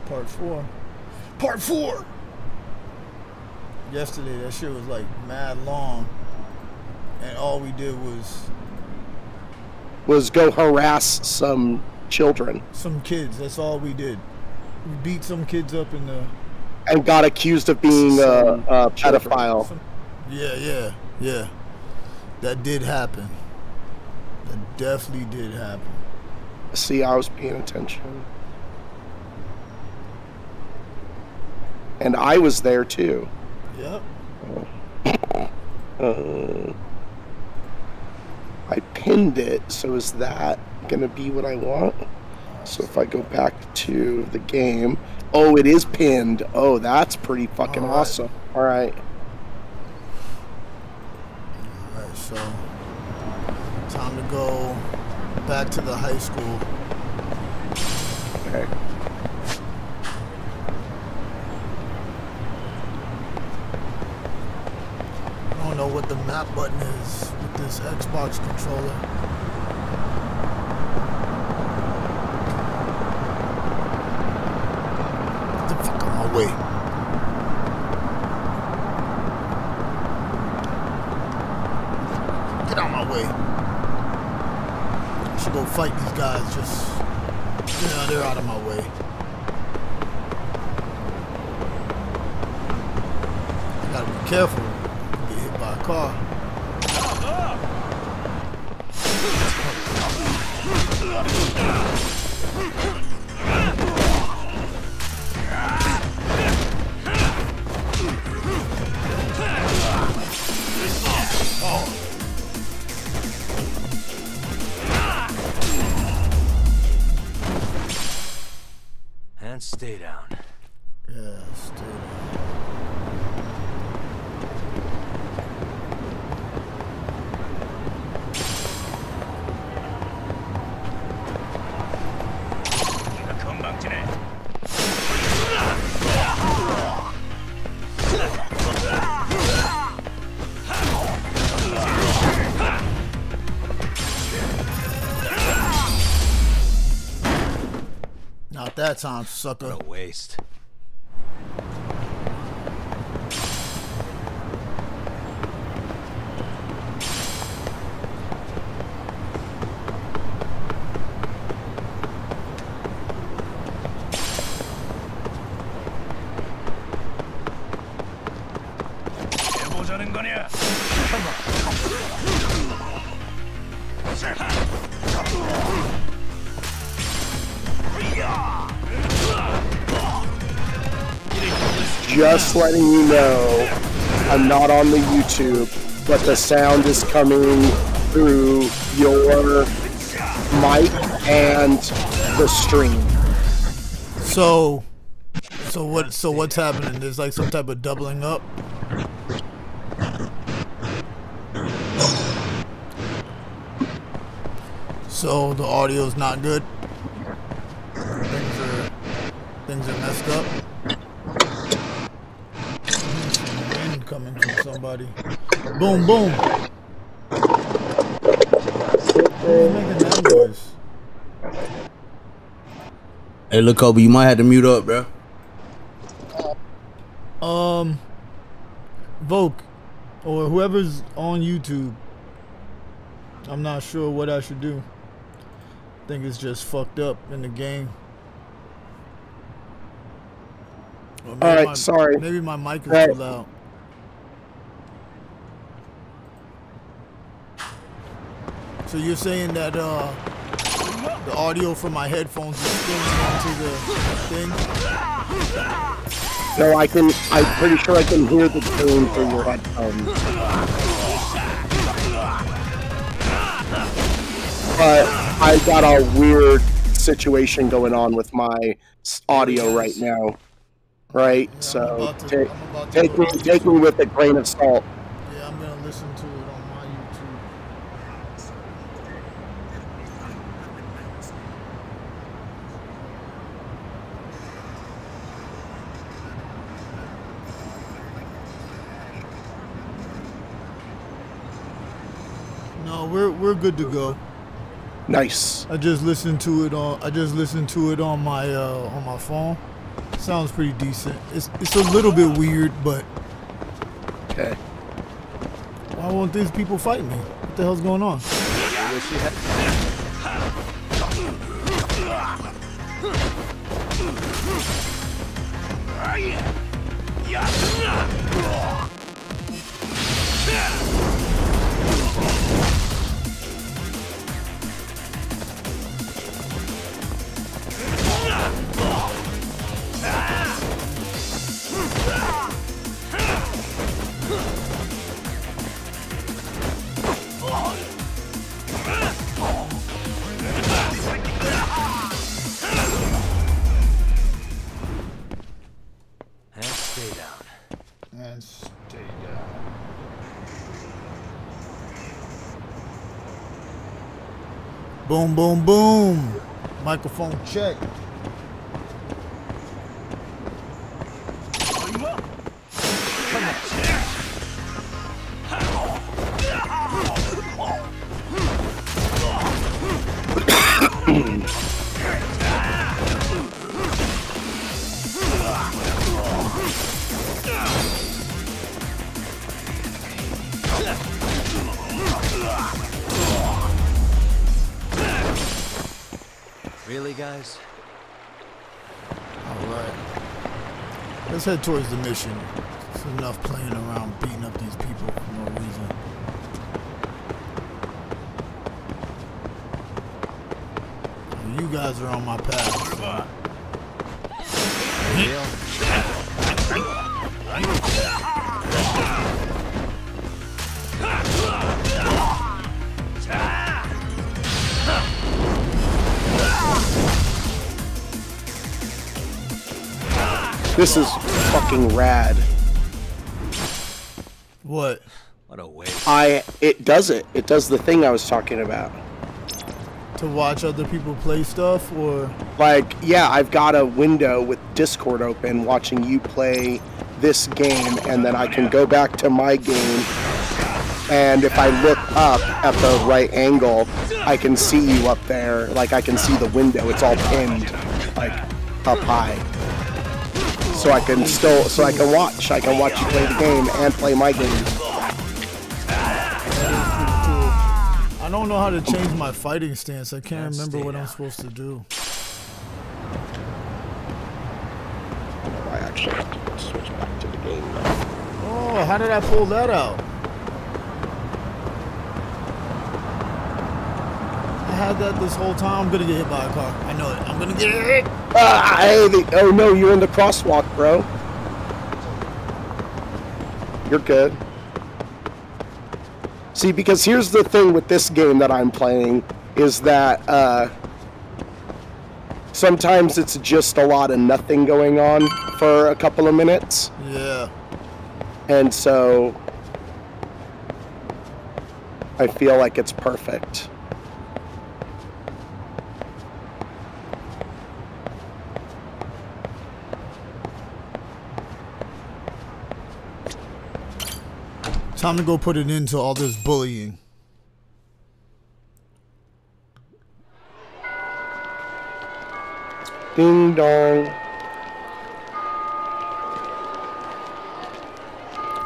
Part 4. Part 4! Yesterday, that shit was like mad long. And all we did was go harass some children. Some kids, that's all we did. We beat some kids up in the... And got accused of being a pedophile. Yeah. That did happen. That definitely did happen. See, I was paying attention. And I was there too. Yep. I pinned it, so is that gonna be what I want? So if I go back to the game, oh, it is pinned. Oh, that's pretty fucking awesome. All right. All right, so time to go back to the high school. Okay. I don't know what the map button is with this Xbox controller. Get the fuck out of my way. Get out of my way. I should go fight these guys. Just, yeah, they're out of my way. I gotta be careful. Get hit by a car. And stay down. Yeah, stay down. Not that time, sucker. What a waste. Just letting you know, I'm not on the YouTube, but the sound is coming through your mic and the stream. So what's happening? There's like some type of doubling up. So the audio's not good. Things are messed up. Wind coming from somebody. Boom, boom. Who's making that noise? Hey, look, Kobe, you might have to mute up, bro. Voke, or whoever's on YouTube. I'm not sure what I should do. I think it's just fucked up in the game. Alright, sorry. Maybe my mic is too loud. So you're saying that the audio from my headphones is spilling onto the thing? No, I'm pretty sure I can hear the tone through your headphones. But I got a weird situation going on with my audio right now. Right? Yeah, so take me with a grain of salt. Yeah, I'm gonna listen to it on my YouTube. No, we're good to go. Nice. I just listened to it on my phone. Sounds pretty decent. It's a little bit weird, but Okay. why won't these people fight me? What the hell's going on? And stay down. Boom, boom, boom. Microphone check. Really, guys? Alright. Let's head towards the mission. It's enough playing around beating up these people for no reason. You guys are on my path. So. This is fucking rad. What? What a waste. It does it. It does the thing I was talking about. To watch other people play stuff, or? Like, yeah, I've got a window with Discord open watching you play this game, and then I can go back to my game, and if I look up at the right angle, I can see you up there. Like, I can see the window. It's all pinned, like, up high. So I can watch. I can watch you play the game and play my game. I don't know how to change my fighting stance. I can't remember what I'm supposed to do. I actually have to switch back to the game now. Oh, how did I pull that out? I had that this whole time. I'm gonna get hit by a car. I know it. I'm gonna get hit. Oh no, you're in the crosswalk, bro. You're good. See, because here's the thing with this game that I'm playing is that sometimes it's just a lot of nothing going on for a couple of minutes. Yeah. And so I feel like it's perfect. Time to go put an end to all this bullying. Ding dong.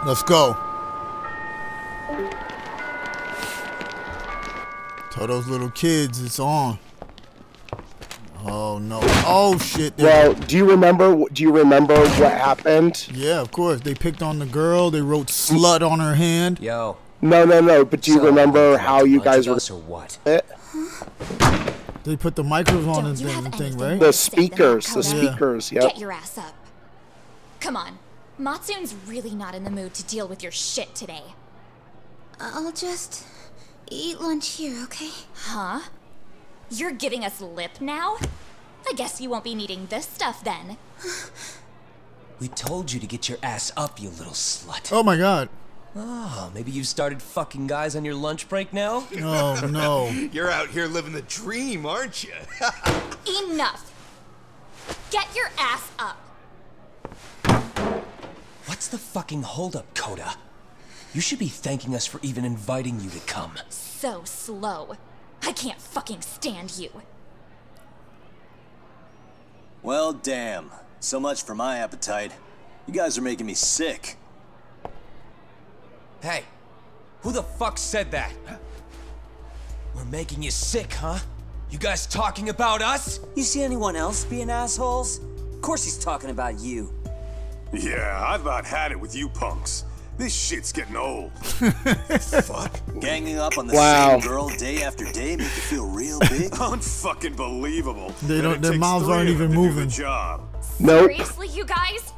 Let's go. Tell those little kids it's on. Oh no. Oh shit. Well, do you remember what happened? Yeah, of course. They picked on the girl. They wrote slut on her hand. Yo. No. But do you remember how you guys were? Or what? They put the microphones on the thing, right? The speakers. Yep. Get your ass up. Come on. Matsune's really not in the mood to deal with your shit today. I'll just eat lunch here, okay? Huh? You're giving us lip now? I guess you won't be needing this stuff then. We told you to get your ass up, you little slut. Oh my god. Oh, maybe you've started fucking guys on your lunch break now? Oh no. You're out here living the dream, aren't you? Enough! Get your ass up! What's the fucking holdup, Coda? You should be thanking us for even inviting you to come. So slow. I can't fucking stand you. Well, damn. So much for my appetite. You guys are making me sick. Hey, who the fuck said that? We're making you sick, huh? You guys talking about us? You see anyone else being assholes? Of course he's talking about you. Yeah, I've about had it with you punks. This shit's getting old. Fuck. Ganging up on the same girl day after day make you feel real big? Unfucking believable. They don't. Their mouths aren't even moving. Nope. Seriously, you guys?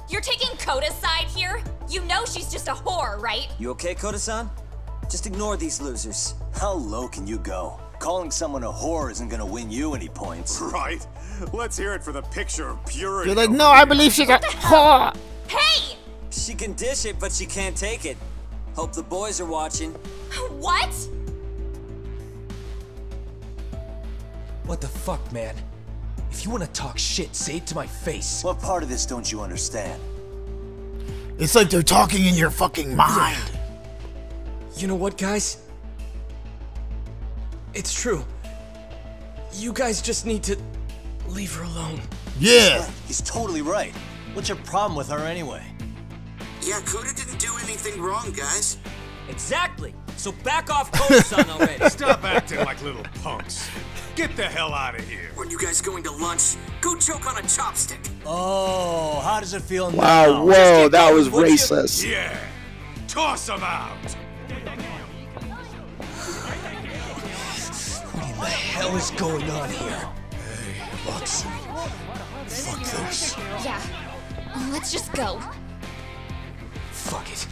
You're taking Koda's side here? You know she's just a whore, right? You okay, Koda-san? Just ignore these losers. How low can you go? Calling someone a whore isn't gonna win you any points. Right? Let's hear it for the picture of purity. You're like, no, I believe she's a whore. Hey! She can dish it, but she can't take it. Hope the boys are watching. What? What the fuck, man? If you want to talk shit, say it to my face. What part of this don't you understand? It's like they're talking in your fucking mind. You know what, guys? It's true. You guys just need to leave her alone. Yeah. He's totally right. What's your problem with her anyway? Yeah, Koda didn't do anything wrong, guys. Exactly. So back off Koda-san already. Stop acting like little punks. Get the hell out of here. When you guys going to lunch, go choke on a chopstick. Oh, how does it feel now? Wow, whoa, that was racist. Yeah. Toss him out. What in the hell is going on here? Hey, Luxy. Fuck this. Yeah. Let's just go. Fuck it.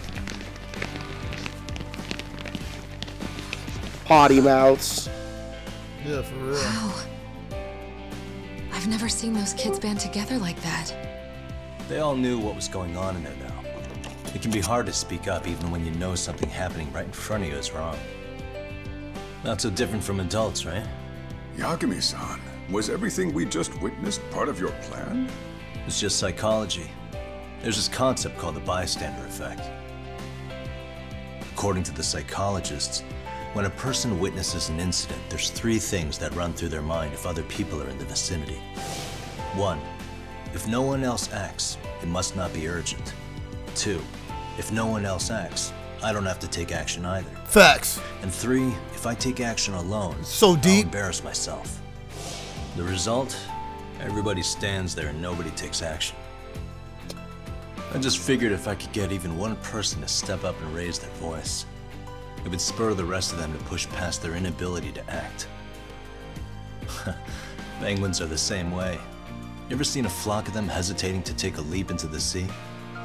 Potty mouths. Yeah, for real. Wow. I've never seen those kids band together like that. They all knew what was going on in there now. It can be hard to speak up even when you know something happening right in front of you is wrong. Not so different from adults, right? Yagami-san, was everything we just witnessed part of your plan? It's just psychology. There's this concept called the bystander effect. According to the psychologists, when a person witnesses an incident, there's 3 things that run through their mind if other people are in the vicinity. 1, if no one else acts, it must not be urgent. 2, if no one else acts, I don't have to take action either. Facts. And 3, if I take action alone, so deep, I'll embarrass myself. The result? Everybody stands there and nobody takes action. I just figured if I could get even one person to step up and raise their voice, it would spur the rest of them to push past their inability to act. Penguins are the same way. You ever seen a flock of them hesitating to take a leap into the sea?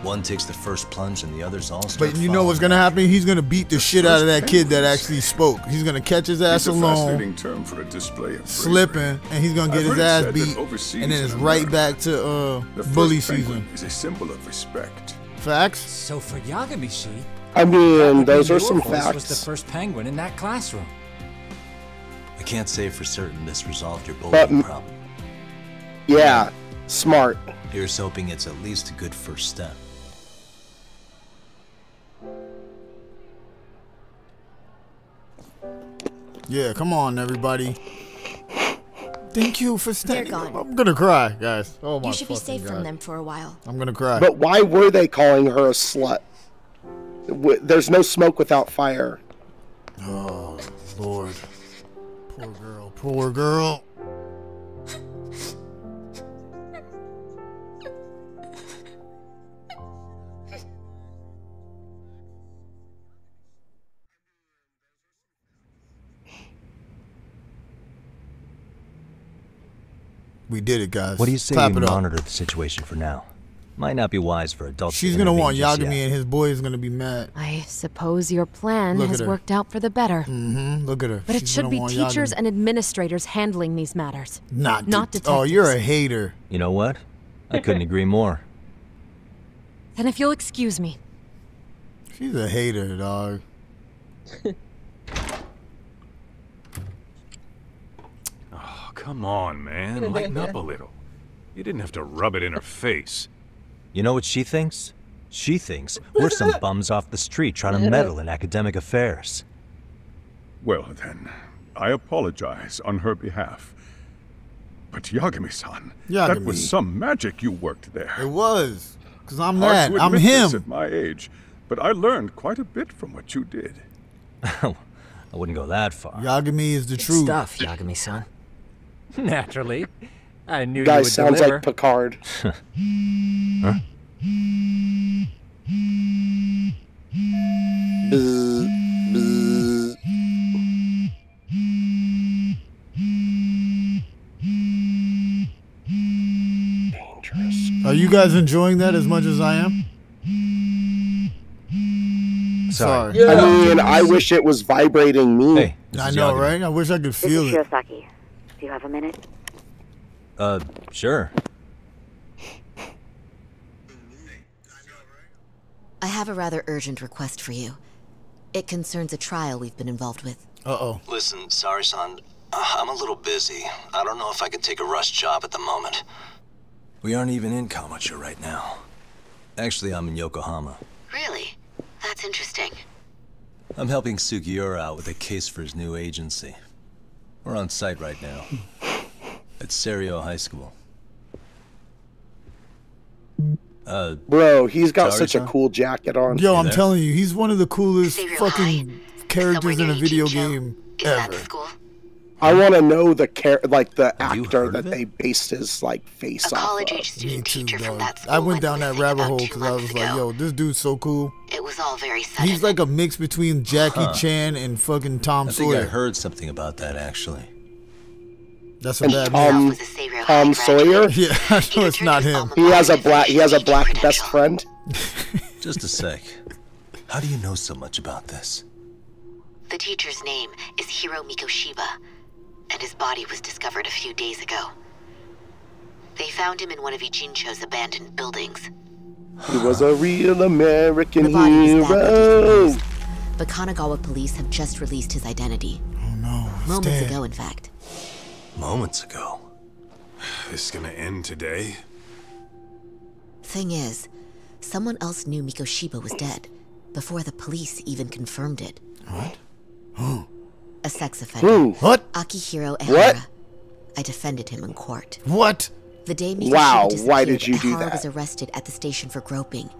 One takes the first plunge and the others all start But you know what's gonna happen? He's gonna beat the shit out of that kid that actually spoke. He's gonna catch his ass alone, term for a display of slipping, and he's gonna get his ass beat, and then it's right back to bully season. Is a symbol of respect. Facts. So for Yagami-shi, I mean, those are some your voice facts. was the first penguin in that classroom. I can't say for certain this resolved your bullying problem. Yeah, smart. Here's hoping it's at least a good first step. Yeah, come on, everybody. Thank you for standing. They're gone. I'm gonna cry, guys. Oh my You should be fucking safe God. from them for a while. I'm gonna cry. But why were they calling her a slut? There's no smoke without fire. Oh, Lord. Poor girl. Poor girl. We did it, guys. What do you say Clap we it up. monitor the situation for now? Might not be wise for adults. She's gonna want Yagami and his boy is gonna be mad. I suppose your plan Look has at her. worked out for the better. Mm-hmm. Look at her. But it She's should gonna be want teachers Yagami. and administrators handling these matters. Not detectives. Oh, you're a hater. You know what? I couldn't agree more. Then if you'll excuse me. She's a hater, dog. Oh, come on, man. Lighten up a little. You didn't have to rub it in her face. You know what she thinks? She thinks we're some bums off the street trying to meddle in academic affairs. Well, then, I apologize on her behalf. But Yagami-san, Yagami. that was some magic you worked there. It was. Because I'm Hard that. to I'm admit this him. at my age, but I learned quite a bit from what you did. I wouldn't go that far. Yagami is the Good truth. stuff, Yagami-san. Naturally. I knew Guy you would sounds deliver. like Picard. Huh? Bzz, bzz. Dangerous. Are you guys enjoying that as much as I am? Sorry. I mean, I wish it was vibrating me. Hey, I know, right? I wish I could feel This is it. Shirosaki. Do you have a minute? Sure. I have a rather urgent request for you. It concerns a trial we've been involved with. Uh-oh. Listen, sorry-san. I'm a little busy. I don't know if I can take a rush job at the moment. We aren't even in Kamucha right now. Actually, I'm in Yokohama. Really? That's interesting. I'm helping Sugiura out with a case for his new agency. We're on site right now. At Serio High School. Bro, he's got such a Sorry-san? cool jacket on. Yo, I'm there? telling you, he's one of the coolest Xavier fucking characters in a video game Is that the ever. school? I want to know the Have you actor heard that of it? they based his face A off college-age of. student Me too, teacher from dog. that school I went down that missing rabbit about hole 2 because I months was like, ago. yo, this dude's so cool. It was all very sudden. He's like a mix between Jackie Chan and fucking Tom I think I Sawyer. heard something about that, actually. That's a And bad Tom- name. was a Serio Tom High Sawyer? graduate. Yeah, I He know it's returned not to his him. alma He has a mater black. He has a teaching black best credential. friend. Just a sec. How do you know so much about this? The teacher's name is Hiro Mikoshiba, and his body was discovered a few days ago. They found him in one of Ijincho's abandoned buildings. He was a real American The body was badly hero. decomposed, but Kanagawa police have just released his identity. Oh no, he's Moments dead. ago, in fact. Moments ago. This gonna end today? Thing is, someone else knew Mikoshiba was dead before the police even confirmed it. What? A sex offender. Who? What? Akihiro Ehara. What? I defended him in court. What? The day Mikoshiba Wow, disappeared, why did you do Ehara that? was arrested at the station for groping.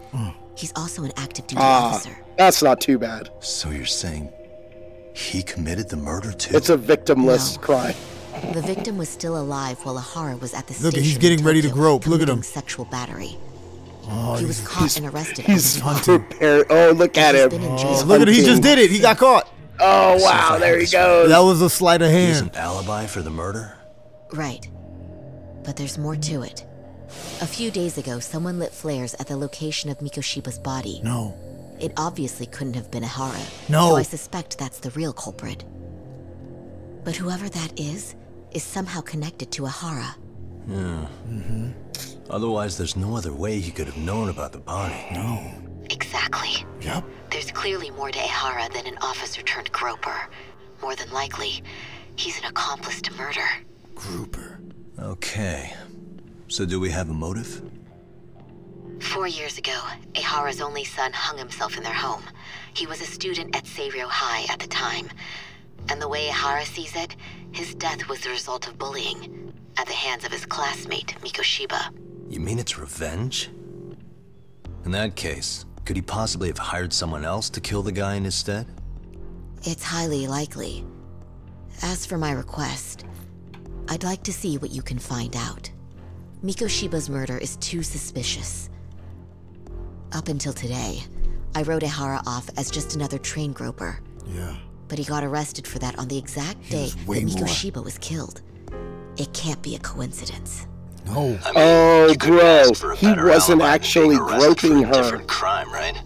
He's also an active duty Ah, officer. that's not too bad. So you're saying he committed the murder too? It's a victimless No. crime. The victim was still alive while Ehara was at the Look, station. he's getting in ready to Tokyo grope. Look at committing him. Sexual battery. Oh, He was caught and arrested. He's on the spot. prepared. Oh, look at He's him. been in Oh, jail. look at it. He just hunting. did it. He got caught. Oh wow, there he goes. That was a sleight of He has hand. an alibi for the murder? Right. But there's more to it. A few days ago, someone lit flares at the location of Mikoshiba's body. No. It obviously couldn't have been Ehara. No. So I suspect that's the real culprit. But whoever that is somehow connected to Ehara. Yeah. Otherwise, there's no other way he could have known about the body. No. Exactly. Yep. There's clearly more to Ehara than an officer turned groper. More than likely, he's an accomplice to murder. Grouper. Okay. So do we have a motive? 4 years ago, Ehara's only son hung himself in their home. He was a student at Seiryo High at the time. And the way Ehara sees it, his death was the result of bullying at the hands of his classmate, Mikoshiba. You mean it's revenge? In that case, could he possibly have hired someone else to kill the guy in his stead? It's highly likely. As for my request, I'd like to see what you can find out. Mikoshiba's murder is too suspicious. Up until today, I wrote Ehara off as just another train groper. Yeah. But he got arrested for that on the exact day that way more. Mikoshiba was killed. It can't be a coincidence. No. I mean, Oh, you couldn't bro, ask for a he better wasn't alibi than actually being arrested for groping a her. different crime, right?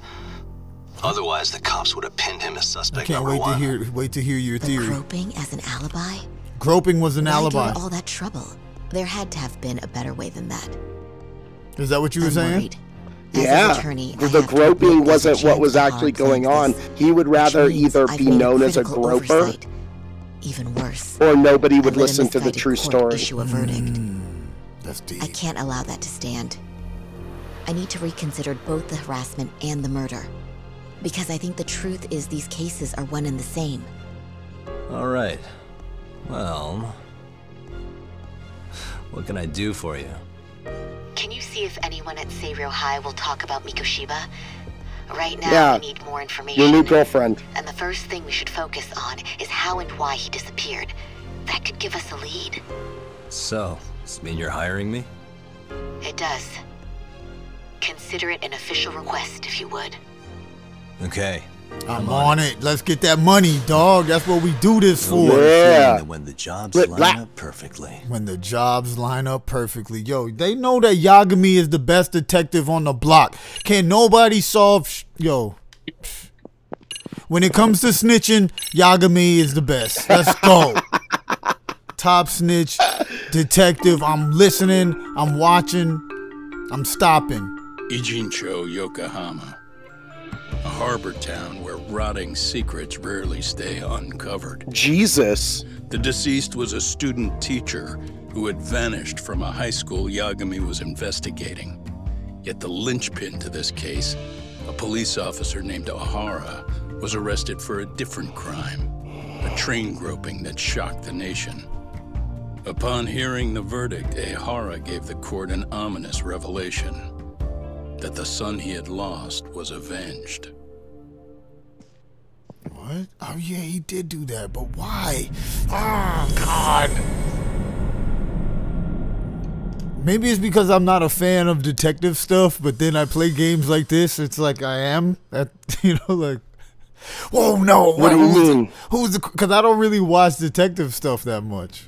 Otherwise, the cops would have pinned him as I suspect can't number one. wait to hear your But theory. groping as an alibi? Groping was an Why alibi. go to all that trouble? There had to have been a better way than that. Is that what you were I'm saying? worried. As his Yeah, attorney, I the have to groping admit there's a wasn't what chance was Ehara actually going planned on. this, He would which rather means either I've be made known as a critical groper, oversight. Even worse, or nobody would I let a listen to the misguided true court story. issue a verdict. That's deep. I can't allow that to stand. I need to reconsider both the harassment and the murder. Because I think the truth is these cases are one and the same. All right. Well, what can I do for you? Can you see if anyone at Seiryo High will talk about Mikoshiba? Right now, Yeah, we need more information. your new girlfriend. And the first thing we should focus on is how and why he disappeared. That could give us a lead. So, does this mean you're hiring me? It does. Consider it an official request, if you would. Okay. I'm on it. Let's get that money, dog. That's what we do this for. Yeah. When the jobs line up perfectly. When the jobs line up perfectly. Yo, they know that Yagami is the best detective on the block. Can't nobody solve... Yo. When it comes to snitching, Yagami is the best. Let's go. Top snitch, detective. I'm listening. I'm watching. I'm stopping. Ijincho, Yokohama. A harbor town where rotting secrets rarely stay uncovered. Jesus. The deceased was a student teacher who had vanished from a high school Yagami was investigating. Yet the linchpin to this case, a police officer named Ohara, was arrested for a different crime, a train groping that shocked the nation. Upon hearing the verdict, Ohara gave the court an ominous revelation. That the son he had lost was avenged. What? Oh yeah, he did do that, but why? Oh God. Maybe it's because I'm not a fan of detective stuff, but then I play games like this, it's like I am. That, you know, like, whoa, no. What do you mean? Who's the? Because I don't really watch detective stuff that much.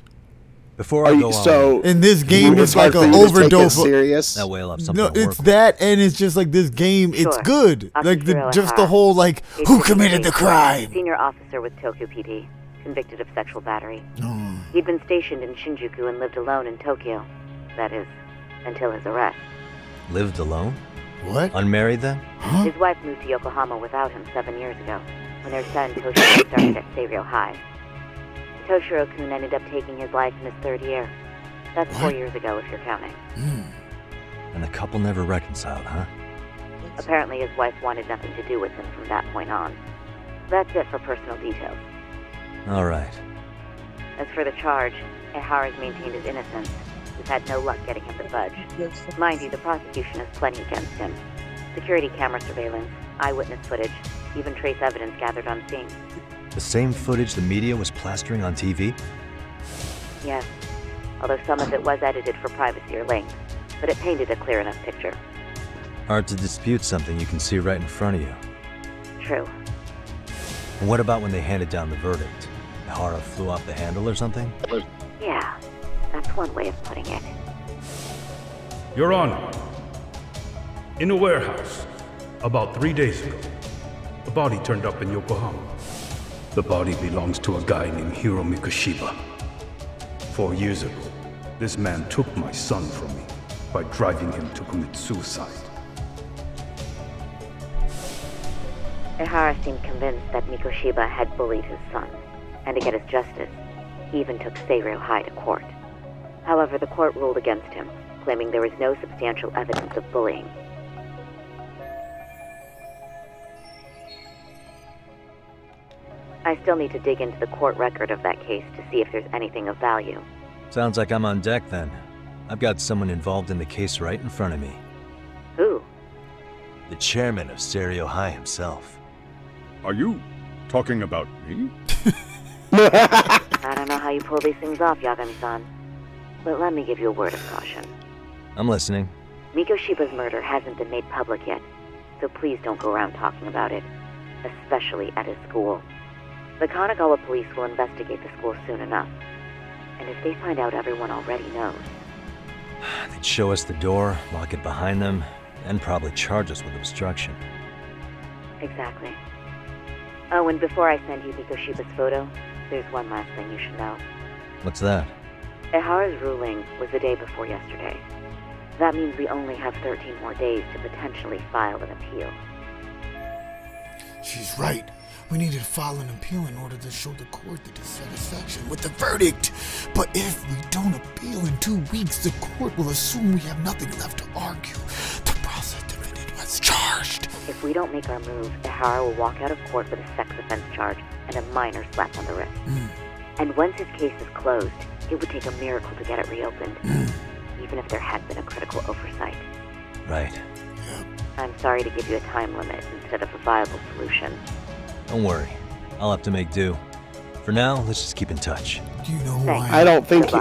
Before I go on, so in this game, it's like an overdose. Serious? That way I'll have something No, to work it's that, and it's just like this game. It's good. Like just the whole like who committed the crime. Senior officer with Tokyo PD, convicted of sexual battery. He'd been stationed in Shinjuku and lived alone in Tokyo. That is, until his arrest. Lived alone? What? Unmarried then? His wife moved to Yokohama without him 7 years ago, when their son Toshiro started at Seiryo High. Toshiro-kun ended up taking his life in his 3rd year. That's 4 years ago, if you're counting. And the couple never reconciled, huh? Apparently his wife wanted nothing to do with him from that point on. That's it for personal details. All right. As for the charge, Ehara's maintained his innocence. We've had no luck getting him to budge. Mind you, the prosecution has plenty against him. Security camera surveillance, eyewitness footage, even trace evidence gathered on scene. The same footage the media was plastering on TV? Yes, although some of it was edited for privacy or length, but it painted a clear enough picture. Hard to dispute something you can see right in front of you. True. And what about when they handed down the verdict? Ehara flew off the handle or something? Yeah, that's one way of putting it. Your Honor, in a warehouse, about 3 days ago, a body turned up in Yokohama. The body belongs to a guy named Hiro Mikoshiba. 4 years ago, this man took my son from me by driving him to commit suicide. Ehara seemed convinced that Mikoshiba had bullied his son, and to get his justice, he even took Seiryo High to court. However, the court ruled against him, claiming there was no substantial evidence of bullying. I still need to dig into the court record of that case to see if there's anything of value. Sounds like I'm on deck then. I've got someone involved in the case right in front of me. Who? The chairman of Seiryo High himself. Are you talking about me? I don't know how you pull these things off, Yagami-san, but let me give you a word of caution. I'm listening. Mikoshiba's murder hasn't been made public yet, so please don't go around talking about it, especially at his school. The Kanagawa police will investigate the school soon enough, and if they find out everyone already knows... They'd show us the door, lock it behind them, and probably charge us with obstruction. Exactly. Oh, and before I send you Mikoshiba's photo, there's one last thing you should know. What's that? Ehara's ruling was the day before yesterday. That means we only have 13 more days to potentially file an appeal. She's right. We need to file an appeal in order to show the court the dissatisfaction with the verdict. But if we don't appeal in 2 weeks, the court will assume we have nothing left to argue. The process defendant was charged. If we don't make our move, Ehara will walk out of court with a sex offense charge and a minor slap on the wrist. And once his case is closed, it would take a miracle to get it reopened, even if there had been a critical oversight. Right. I'm sorry to give you a time limit instead of a viable solution. Don't worry. I'll have to make do. For now, let's just keep in touch. Do you know why? I don't think he,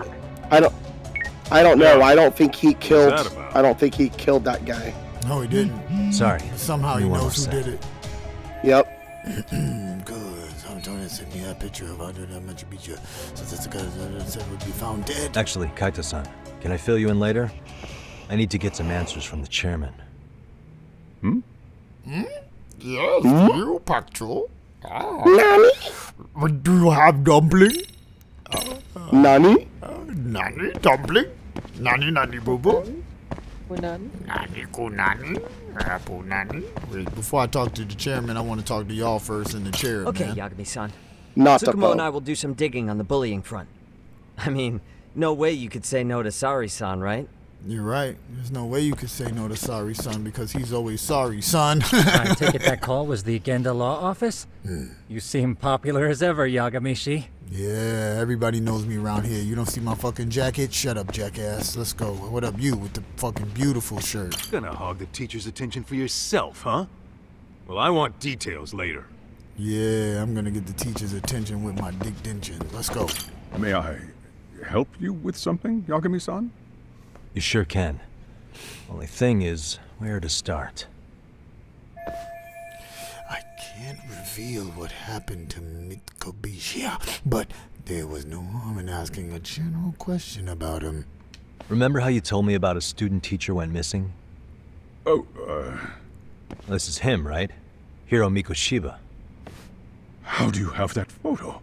I don't know. I don't think he killed. I don't think he killed that guy. No, he didn't. Sorry. Somehow he knows who did it. Yep. Good. I'm trying to send me that picture of under that Machu Picchu. So that's the guy that said would be found dead. Actually, Kaito-san, can I fill you in later? I need to get some answers from the chairman. Yes, you, Patrol. Nani? Do you have dumpling? Nani? Nani? Dumpling? Nani boo boo? Nani kunani? Nani? Wait, before I talk to the chairman, I want to talk to y'all first in the chair. Okay, man. Yagami-san. Not Tsukumo and I will do some digging on the bullying front. I mean, no way you could say no to Sari-san, right? You're right. There's no way you could say no to sorry, son, because he's always sorry, son. I take it that call was the Genda Law Office? You seem popular as ever, Yagamishi. Yeah, everybody knows me around here. You don't see my fucking jacket? Shut up, jackass. Let's go. What up, you, with the fucking beautiful shirt? Gonna hog the teacher's attention for yourself, huh? Well, I want details later. Yeah, I'm gonna get the teacher's attention with my dick dention. Let's go. May I help you with something, Yagami-san? You sure can. Only thing is, where to start? I can't reveal what happened to Mitsubishi, but there was no harm in asking a general question about him. Remember how you told me about a student teacher went missing? Oh, This is him, right? Hiro Mikoshiba. How do you have that photo?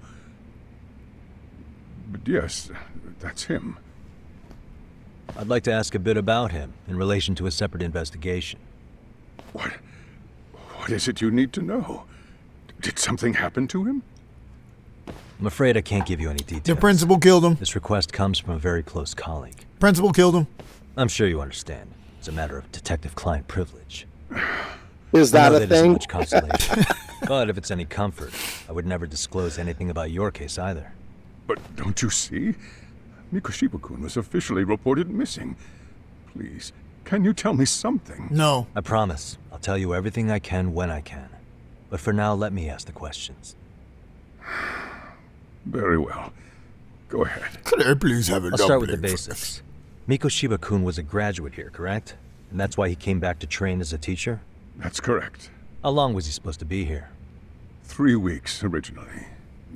But yes, that's him. I'd like to ask a bit about him in relation to a separate investigation. What is it you need to know? Did something happen to him? I'm afraid I can't give you any details. The principal killed him. This request comes from a very close colleague. Principal killed him. I'm sure you understand. It's a matter of detective-client privilege. Is that a thing? Much consolation. But if it's any comfort, I would never disclose anything about your case either. But don't you see? Mikoshiba-kun was officially reported missing. Please, can you tell me something? No. I promise. I'll tell you everything I can when I can. But for now, let me ask the questions. Very well. Go ahead. Could I please have a I'll start with the basics. Mikoshiba-kun was a graduate here, correct? And that's why he came back to train as a teacher? That's correct. How long was he supposed to be here? 3 weeks, originally.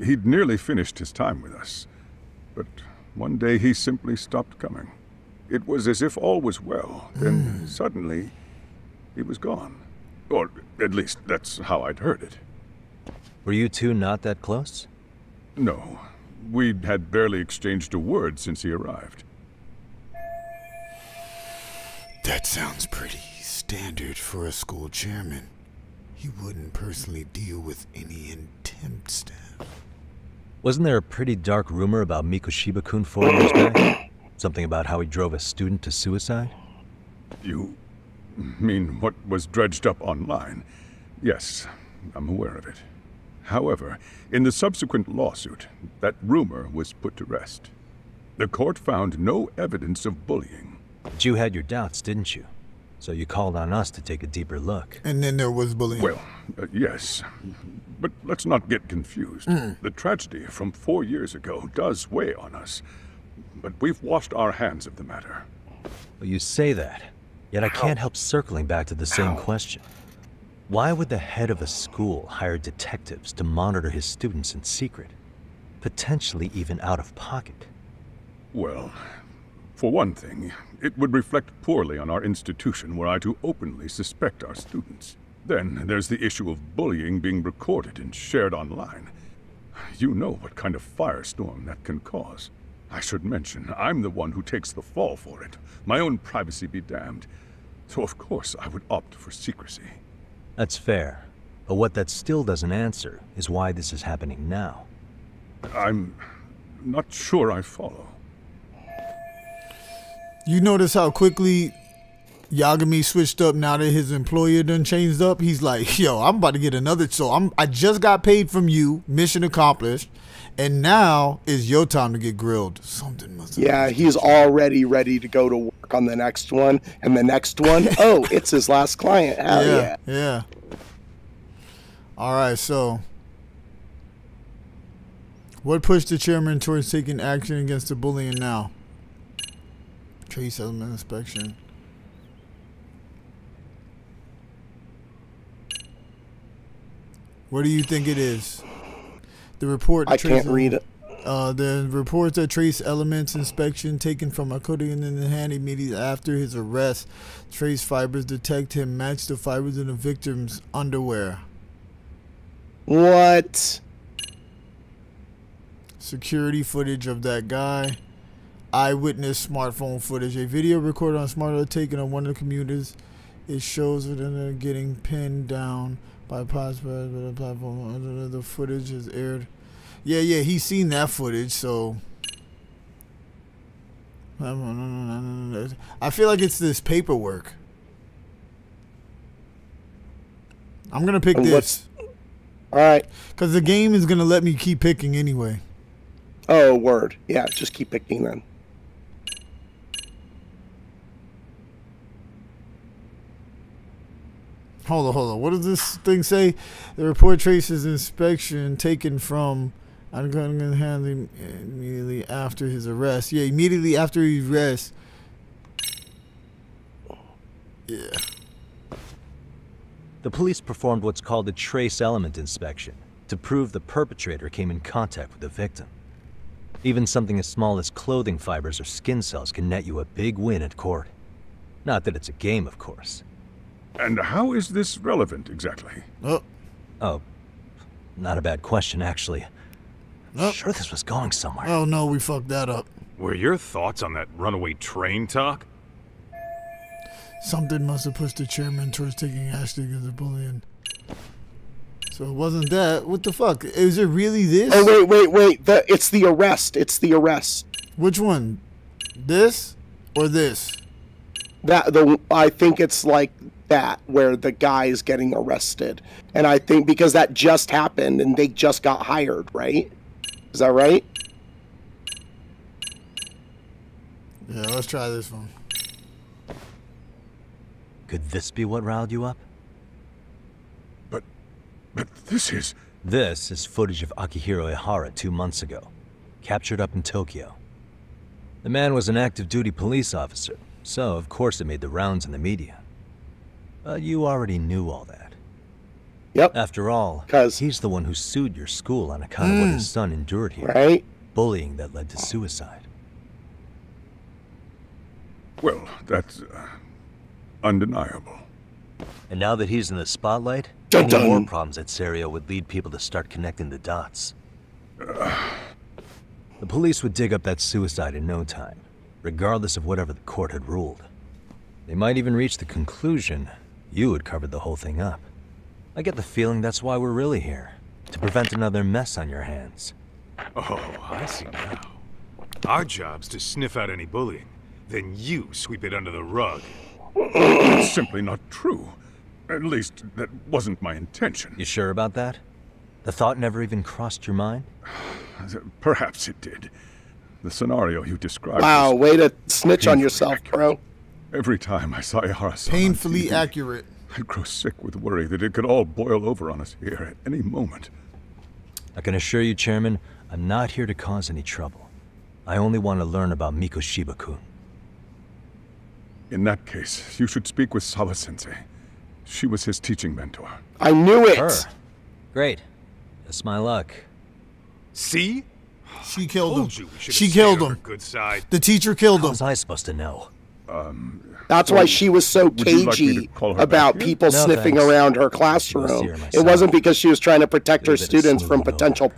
He'd nearly finished his time with us. But one day he simply stopped coming. It was as if all was well. Then suddenly, he was gone. Or at least that's how I'd heard it. Were you two not that close? No. We'd had barely exchanged a word since he arrived. That sounds pretty standard for a school chairman. He wouldn't personally deal with any intempt staff. Wasn't there a pretty dark rumor about Mikoshiba-kun 4 years back? Something about how he drove a student to suicide? You mean what was dredged up online? Yes, I'm aware of it. However, in the subsequent lawsuit, that rumor was put to rest. The court found no evidence of bullying. But you had your doubts, didn't you? So you called on us to take a deeper look. And then there was bullying. Well, yes. But let's not get confused. The tragedy from 4 years ago does weigh on us. But we've washed our hands of the matter. Well, you say that. Yet I can't help circling back to the same question. Why would the head of a school hire detectives to monitor his students in secret? Potentially even out of pocket. Well, for one thing, it would reflect poorly on our institution were I to openly suspect our students. Then there's the issue of bullying being recorded and shared online. You know what kind of firestorm that can cause. I should mention, I'm the one who takes the fall for it. My own privacy be damned. So of course I would opt for secrecy. That's fair. But what that still doesn't answer is why this is happening now. I'm not sure I follow. You notice how quickly Yagami switched up now that his employer done changed up. He's like, yo, I'm about to get another. So I just got paid from you. Mission accomplished. And now is your time to get grilled. Something must have. Yeah, he's already ready to go to work on the next one. And the next one, oh, it's his last client. Hell yeah. Yeah. All right, so what pushed the chairman towards taking action against the bullying now? Trace element inspection. What do you think it is? The report. I can't read it. The reports that trace elements inspection taken from a coating in the hand immediately after his arrest. Trace fibers detect him match the fibers in the victim's underwear. What? Security footage of that guy. Eyewitness smartphone footage. A video recorded on smartphone taken on one of the commuters. It shows it getting pinned down by the platform. The footage is aired. Yeah, he's seen that footage, so I feel like it's this paperwork. I'm gonna pick this. All right. Because the game is gonna let me keep picking anyway. Oh, word. Yeah, just keep picking then. Hold on. What does this thing say? The report traces inspection taken from I'm going to hand him immediately after his arrest. Yeah, immediately after his arrest. Yeah. The police performed what's called a trace element inspection to prove the perpetrator came in contact with the victim. Even something as small as clothing fibers or skin cells can net you a big win at court. Not that it's a game, of course. And how is this relevant, exactly? Oh, not a bad question, actually. I'm sure this was going somewhere. Oh no, we fucked that up. Were your thoughts on that runaway train talk? Something must have pushed the chairman towards taking action against the bullying. So it wasn't that. What the fuck? Is it really this? Oh, wait. It's the arrest. It's the arrest. Which one? This or this? I think it's like that, where the guy is getting arrested. And I think because that just happened and they just got hired, right? Is that right? Yeah, let's try this one. Could this be what riled you up? But this is... This is footage of Akihiro Ihara 2 months ago, captured up in Tokyo. The man was an active duty police officer, so of course it made the rounds in the media. But you already knew all that. Yep. After all, he's the one who sued your school on account of what his son endured here. Right. Bullying that led to suicide. Well, that's undeniable. And now that he's in the spotlight, Dun any dun. more problems at Serio would lead people to start connecting the dots. The police would dig up that suicide in no time, regardless of whatever the court had ruled. They might even reach the conclusion you had covered the whole thing up. I get the feeling that's why we're really here, to prevent another mess on your hands. Oh, I see now. Our job's to sniff out any bullying, then you sweep it under the rug. That's simply not true. At least, that wasn't my intention. You sure about that? The thought never even crossed your mind? Perhaps it did. The scenario you described. Wow, way to snitch on yourself, bro. Every time I saw Ihara painfully accurate. I'd grow sick with worry that it could all boil over on us here at any moment. I can assure you, Chairman, I'm not here to cause any trouble. I only want to learn about Mikoshiba-kun. In that case, you should speak with Sawa-sensei. She was his teaching mentor. I knew it! Her. Great. That's my luck. See? She killed him. She killed him. Good side. The teacher killed him. How was I supposed to know? That's why she was so cagey about people sniffing around her classroom. It wasn't because she was trying to protect her students from potential...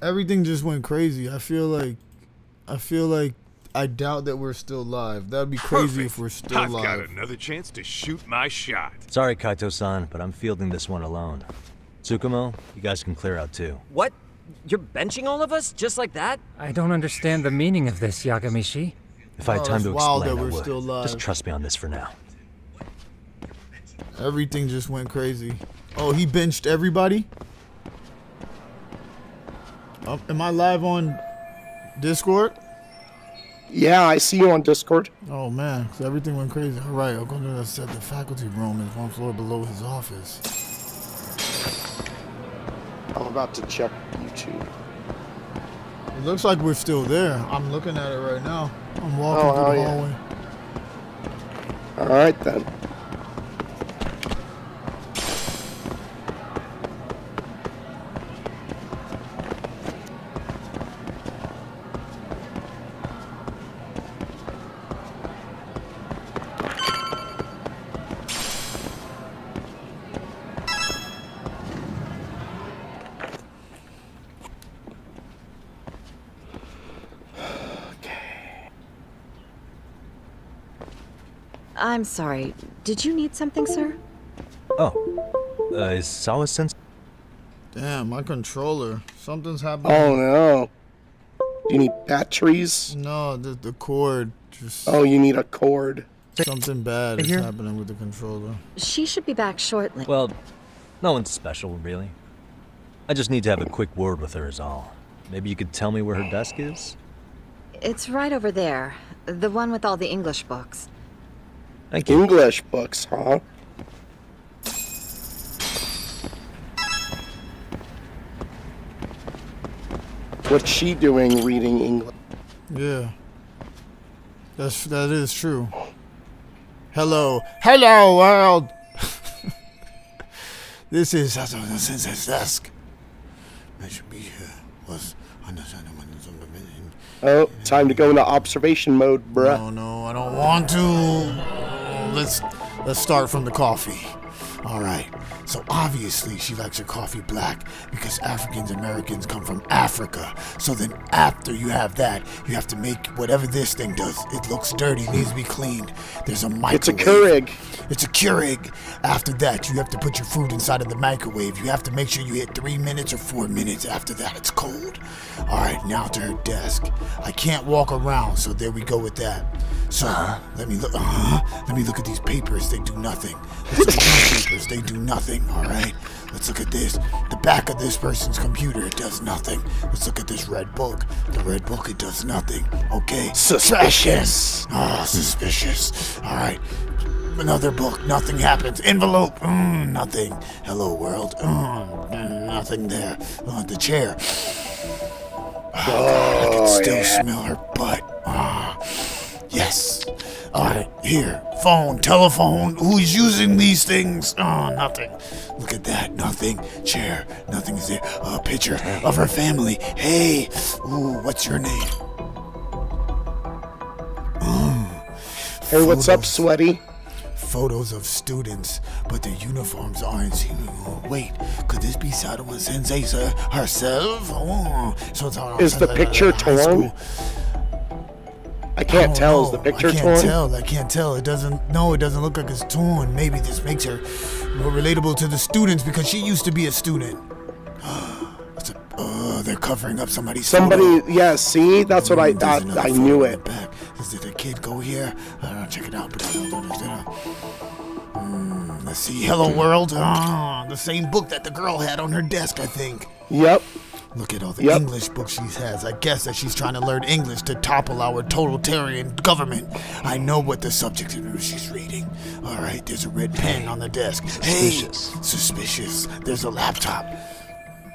Everything just went crazy. I feel like I doubt that we're still live. That'd be crazy if we're still I've live. got another chance to shoot my shot. Sorry, Kaito-san, but I'm fielding this one alone. Tsukumo, you guys can clear out too. What? You're benching all of us just like that? I don't understand the meaning of this, Yagami-shi. If I had time to wild explain, that I we're would. still live. Just trust me on this for now. Everything just went crazy. Oh, he benched everybody? Am I live on Discord? Yeah, I see you on Discord. Oh man, so everything went crazy. All right, I'm going to set the faculty room is one floor below his office. I'm about to check YouTube. It looks like we're still there. I'm looking at it right now. I'm walking through the hallway. All right then. I'm sorry. Did you need something, sir? Oh, is Sawa-sensei? Damn, my controller. Something's happening. Oh no. Do you need batteries? No, the cord. Just Oh, you need a cord. something bad is happening with the controller. She should be back shortly. Well, no one's special, really. I just need to have a quick word with her is all. Maybe you could tell me where her desk is? It's right over there. The one with all the English books. Thank you. English books, huh? What's she doing reading English? Yeah. That is true. Hello world. This is Sensei's desk. I should be here. Oh, time to go into observation mode, bruh. No, I don't want to. Let's start from the coffee. All right. So obviously she likes her coffee black because Africans Americans come from Africa. So then after you have that, you have to make whatever this thing does. It looks dirty, needs to be cleaned. There's a microwave. It's a Keurig. It's a Keurig. After that, you have to put your food inside of the microwave. You have to make sure you hit 3 minutes or 4 minutes. After that, it's cold. All right, now to her desk. I can't walk around, so there we go with that. So let me look. Let me look at these papers. They do nothing. Let's look at these papers. They do nothing. All right. Let's look at this. The back of this person's computer. It does nothing. Let's look at this red book. The red book. It does nothing. Okay. Suspicious. Oh, suspicious. All right. Another book. Nothing happens. Envelope. Nothing. Hello world. Nothing there. The chair. Oh, God, I can still smell her butt. Yes. All right, here. Phone, telephone. Who's using these things? Oh, nothing. Look at that. Nothing. Chair. Nothing is there. A picture of her family. Hey. Ooh, what's your name? Hey, what's up, sweaty? Photos of students, but their uniforms aren't seen. Wait, could this be Sadawa Sensei herself? Oh, so it's Is the picture torn? I can't tell. Is the picture torn? I can't tell. It doesn't. No, it doesn't look like it's torn. Maybe this makes her more relatable to the students because she used to be a student. They're covering up somebody's photo. Yeah, see? That's what I thought. I knew it. Is it a kid? Go here. Check it out. Let's see. Hello World. The same book that the girl had on her desk, I think. Yep. Look at all the English books she has. I guess that she's trying to learn English to topple our totalitarian government. I know what the subject is she's reading. All right, there's a red pen on the desk. Suspicious. Hey, suspicious. There's a laptop.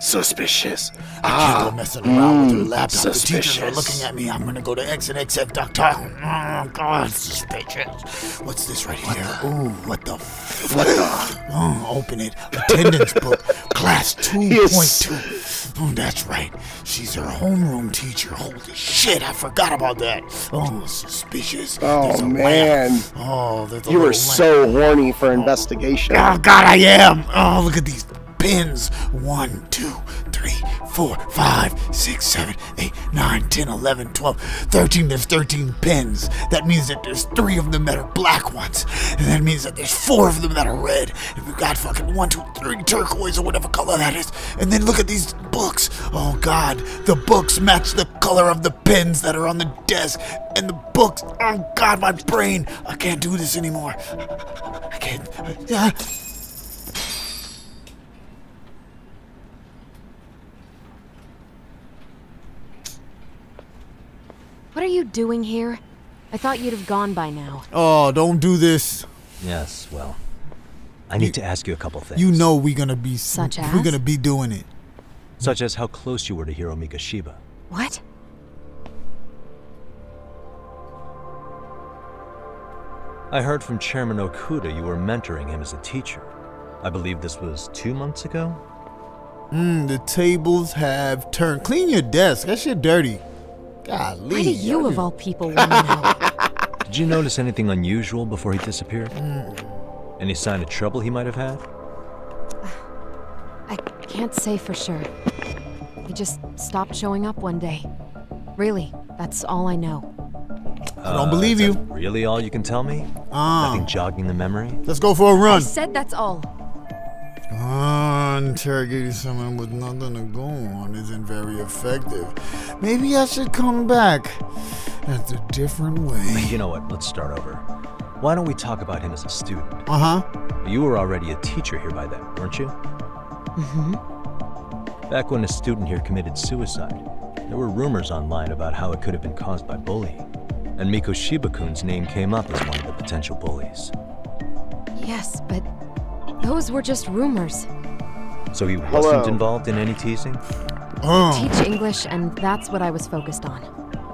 Suspicious. I can't go messing around with her laptop. Suspicious. The teachers are looking at me. I'm gonna go to xnxf.com. Oh God, suspicious. What's this right here? Ooh, what the? Open it. Attendance book, class 2.2. Oh, that's right. She's her homeroom teacher. Holy shit, I forgot about that. Oh, suspicious. Oh man. Lamp. Oh, there's a you were lamp. so horny for investigation. Oh God, I am. Oh, look at these pins. 1, 2, 3, 4, 5, 6, 7, 8, 9, 10, 11, 12, 13. There's 13 pins. That means that there's 3 of them that are black ones. And that means that there's 4 of them that are red. And we've got fucking 1, 2, 3 turquoise or whatever color that is. And then look at these books. Oh God, the books match the color of the pens that are on the desk. And the books, oh God, my brain. I can't do this anymore. I can't. What are you doing here? I thought you'd have gone by now. Oh, don't do this. Yes, well, I need to ask you a couple things. You know we're gonna be doing it. Such as how close you were to Hiro Mikoshiba. What? I heard from Chairman Okuda you were mentoring him as a teacher. I believe this was 2 months ago? The tables have turned. Clean your desk. That shit dirty. Golly. Why do you of all people want to know? Did you notice anything unusual before he disappeared? Any sign of trouble he might have had? I can't say for sure. He just stopped showing up one day. Really, that's all I know. I don't believe you. Really all you can tell me? Nothing jogging the memory? Let's go for a run. I said that's all. Interrogating someone with nothing to go on isn't very effective. Maybe I should come back. That's a different way. You know what? Let's start over. Why don't we talk about him as a student? You were already a teacher here by then, weren't you? Back when a student here committed suicide, there were rumors online about how it could have been caused by bullying. And Mikoshiba-kun's name came up as one of the potential bullies. Yes, but those were just rumors. So he wasn't involved in any teasing? I teach English, and that's what I was focused on.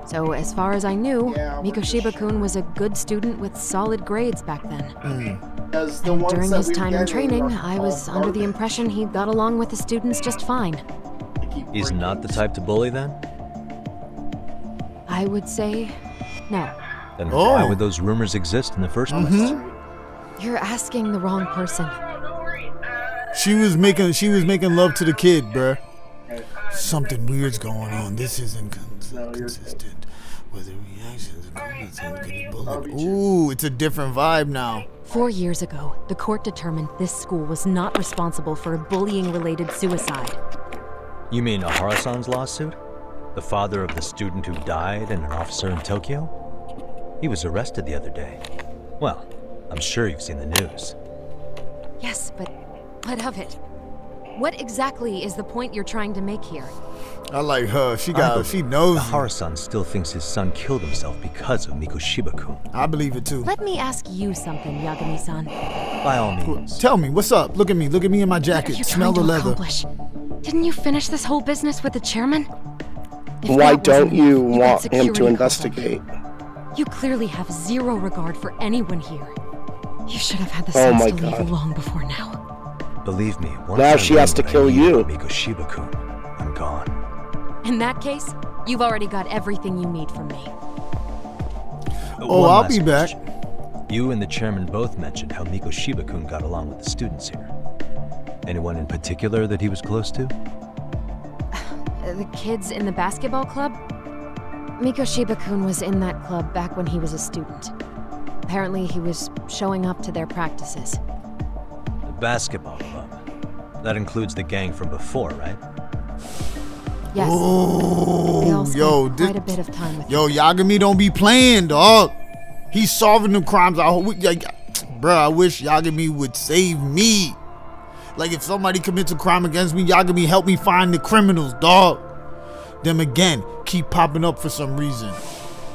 So as far as I knew, Mikoshiba-kun was a good student with solid grades back then. And during his time in training, I was under the impression he got along with the students just fine. He's not the type to bully then? I would say no. Then why would those rumors exist in the first place? You're asking the wrong person. She was making love to the kid, bruh. Something weird's going on. This isn't consistent. Whether reactions are getting bullied. Ooh, it's a different vibe now. 4 years ago, the court determined this school was not responsible for a bullying-related suicide. You mean Ahara-san's lawsuit? The father of the student who died and an officer in Tokyo? He was arrested the other day. Well, I'm sure you've seen the news. Yes, but what of it? What exactly is the point you're trying to make here? I like her. She knows. Ahara-san still thinks his son killed himself because of Mikoshiba-kun. I believe it too. Let me ask you something, Yagami-san. By all means. Tell me, what's up? Look at me in my jacket. Smell the leather. Didn't you finish this whole business with the chairman? Why don't you want him to investigate? You clearly have zero regard for anyone here. You should have had the sense to leave long before now. Believe me, once now she has to kill you. Mikoshiba-kun, I'm gone. In that case, you've already got everything you need from me. Oh, I'll be back. You and the chairman both mentioned how Mikoshiba-kun got along with the students here. Anyone in particular that he was close to? The kids in the basketball club? Mikoshiba-kun was in that club back when he was a student. Apparently, he was showing up to their practices. The basketball club? That includes the gang from before, right? Yes. Oh, they all spent quite a bit of time with him. Yagami don't be playing, dog. He's solving the crimes. Bruh, I wish Yagami would save me. Like, if somebody commits a crime against me, Yagami help me find the criminals, dog. Them again keep popping up for some reason.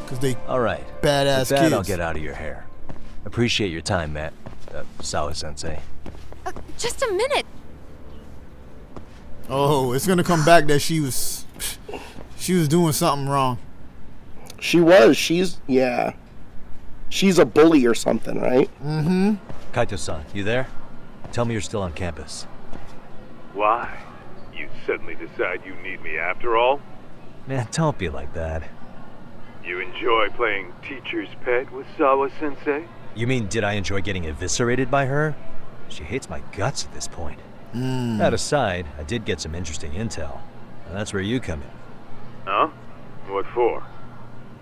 Because they badass with that, kids. I'll get out of your hair. Appreciate your time, Matt. Sawa-sensei. Just a minute. Oh, it's gonna come back that she was doing something wrong. She was. She's a bully or something, right? Kaito-san, you there? Tell me you're still on campus. Why? You suddenly decide you need me after all? Man, don't be like that. You enjoy playing teacher's pet with Sawa-sensei? You mean, did I enjoy getting eviscerated by her? She hates my guts at this point. That aside, I did get some interesting intel. That's where you come in. Huh? What for?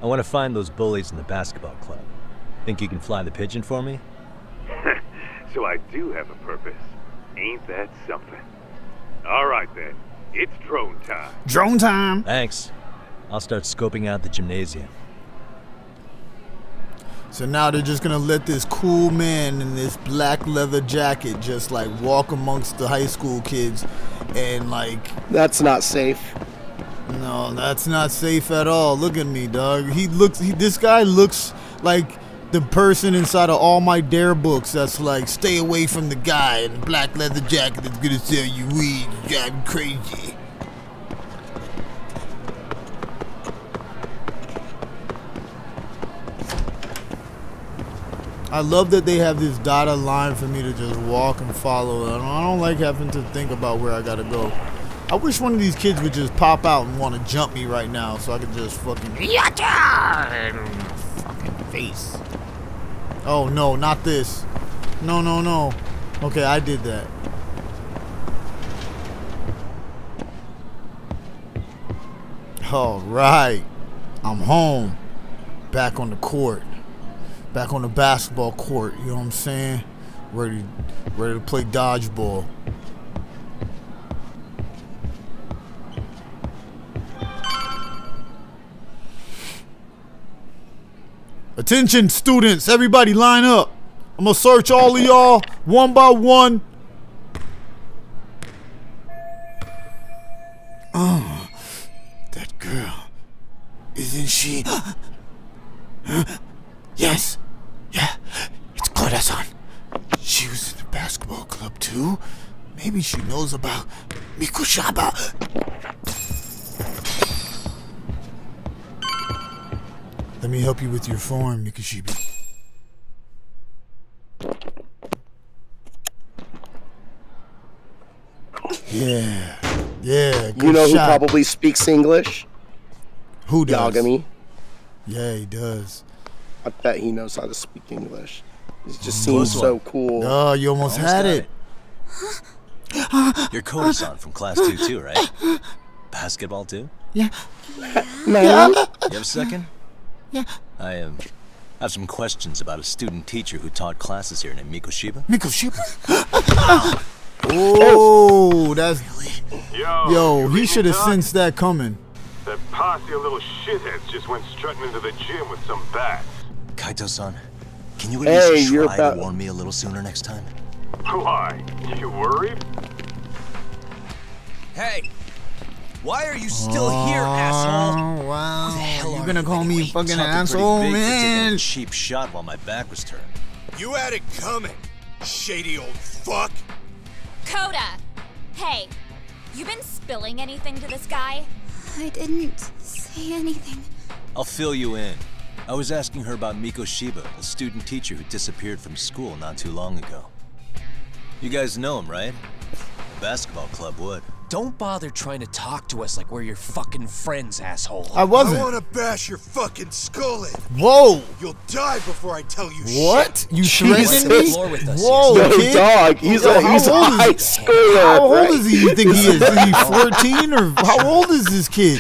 I want to find those bullies in the basketball club. Think you can fly the pigeon for me? So I do have a purpose. Ain't that something? Alright then. It's drone time. Drone time! Thanks. I'll start scoping out the gymnasium. So now they're just gonna let this cool man in this black leather jacket just like walk amongst the high school kids and like... That's not safe. No, that's not safe at all. Look at me, dog. This guy looks like the person inside of all my Dare books that's like, stay away from the guy in the black leather jacket that's gonna sell you weed. You drive me crazy. I love that they have this dotted line for me to just walk and follow. I don't like having to think about where I gotta go. I wish one of these kids would just pop out and want to jump me right now so I could just fucking face. Oh no, not this. No, no, no. Okay, I did that. All right. I'm home. Back on the court. Back on the basketball court, you know what I'm saying? Ready to play dodgeball. Attention students, everybody line up. I'm gonna search all of y'all one by one. Oh, that girl. Isn't she? Yes. Yeah. It's Koda-san. She was in the basketball club too. Maybe she knows about Mikoshaba. Let me help you with your form, Mikoshibi. Yeah. Yeah. You know who probably speaks English? Who does? Yagami. Yeah, he does. I bet he knows how to speak English. It just seems so cool. Oh, you almost had it. You're Koda-san from class 2 too, right? Basketball too? Yeah. No. You have a second? Yeah. I have some questions about a student teacher who taught classes here named Mikoshiba. Mikoshiba? Oh, that's... Yo, he should have sensed that coming. That posse of little shitheads just went strutting into the gym with some bats. Kaito-san, can you at least try to warn me a little sooner next time? Why? You worried? Hey! Why are you still here, asshole? Wow. Who the hell You're are gonna call me a fucking Something asshole, pretty big for taking man. a cheap shot while my back was turned. You had it coming, shady old fuck. Koda! Hey, you been spilling anything to this guy? I didn't say anything. I'll fill you in. I was asking her about Mikoshiba, a student teacher who disappeared from school not too long ago. You guys know him, right? The basketball club would. Don't bother trying to talk to us like we're your fucking friends, asshole. I wasn't. I wanna bash your fucking skull in. Whoa! You'll die before I tell you what? shit. You threatened me? Whoa, no, kid. dog. He's a high schooler. How old is he? You think he is? Is he 14 or how old is this kid?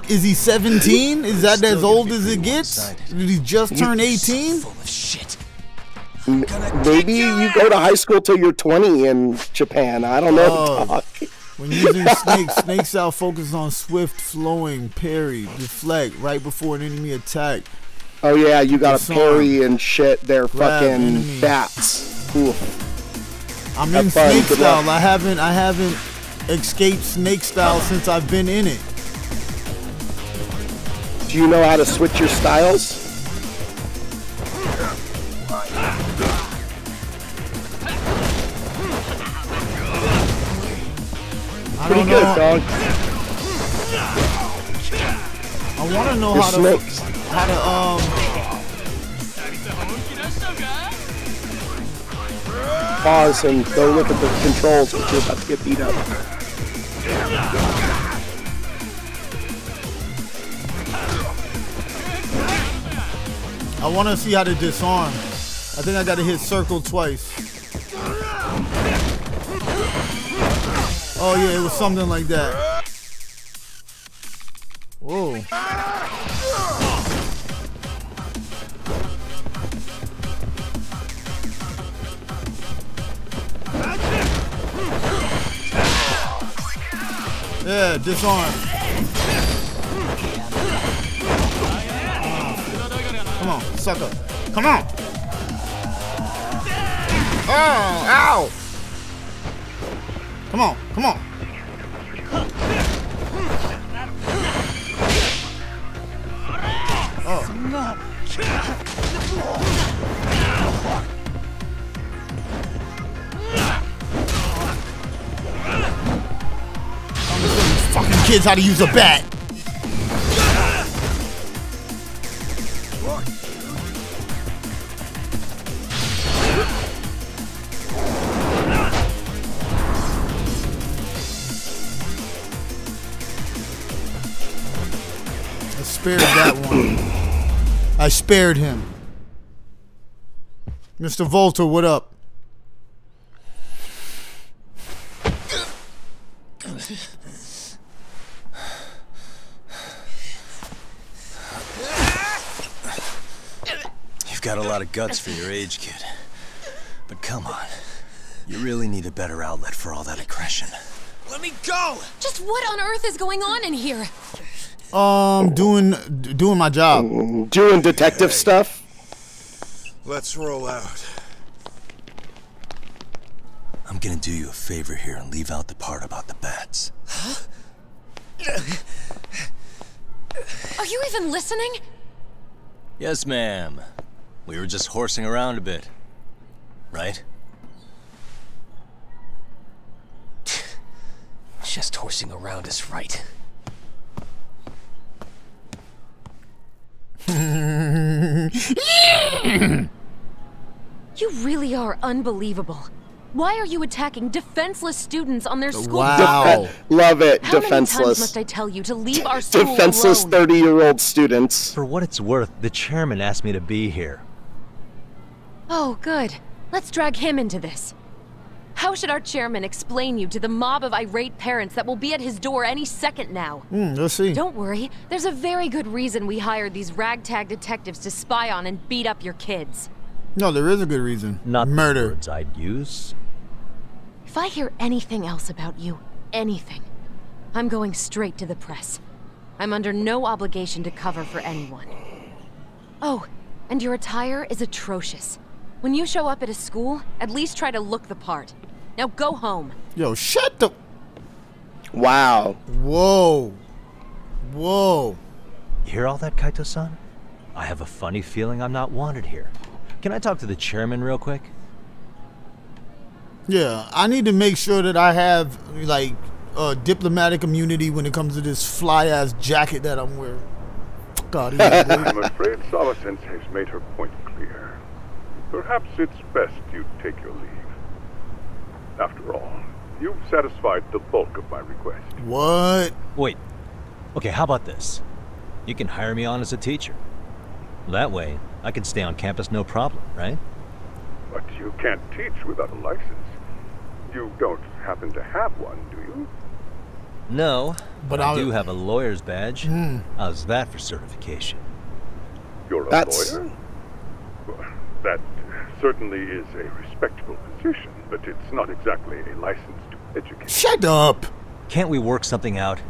Is he 17? Is that as old as it gets? Did he just turn 18? Full of shit. Maybe you go to high school till you're 20 in Japan. I don't know. Dog. When using snake style focus on swift, flowing, parry, deflect right before an enemy attack. Oh yeah, you got to parry and shit. They're fucking bats. Cool. I'm in snake style. I haven't escaped snake style since I've been in it. Do you know how to switch your styles? Pretty good, dog. I want to know how to pause and go look at the controls because you're about to get beat up. I want to see how to disarm. I think I got to hit circle twice. Oh yeah, it was something like that. Whoa. Yeah, disarm. Come on, sucker. Come on. Oh, ow. Come on, come on. Oh. Fucking kids how to use a bat. I spared that one. I spared him. Mr. Volter, what up? You've got a lot of guts for your age, kid. But come on. You really need a better outlet for all that aggression. Let me go! Just what on earth is going on in here? Doing my job. Doing detective stuff. Let's roll out. I'm gonna do you a favor here and leave out the part about the bats. Huh? Are you even listening? Yes, ma'am. We were just horsing around a bit. Right? Just horsing around is right. You really are unbelievable. Why are you attacking defenseless students on their school? Wow. Love it, How defenseless. many times must I tell you to leave our school Defenseless alone? 30-year-old students. For what it's worth, the chairman asked me to be here. Oh, good. Let's drag him into this. How should our chairman explain you to the mob of irate parents that will be at his door any second now? Let's see. Don't worry. There's a very good reason we hired these ragtag detectives to spy on and beat up your kids. No, there is a good reason. Not murder. The words I'd use. If I hear anything else about you, anything, I'm going straight to the press. I'm under no obligation to cover for anyone. Oh, and your attire is atrocious. When you show up at a school, at least try to look the part. Now go home. Yo, shut the... Wow. Whoa. Whoa. You hear all that, Kaito-san? I have a funny feeling I'm not wanted here. Can I talk to the chairman real quick? Yeah, I need to make sure that I have, like, diplomatic immunity when it comes to this fly-ass jacket that I'm wearing. Fuck out of here, boy. I'm afraid Sawa-sensei's made her point clear. Perhaps it's best you take your leave. After all, you've satisfied the bulk of my request. What? Wait. Okay, how about this? You can hire me on as a teacher. That way, I can stay on campus no problem, right? But you can't teach without a license. You don't happen to have one, do you? No, but I do have a lawyer's badge. How's that for certification? You're a lawyer? Well, that certainly is a respectable position, but it's not exactly a license to educate. Shut up! Can't we work something out?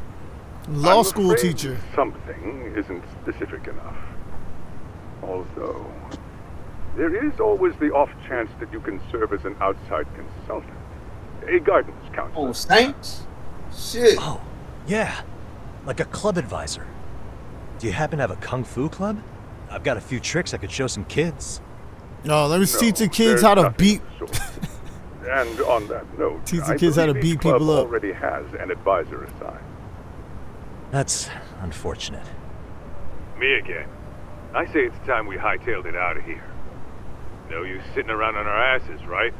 Law school teacher. Something isn't specific enough. Although, there is always the off chance that you can serve as an outside consultant. A guidance counselor. Oh, thanks. Shit. Oh, yeah. Like a club advisor. Do you happen to have a kung fu club? I've got a few tricks I could show some kids. No, let me teach the kids how to beat. And on that note, teach the kids how to beat people up. Already has an advisor assigned. That's unfortunate. Me again. I say it's time we hightailed it out of here. No use sitting around on our asses, right?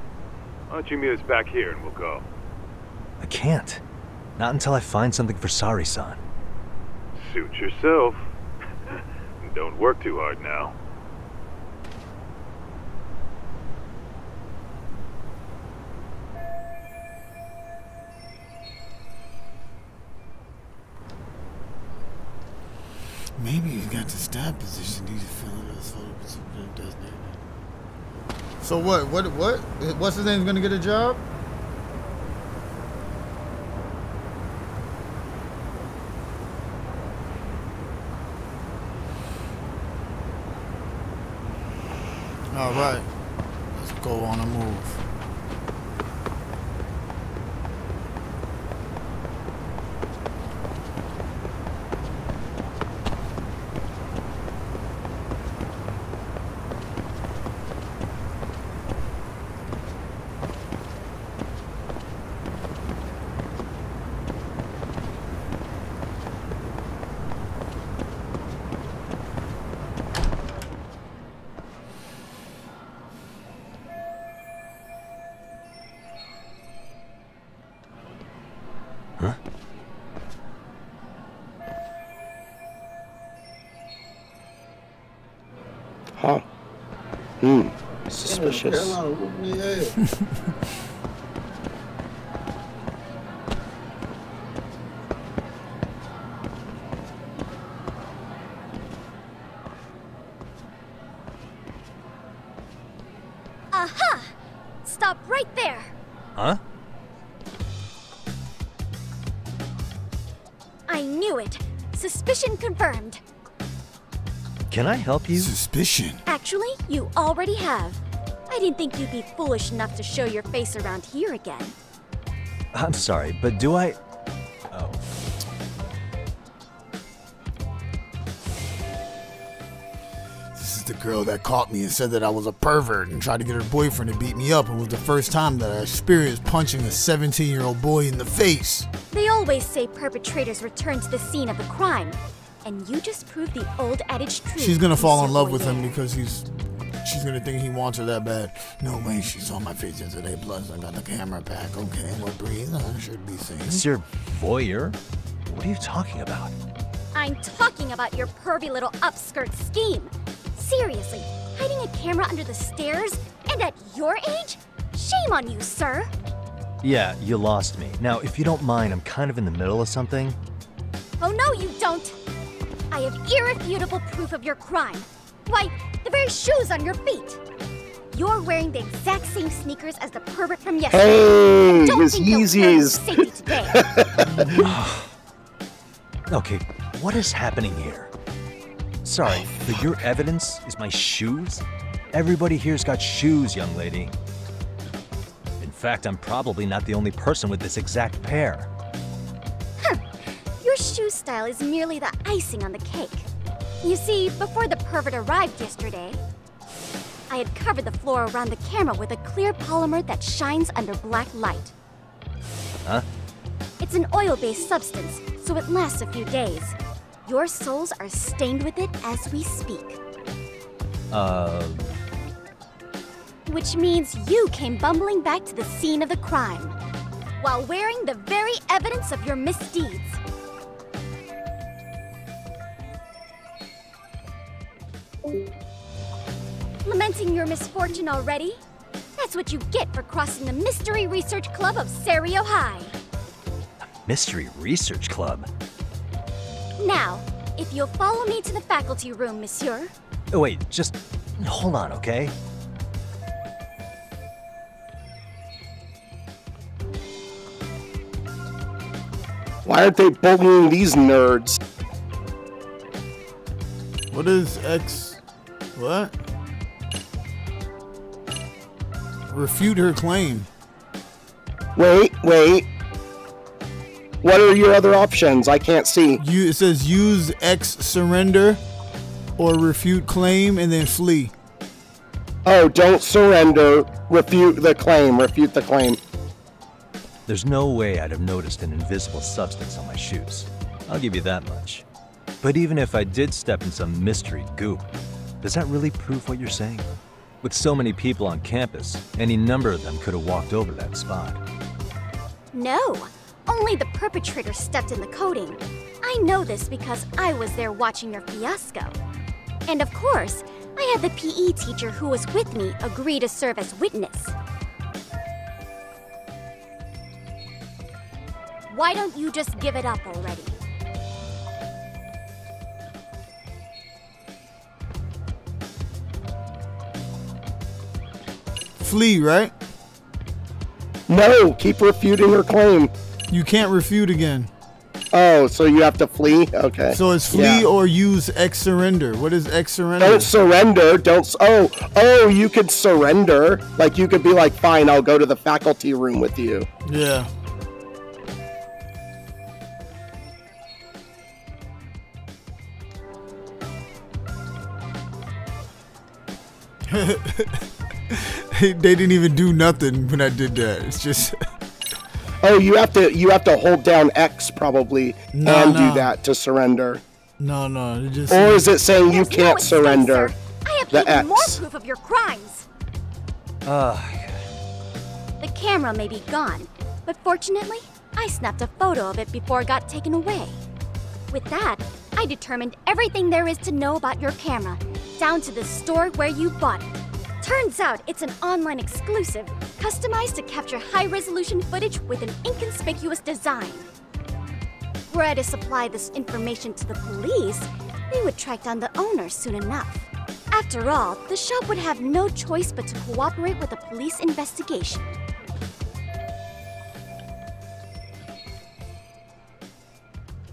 Why don't you meet us back here and we'll go? I can't. Not until I find something for Sari-san. Suit yourself. Don't work too hard now. to stab position. These So what? What's his name's gonna get a job? All right, let's go on a move. Huh. Suspicious. Aha! Stop right there. Huh? I knew it. Suspicion confirmed. Can I help you? Suspicion? Actually, you already have. I didn't think you'd be foolish enough to show your face around here again. I'm sorry, but do I... Oh. This is the girl that caught me and said that I was a pervert and tried to get her boyfriend to beat me up. It was the first time that I experienced punching a 17-year-old boy in the face. They always say perpetrators return to the scene of the crime. And you just proved the old adage true. She's gonna fall in love with him because she's gonna think he wants her that bad. No way, she saw my face yesterday, plus I got the camera back. Okay, we'll breathe. I should be safe. Mr. Voyeur? What are you talking about? I'm talking about your pervy little upskirt scheme. Seriously, hiding a camera under the stairs? And at your age? Shame on you, sir. Yeah, you lost me. Now, if you don't mind, I'm kind of in the middle of something. Oh no, you don't. I have irrefutable proof of your crime. Why, the very shoes on your feet. You're wearing the exact same sneakers as the pervert from yesterday. Hey, Don't his think you'll learn Yeezys. safety today. Okay, what is happening here? Sorry, but your evidence is my shoes? Everybody here's got shoes, young lady. In fact, I'm probably not the only person with this exact pair. Your shoe style is merely the icing on the cake. You see, before the pervert arrived yesterday, I had covered the floor around the camera with a clear polymer that shines under black light. Huh? It's an oil-based substance, so it lasts a few days. Your soles are stained with it as we speak. Which means you came bumbling back to the scene of the crime, while wearing the very evidence of your misdeeds. Lamenting your misfortune already? That's what you get for crossing the Mystery Research Club of Serio High. Mystery Research Club? Now, if you'll follow me to the faculty room, monsieur. Oh, wait, just hold on, okay? Why aren't they bullying these nerds? What is X? What? Refute her claim. Wait. What are your other options? I can't see. It says use X surrender or refute claim and then flee. Oh, don't surrender. Refute the claim. Refute the claim. There's no way I'd have noticed an invisible substance on my shoes. I'll give you that much. But even if I did step in some mystery goop, does that really prove what you're saying? With so many people on campus, any number of them could have walked over that spot. No, only the perpetrator stepped in the coating. I know this because I was there watching your fiasco. And of course, I had the PE teacher who was with me agree to serve as witness. Why don't you just give it up already? flee, right? No, keep refuting her claim. You can't refute again. Oh, so you have to flee? Okay. So it's flee or use X surrender. What is X surrender? Don't surrender. Don't. Oh, you could surrender. Like, you could be like, fine, I'll go to the faculty room with you. Yeah. They didn't even do nothing when I did that. It's just. Oh, you have to hold down X probably do that to surrender. No, it just. Or is it saying you can't surrender? I have the even X. more proof of your crimes. The camera may be gone, but fortunately, I snapped a photo of it before it got taken away. With that, I determined everything there is to know about your camera, down to the store where you bought it. Turns out it's an online exclusive, customized to capture high-resolution footage with an inconspicuous design. Were I to supply this information to the police, they would track down the owner soon enough. After all, the shop would have no choice but to cooperate with the police investigation.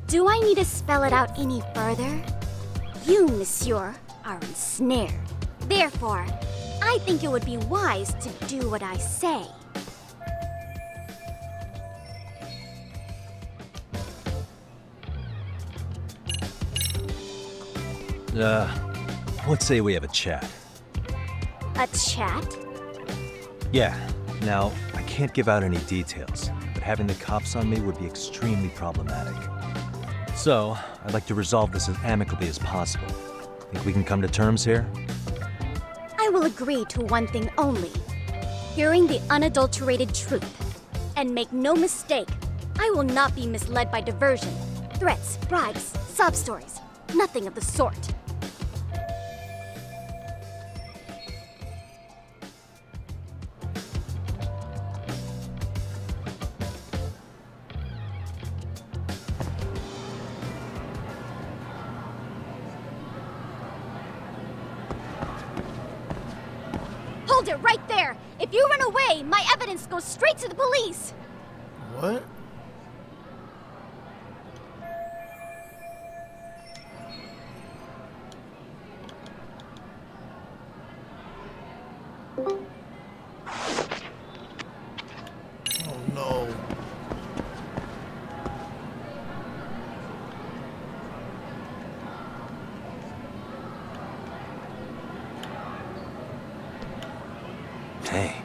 Do I need to spell it out any further? You, monsieur, are ensnared. Therefore, I think it would be wise to do what I say. Let's say we have a chat. A chat? Yeah. Now, I can't give out any details, but having the cops on me would be extremely problematic. So, I'd like to resolve this as amicably as possible. Think we can come to terms here? I will agree to one thing only. Hearing the unadulterated truth. And make no mistake, I will not be misled by diversion, threats, bribes, sob stories. Nothing of the sort. Hold it right there! If you run away, my evidence goes straight to the police! What? Oh no. Hey.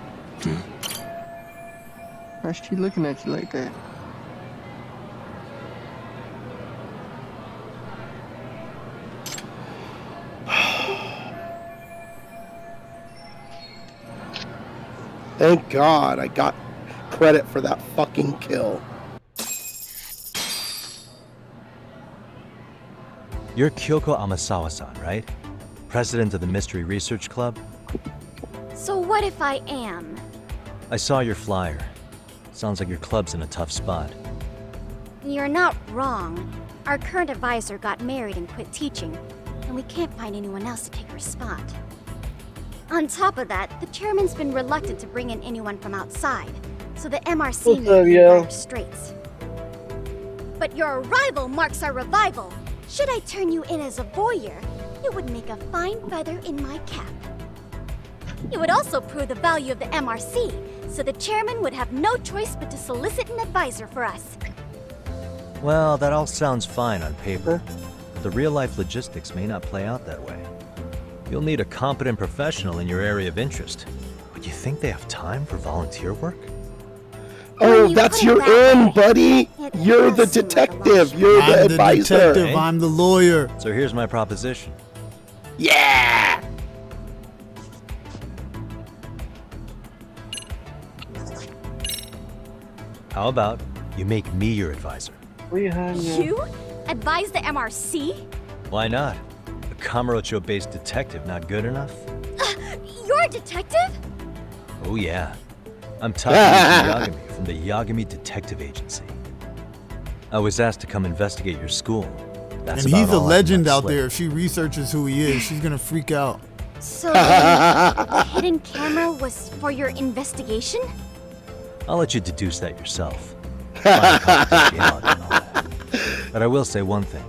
Why's she looking at you like that? Thank God I got credit for that fucking kill. You're Kyoko Amasawa-san, right? President of the Mystery Research Club? So what if I am? I saw your flyer. Sounds like your club's in a tough spot. You're not wrong. Our current advisor got married and quit teaching, and we can't find anyone else to take her spot. On top of that, the chairman's been reluctant to bring in anyone from outside, so the MRC may be in dire straits. But your arrival marks our revival. Should I turn you in as a voyeur, it would make a fine feather in my cap. It would also prove the value of the MRC, so the chairman would have no choice but to solicit an advisor for us. Well, that all sounds fine on paper, but the real-life logistics may not play out that way. You'll need a competent professional in your area of interest. But you think they have time for volunteer work? Oh, that's your in, buddy! You're the detective, you're the advisor. I'm the detective, I'm the lawyer. So here's my proposition. Yeah! How about you make me your advisor? You? Advise the MRC? Why not? A Kamurocho-based detective not good enough? You're a detective? Oh yeah. I'm Takumi Yagami from the Yagami Detective Agency. I was asked to come investigate your school. That's and he's a legend out there. there. If she researches who he is, she's gonna freak out. So then, the hidden camera was for your investigation? I'll let you deduce that yourself. But I will say one thing.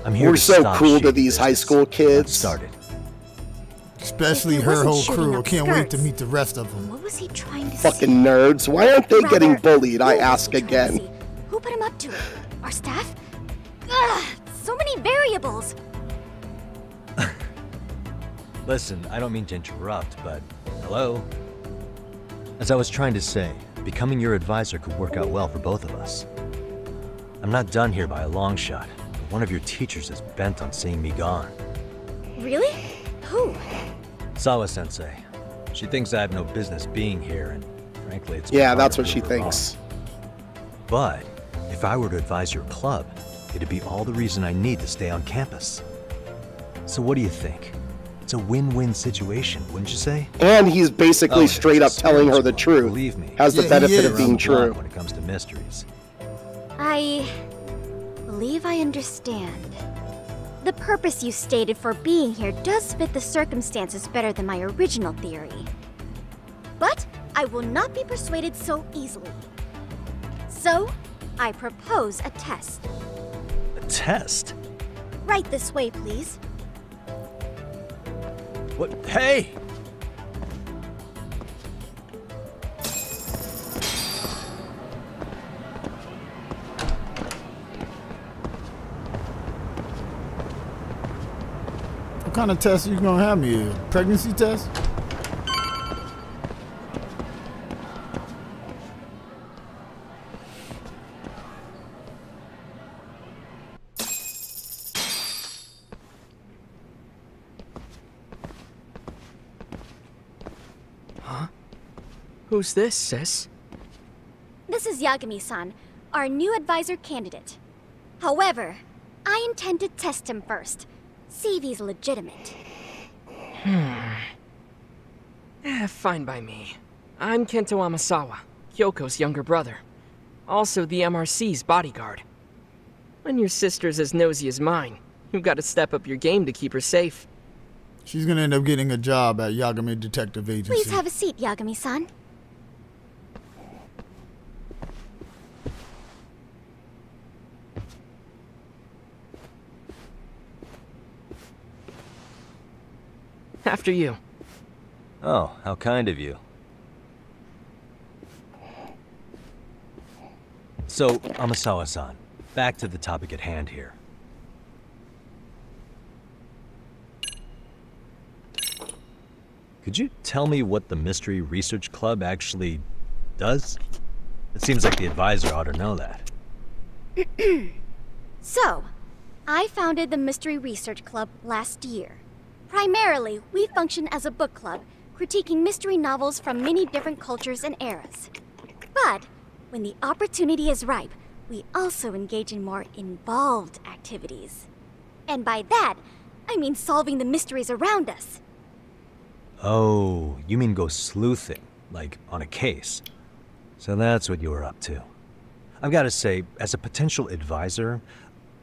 I'm here We're to so stop cool to shady these high business. school kids. Started. Especially If it her wasn't whole shooting crew. I up can't wait to skirts, meet the rest of them. What was he trying to Fucking see? nerds. Why aren't they getting Rather, bullied? I who was ask he trying to again. see? Who put him up to it? Our staff? Ugh, so many variables. Listen, I don't mean to interrupt, but hello? As I was trying to say, becoming your advisor could work out well for both of us. I'm not done here by a long shot, but one of your teachers is bent on seeing me gone. Really? Who? Sawa-sensei. She thinks I have no business being here, and frankly, it's Yeah, hard that's to what she prove her thinks. wrong. But if I were to advise your club, it'd be all the reason I need to stay on campus. So what do you think? It's a win-win situation, wouldn't you say? And he's basically straight up telling her the truth. Believe me. Has the benefit of being Around the block true. when it comes to mysteries. I believe I understand. The purpose you stated for being here does fit the circumstances better than my original theory. But I will not be persuaded so easily. So, I propose a test. A test? Right this way, please. What? Hey! What kind of test you gonna have me? A pregnancy test? Huh? Who's this, sis? This is Yagami-san, our new advisor candidate. However, I intend to test him first. See if he's legitimate. Fine by me. I'm Kento Amasawa, Kyoko's younger brother. Also the MRC's bodyguard. When your sister's as nosy as mine, you've got to step up your game to keep her safe. She's gonna end up getting a job at Yagami Detective Agency. Please have a seat, Yagami-san. After you. Oh, how kind of you. So, Amasawa-san, back to the topic at hand here. Could you tell me what the Mystery Research Club actually does? It seems like the advisor ought to know that. So, I founded the Mystery Research Club last year. Primarily, we function as a book club, critiquing mystery novels from many different cultures and eras. But, when the opportunity is ripe, we also engage in more involved activities. And by that, I mean solving the mysteries around us. Oh, you mean go sleuthing, like on a case. So that's what you were up to. I've got to say, as a potential advisor,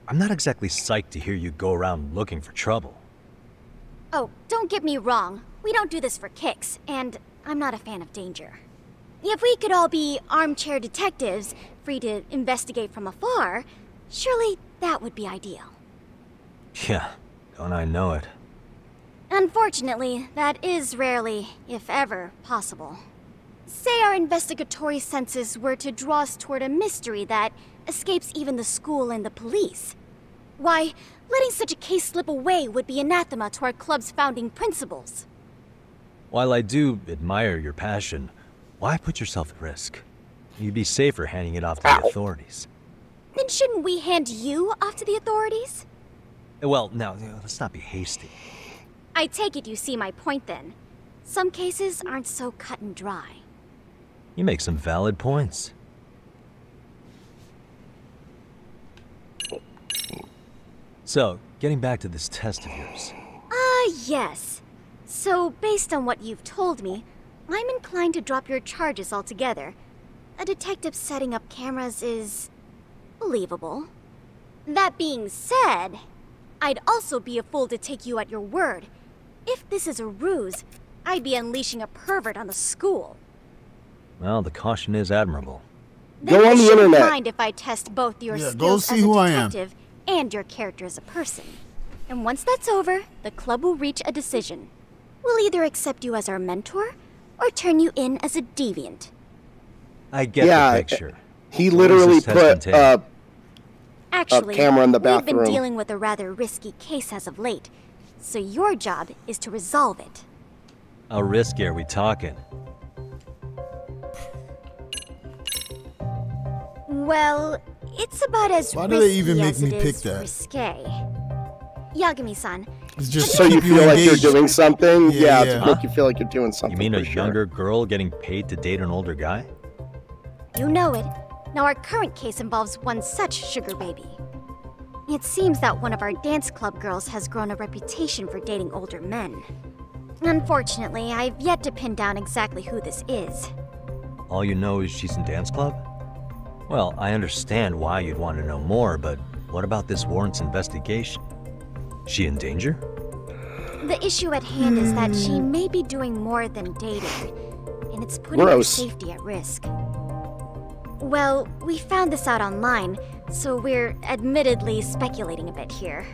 I'm not exactly psyched to hear you go around looking for trouble. Oh, don't get me wrong. We don't do this for kicks, and I'm not a fan of danger. If we could all be armchair detectives, free to investigate from afar, surely that would be ideal. Yeah, don't I know it. Unfortunately, that is rarely, if ever, possible. Say our investigatory senses were to draw us toward a mystery that escapes even the school and the police. Why, letting such a case slip away would be anathema to our club's founding principles. While I do admire your passion, why put yourself at risk? You'd be safer handing it off to the authorities. Then shouldn't we hand you off to the authorities? Well, now, let's not be hasty. I take it you see my point then. Some cases aren't so cut and dry. You make some valid points. So, getting back to this test of yours. Yes. So, based on what you've told me, I'm inclined to drop your charges altogether. A detective setting up cameras is believable. That being said, I'd also be a fool to take you at your word. If this is a ruse, I'd be unleashing a pervert on the school. Well, the caution is admirable. Then Go on you the shouldn't internet. mind if I test both your Yeah, go skills see as a who I am. detective and your character as a person. And once that's over, the club will reach a decision. We'll either accept you as our mentor, or turn you in as a deviant. I get Yeah, the picture. He So literally where's this test put entail? Actually, camera in the we've bathroom. been dealing with a rather risky case as of late, so your job is to resolve it. How risky are we talking? Well, it's about as Why do they even risky make as me it pick is that? risque. Yagami-san, It's just So to you keep feel like engaged. you're doing something? Yeah, Yeah, yeah. to make you feel like you're doing something. You mean a for sure. younger girl getting paid to date an older guy? you know it. Now our current case involves one such sugar baby. It seems that one of our dance club girls has grown a reputation for dating older men. Unfortunately, I've yet to pin down exactly who this is. All you know is she's in dance club? Well, I understand why you'd want to know more, but what about this warrants investigation? She in danger? The issue at hand is that she may be doing more than dating, and it's putting her Gross. safety at risk. Well, we found this out online, so we're admittedly speculating a bit here.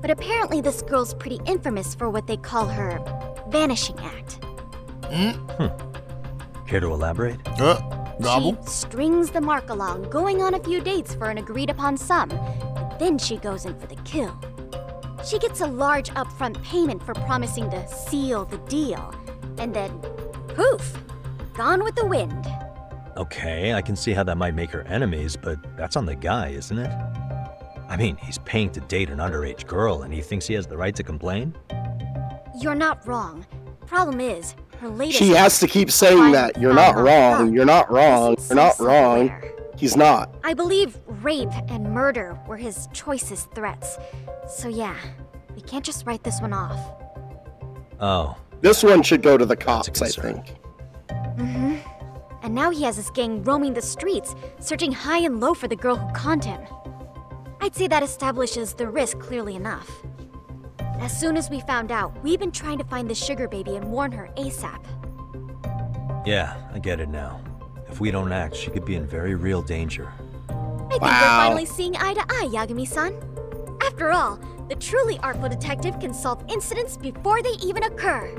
But apparently this girl's pretty infamous for what they call her vanishing act. Care to elaborate? Gobble? She strings the mark along, going on a few dates for an agreed upon sum, but then she goes in for the kill. She gets a large upfront payment for promising to seal the deal, and then, poof, gone with the wind. Okay, I can see how that might make her enemies, but that's on the guy, isn't it? I mean, he's paying to date an underage girl, and he thinks he has the right to complain? You're not wrong. Problem is, her latest... She has to keep saying that. You're not wrong. You're not wrong. You're not wrong. He's not. I believe rape and murder were his choicest threats. So yeah, we can't just write this one off. Oh. This one should go to the cops, I think. Mm-hmm. And now he has his gang roaming the streets, searching high and low for the girl who conned him. I'd say that establishes the risk clearly enough. As soon as we found out, we've been trying to find the sugar baby and warn her ASAP. Yeah, I get it now. If we don't act, she could be in very real danger. I think we're finally seeing eye to eye, Yagami-san. After all, the truly artful detective can solve incidents before they even occur.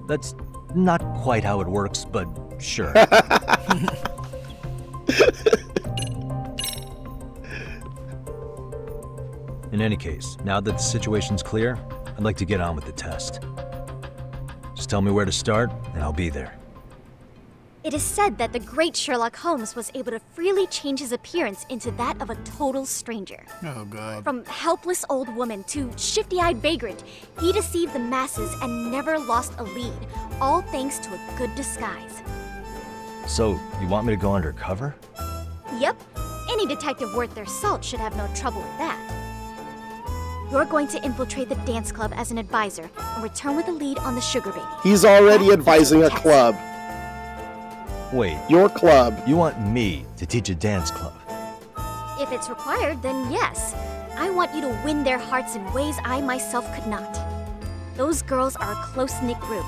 That's not quite how it works, but sure. In any case, now that the situation's clear, I'd like to get on with the test. Just tell me where to start, and I'll be there. It is said that the great Sherlock Holmes was able to freely change his appearance into that of a total stranger. Oh, God. From helpless old woman to shifty-eyed vagrant, he deceived the masses and never lost a lead, all thanks to a good disguise. So, you want me to go undercover? Yep, any detective worth their salt should have no trouble with that. You're going to infiltrate the dance club as an advisor and return with a lead on the sugar baby. He's already advising a club. Wait. Your club. You want me to teach a dance club? If it's required, then yes. I want you to win their hearts in ways I myself could not. Those girls are a close-knit group.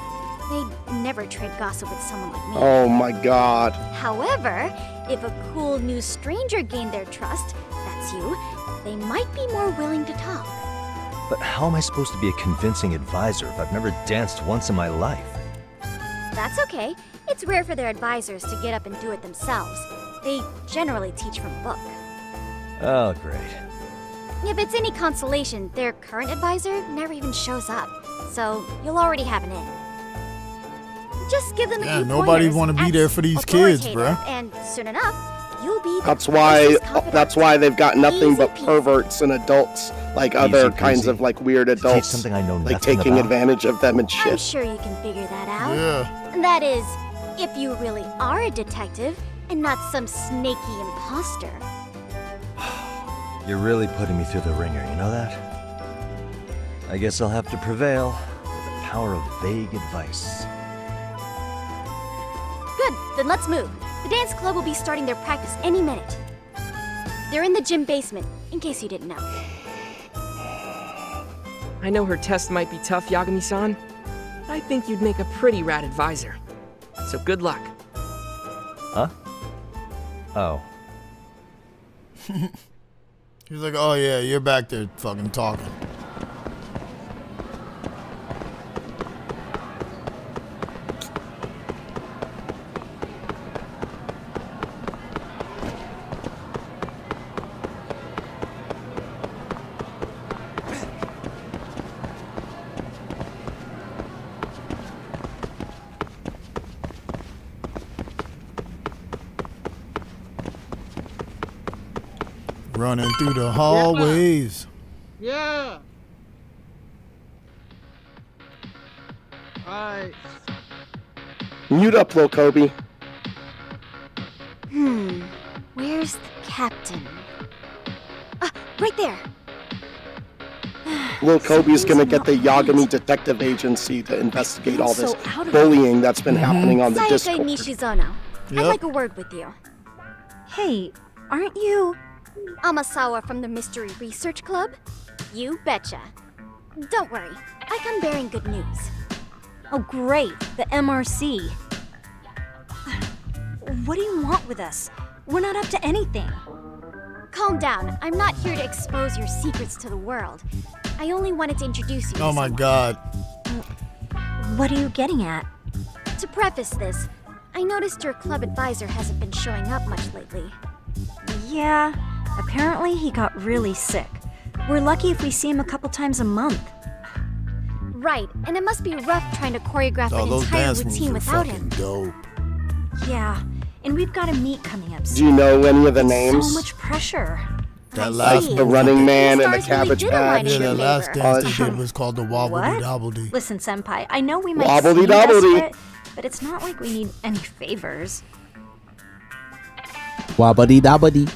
They'd never trade gossip with someone like me. Oh my God. However, if a cool new stranger gained their trust, that's you, they might be more willing to talk. But how am I supposed to be a convincing advisor if I've never danced once in my life? That's okay. It's rare for their advisors to get up and do it themselves. They generally teach from a book. Oh, great. If it's any consolation, their current advisor never even shows up, so you'll already have an in. Just give them a few nobody pointers, want to be act there for these kids, authoritative, bruh. And soon enough, you'll be That's why they've got nothing but perverts and adults, like other kinds of like weird adults, something I know like nothing taking about. advantage of them and I'm shit. sure you can figure that out. Yeah. That is, if you really are a detective and not some snaky imposter. You're really putting me through the ringer, you know that? I guess I'll have to prevail with the power of vague advice. Good, then let's move. The dance club will be starting their practice any minute. They're in the gym basement, in case you didn't know. I know her test might be tough, Yagami-san, I think you'd make a pretty rad advisor. So good luck. Huh? Oh. He's like, oh yeah, you're back there fucking talking. Running through the hallways. Yeah. Alright. Mute up, Lil Kobe. Where's the captain? Right there. Lil Kobe's gonna get the Yagami Detective Agency to investigate all this bullying that's been happening on the Sayaka Discord. Nishizono, I'd like a word with you. Hey, aren't you Amasawa from the Mystery Research Club? You betcha. Don't worry, I come bearing good news. Oh great, the MRC. What do you want with us? We're not up to anything. Calm down, I'm not here to expose your secrets to the world. I only wanted to introduce you to Oh my someone. god. What are you getting at? To preface this, I noticed your club advisor hasn't been showing up much lately. Yeah, apparently he got really sick. We're lucky if we see him a couple times a month. Right, and it must be rough trying to choreograph an those entire dance moves routine are without fucking him. dope. Yeah, and we've got a meet coming up soon. Do you know any of the names? So much pressure. That Like last the Running Man and the Cabbage Patch. Yeah, that last dance they did was called the Wobbledy Dobbledy. Listen, Senpai, I know we might Wobbledy seem dobbledy. desperate, but it's not like we need any favors. Wobbly dobbly.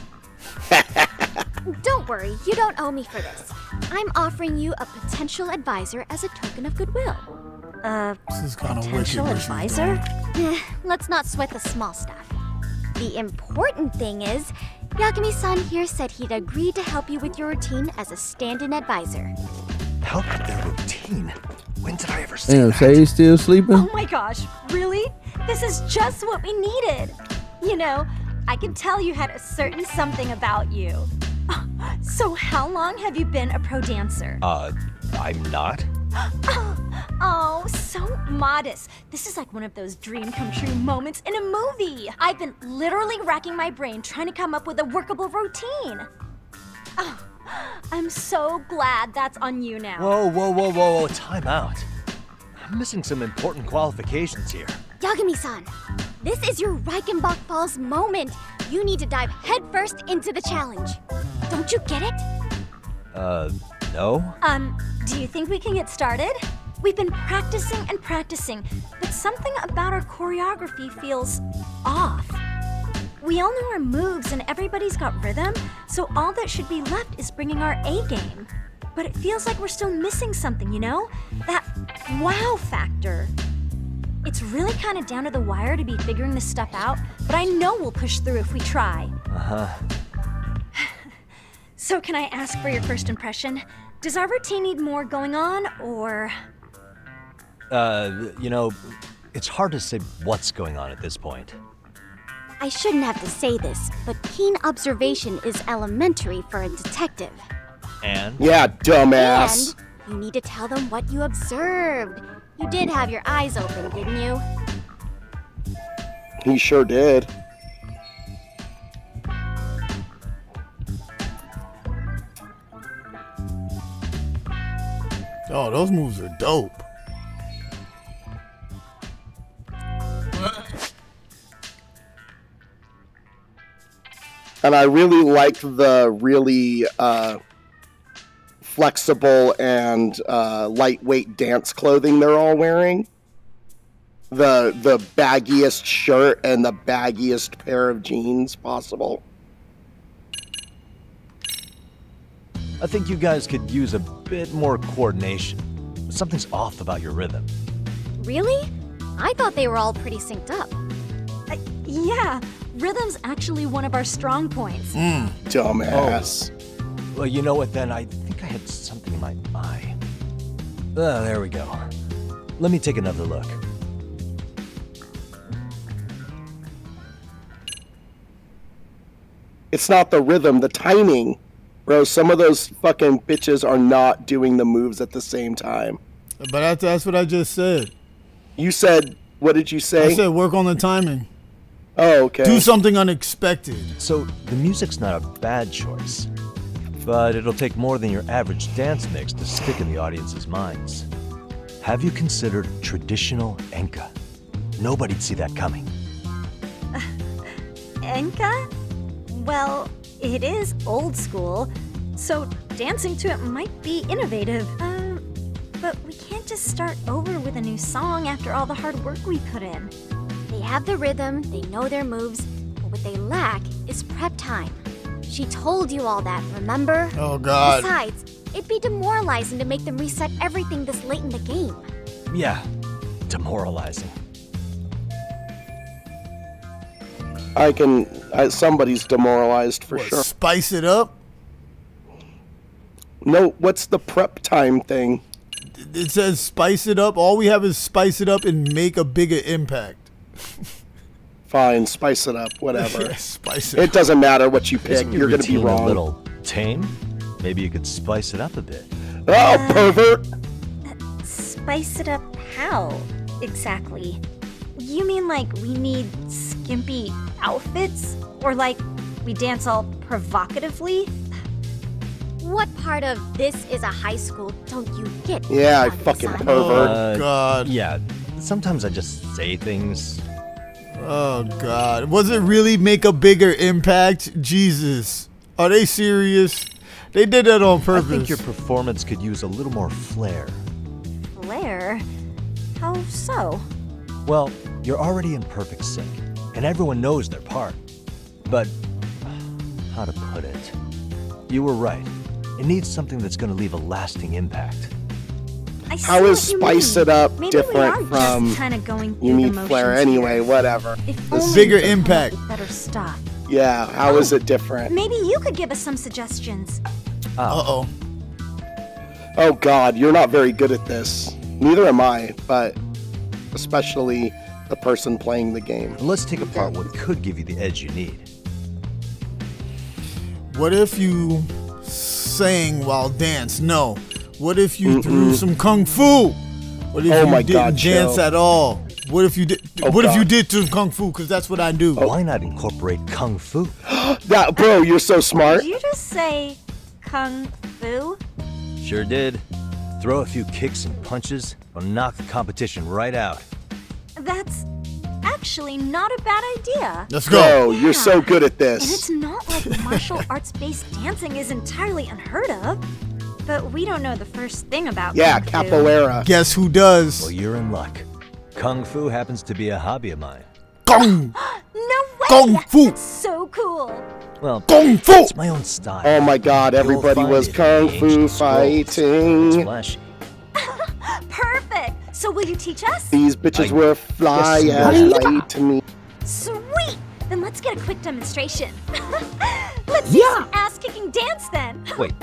Don't worry, you don't owe me for this. I'm offering you a potential advisor as a token of goodwill. This is kind of Potential wicked. advisor? Let's not sweat the small stuff. The important thing is, Yagami-san here said he'd agreed to help you with your routine as a stand-in advisor. Help with their routine? When did I ever say Damn, that? Say's still sleeping? Oh my gosh, really? This is just what we needed. You know, I can tell you had a certain something about you. So how long have you been a pro dancer? I'm not. Oh, so modest. This is like one of those dream come true moments in a movie. I've been literally racking my brain trying to come up with a workable routine. Oh, I'm so glad that's on you now. Whoa, time out. I'm missing some important qualifications here. Yagami-san, this is your Reichenbach Falls moment. You need to dive headfirst into the challenge. Don't you get it? No? Do you think we can get started? We've been practicing and practicing, but something about our choreography feels off. We all know our moves and everybody's got rhythm, so all that should be left is bringing our A game. But it feels like we're still missing something, you know? That wow factor. It's really kind of down to the wire to be figuring this stuff out, but I know we'll push through if we try. So can I ask for your first impression? Does our routine need more going on, or? You know, it's hard to say what's going on at this point. I shouldn't have to say this, but keen observation is elementary for a detective. And? Yeah, dumbass. And you need to tell them what you observed. You did have your eyes open, didn't you? He sure did. Oh, those moves are dope. And I really like the really flexible and lightweight dance clothing they're all wearing. The baggiest shirt and the baggiest pair of jeans possible. I think you guys could use a bit more coordination. Something's off about your rhythm. Really? I thought they were all pretty synced up. Yeah, rhythm's actually one of our strong points. Dumbass. Oh. Well, you know what then? I think I had something in my eye. There we go. Let me take another look. It's not the rhythm, the timing. Bro, some of those fucking bitches are not doing the moves at the same time. But that's what I just said. You said, what did you say? I said work on the timing. Oh, okay. Do something unexpected. So, the music's not a bad choice. But it'll take more than your average dance mix to stick in the audience's minds. Have you considered traditional enka? Nobody'd see that coming. Enka? Well, it is old school, so dancing to it might be innovative. But we can't just start over with a new song after all the hard work we put in. They have the rhythm, they know their moves, but what they lack is prep time. She told you all that, remember? Oh, God. Besides, it'd be demoralizing to make them reset everything this late in the game. Yeah, demoralizing. Somebody's demoralized for sure. Spice it up? No, what's the prep time thing? It says spice it up. All we have is spice it up and make a bigger impact. Fine, spice it up, whatever. Yeah, spice it up. It doesn't matter what you pick. Isn't your You're going to be routine wrong. a little tame? Maybe you could spice it up a bit. Oh, pervert! Spice it up how, exactly? You mean like we need skimpy outfits? Or like we dance all provocatively? What part of this is a high school don't you get? Yeah, I fucking pervert. Oh, God. Yeah, sometimes I just say things. Oh, God. Was it really make a bigger impact? Jesus. Are they serious? They did that on purpose. I think your performance could use a little more flair. Flair? How so? Well, you're already in perfect sync, and everyone knows their part. But, how to put it? You were right. It needs something that's going to leave a lasting impact. How is Spice It Up different from going You Need Flair anyway, whatever. Bigger impact. Better stuff. Yeah, how is it different? Maybe you could give us some suggestions. Uh-oh. Oh, God, you're not very good at this. Neither am I, but especially the person playing the game. Let's take apart what could give you the edge you need. What if you sang while dance? No. What if you threw some kung fu? What if you didn't dance at all? What if you did? What if you did some kung fu? Because that's what I do. Why not incorporate kung fu? Bro, you're so smart. Did you just say kung fu? Sure did. Throw a few kicks and punches, or knock the competition right out. That's actually not a bad idea. Let's go. Bro, you're so good at And this. it's not like martial arts-based dancing is entirely unheard of. But we don't know the first thing about Yeah, kung fu. capoeira. Guess who does? Well, you're in luck. Kung fu happens to be a hobby of mine. Kung! No way! Kung fu! That's so cool. Well, kung fu! It's my own style. Oh my God, everybody You'll was find kung it in fu ancient scrolls. It's fighting. flashy. Perfect. So will you teach us? These bitches were fly yes, as lightning. Sweet. Then let's get a quick demonstration. Let's see some ass-kicking dance then. Wait,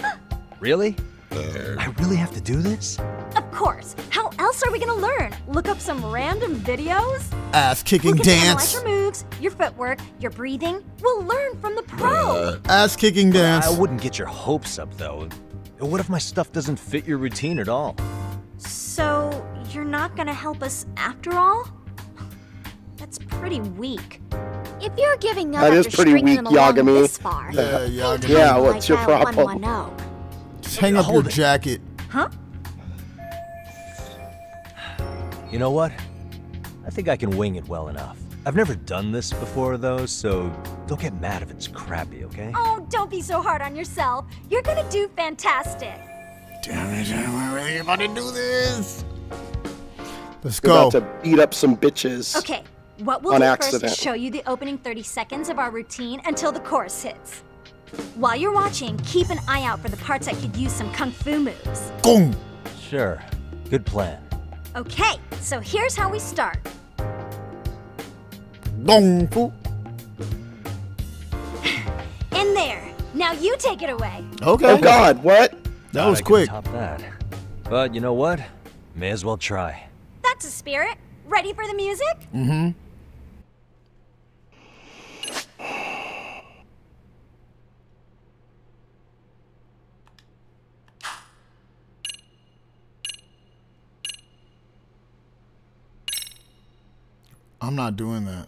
really? I really have to do this? Of course. How else are we gonna learn? Look up some random videos? Ass kicking We'll get to analyze dance. your moves, your footwork, your breathing. We'll learn from the pro. Ass kicking dance. I wouldn't get your hopes up, though. What if my stuff doesn't fit your routine at all? So, you're not gonna help us after all? That's pretty weak. If you're giving up That is after pretty stringing weak, them along Yagami. this far, Yeah, hang Yagami. tight Yeah, while what's I your dial problem? 110. Just hang up your jacket. Huh? You know what? I think I can wing it well enough. I've never done this before, though, so don't get mad if it's crappy, okay? Oh, don't be so hard on yourself. You're gonna do fantastic. Damn it, I'm really about to do this. Let's We're go. about to beat up some bitches. Okay, what we'll On do accident. first is show you the opening 30 seconds of our routine until the chorus hits. While you're watching, keep an eye out for the parts that could use some kung fu moves. Gong. Sure. Good plan. Okay, so here's how we start. Gong fu. In there. Now you take it away. Okay. Oh God, what? That Thought was I could quick. top that. But you know what? May as well try. to spirit? Ready for the music? Mm-hmm. I'm not doing that.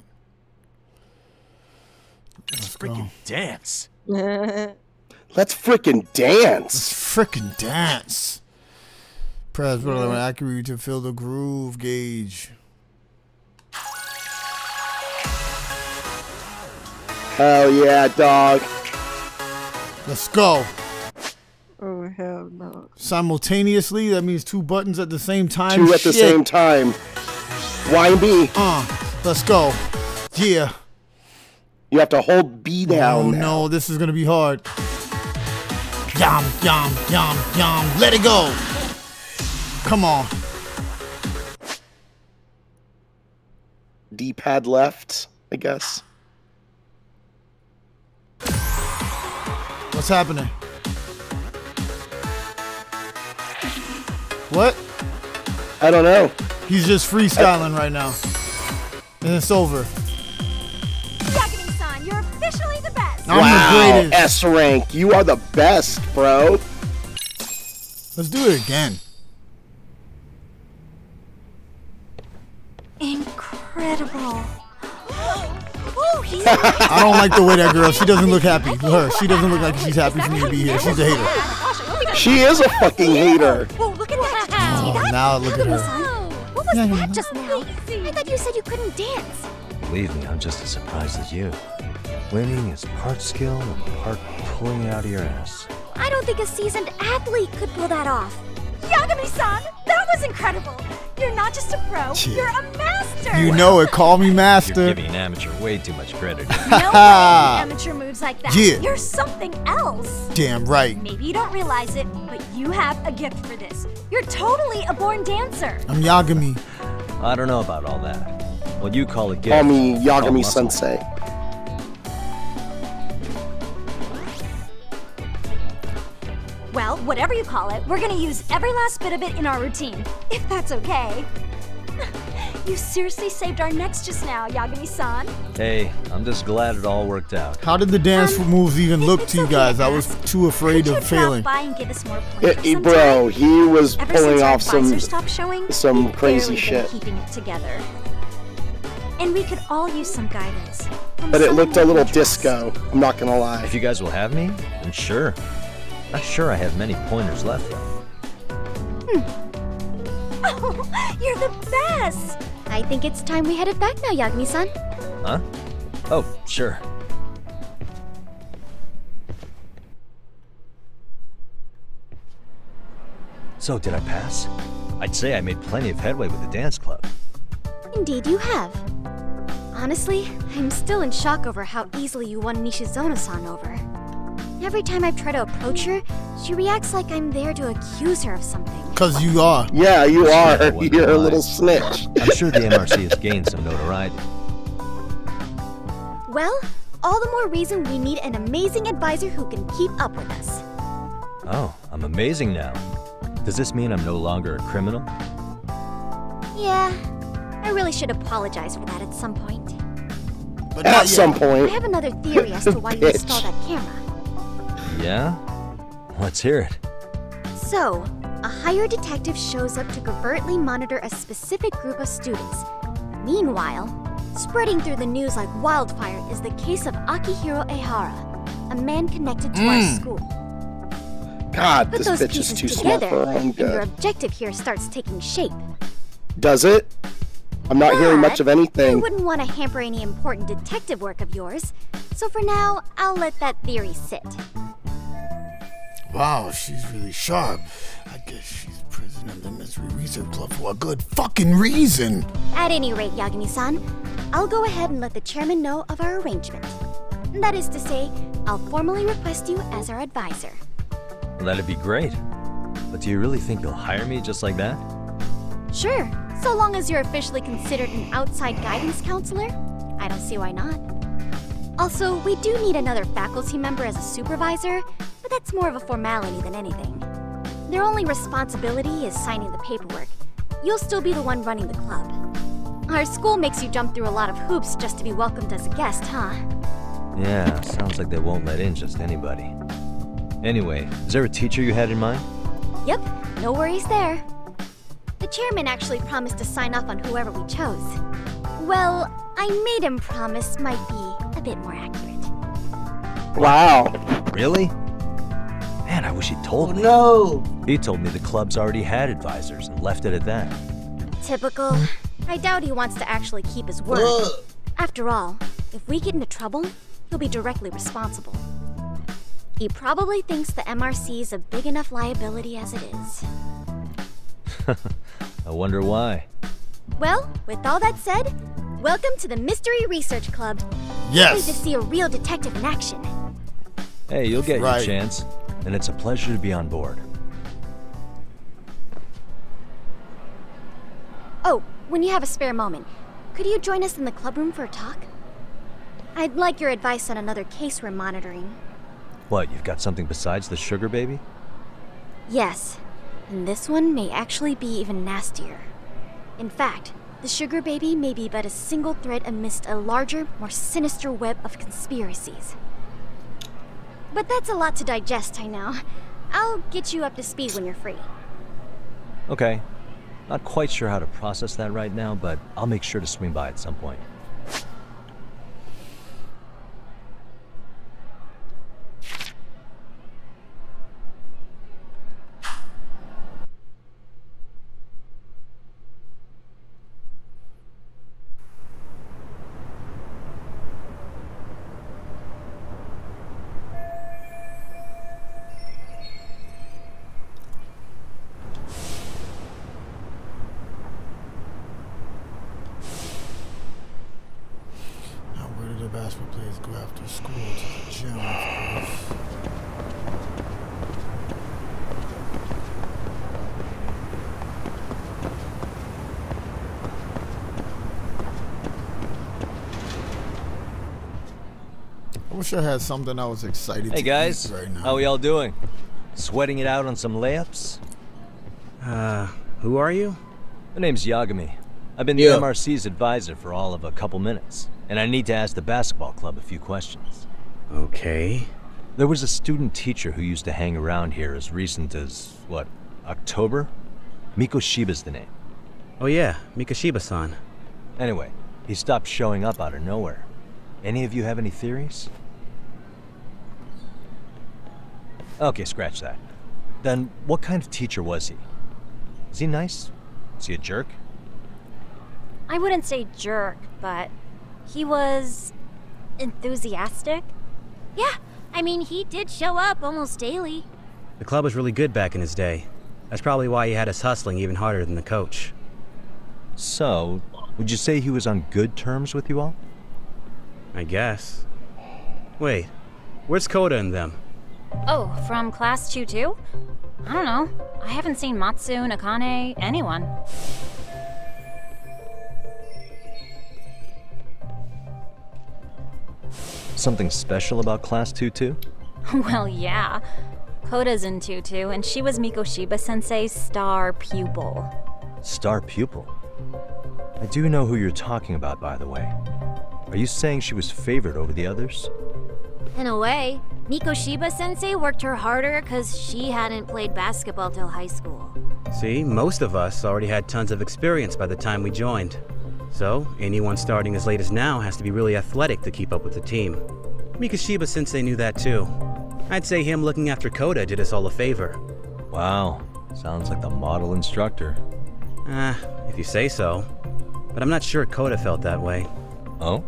Let's freaking dance. Let's freaking dance. Let's freaking dance. Press button when accurate to fill the groove gauge. Hell yeah, dog. Let's go. Oh, hell no. Simultaneously, that means 2 buttons at the same time. 2 at the same time. Y and B. Let's go. Yeah. You have to hold B down. Oh now. no, this is gonna be hard. Yum, yum, yum, yum. Let it go. Come on. D-pad left, I guess. What's happening? What? I don't know. He's just freestyling right now. And it's over. Yagami-san, you're officially the best. I'm wow, the greatest. S rank. You are the best, bro. Let's do it again. Incredible. Oh, he's I don't like the way that girl. She doesn't look happy. Her. She doesn't look like she's happy for me to be here. She's a hater. She is a fucking hater. Oh, look at that. See that? Now look at her. What was that just now? I thought you said you couldn't dance. Believe me, I'm just as surprised as you. Winning is part skill and part pulling it out of your ass. I don't think a seasoned athlete could pull that off. Yagami-san, that was incredible. You're not just a pro, you're a master. You know it. Call me master. You're giving an amateur way too much credit. No way, amateur moves like that. Yeah. You're something else. Damn right. Maybe you don't realize it, but you have a gift for this. You're totally a born dancer. I'm Yagami. I don't know about all that. What you call a gift. Call me Yagami-sensei. Well, whatever you call it, we're gonna use every last bit of it in our routine, if that's okay. You seriously saved our necks just now, Yagami-san. Hey, I'm just glad it all worked out. How did the dance moves even look to you guys? I was too afraid of failing. By and give us more pointers Bro, he was Ever pulling since our off some stopped showing, we've crazy barely shit. been keeping it together. And we could all use some guidance. But it looked a little disco, I'm not gonna lie. If you guys will have me, then sure. Not sure I have many pointers left, though. Oh, you're the best! I think it's time we headed back now, Yagami-san. Huh? Oh, sure. So, did I pass? I'd say I made plenty of headway with the dance club. Indeed you have. Honestly, I'm still in shock over how easily you won Nishizono-san over. Every time I try to approach her, she reacts like I'm there to accuse her of something. Cause you are. Yeah, you are. You're a little snitch. I'm sure the MRC has gained some notoriety. Well, all the more reason we need an amazing advisor who can keep up with us. Oh, I'm amazing now. Does this mean I'm no longer a criminal? Yeah, I really should apologize for that at some point. But at some point. I have another theory as to why you installed that camera. Yeah? Let's hear it. So, a hired detective shows up to covertly monitor a specific group of students. Meanwhile, spreading through the news like wildfire is the case of Akihiro Ehara, a man connected to our school. God, Put this those bitch is pieces too smart together, for her own and your good. objective here starts taking shape. Does it? I'm not hearing much of I anything. wouldn't want to hamper any important detective work of yours, so for now, I'll let that theory sit. Wow, she's really sharp. I guess she's president of the Mystery Research Club for a good fucking reason. At any rate, Yagami-san, I'll go ahead and let the chairman know of our arrangement. That is to say, I'll formally request you as our advisor. Well, that'd be great. But do you really think you'll hire me just like that? Sure, so long as you're officially considered an outside guidance counselor, I don't see why not. Also, we do need another faculty member as a supervisor, but that's more of a formality than anything. Their only responsibility is signing the paperwork, you'll still be the one running the club. Our school makes you jump through a lot of hoops just to be welcomed as a guest, huh? Yeah, sounds like they won't let in just anybody. Anyway, is there a teacher you had in mind? Yep, no worries there. The chairman actually promised to sign off on whoever we chose. Well, I made him promise might be a bit more accurate. Wow. Really? Man, I wish he'd told me. No! He told me the club's already had advisors and left it at that. Typical. I doubt he wants to actually keep his word. After all, if we get into trouble, he'll be directly responsible. He probably thinks the MRC's a big enough liability as it is. I wonder why. Well, with all that said, welcome to the Mystery Research Club. Yes! Ready to see a real detective in action. Hey, you'll get your chance, and it's a pleasure to be on board. Oh, when you have a spare moment, could you join us in the club room for a talk? I'd like your advice on another case we're monitoring. What, you've got something besides the sugar baby? Yes, and this one may actually be even nastier. In fact, the sugar baby may be but a single thread amidst a larger, more sinister web of conspiracies. But that's a lot to digest, I know. I'll get you up to speed when you're free. Okay. Not quite sure how to process that right now, but I'll make sure to swing by at some point. Basketball players go after school to the gym, of course. I wish I had something I was excited to eat right now. How we all doing? Sweating it out on some layups? Who are you? My name's Yagami. I've been the MRC's advisor for all of a couple minutes, and I need to ask the basketball club a few questions. Okay. There was a student teacher who used to hang around here as recent as, what, October? Mikoshiba's the name. Oh yeah, Mikoshiba-san. Anyway, he stopped showing up out of nowhere. Any of you have any theories? Okay, scratch that. Then, what kind of teacher was he? Is he nice? Is he a jerk? I wouldn't say jerk, but he was enthusiastic. Yeah, I mean, he did show up almost daily. The club was really good back in his day. That's probably why he had us hustling even harder than the coach. So, would you say he was on good terms with you all? I guess. Wait, where's Koda and them? Oh, from class 2-2? I don't know. I haven't seen Matsu, Nakane, anyone. Something special about class 2-2? Well, yeah. Koda's in 2-2, and she was Mikoshiba-sensei's star pupil. Star pupil? I do know who you're talking about, by the way. Are you saying she was favored over the others? In a way, Mikoshiba-sensei worked her harder because she hadn't played basketball till high school. See, most of us already had tons of experience by the time we joined. So, anyone starting as late as now has to be really athletic to keep up with the team. Mikoshiba-sensei knew that too. I'd say him looking after Koda did us all a favor. Wow, sounds like the model instructor. If you say so. But I'm not sure Koda felt that way. Oh?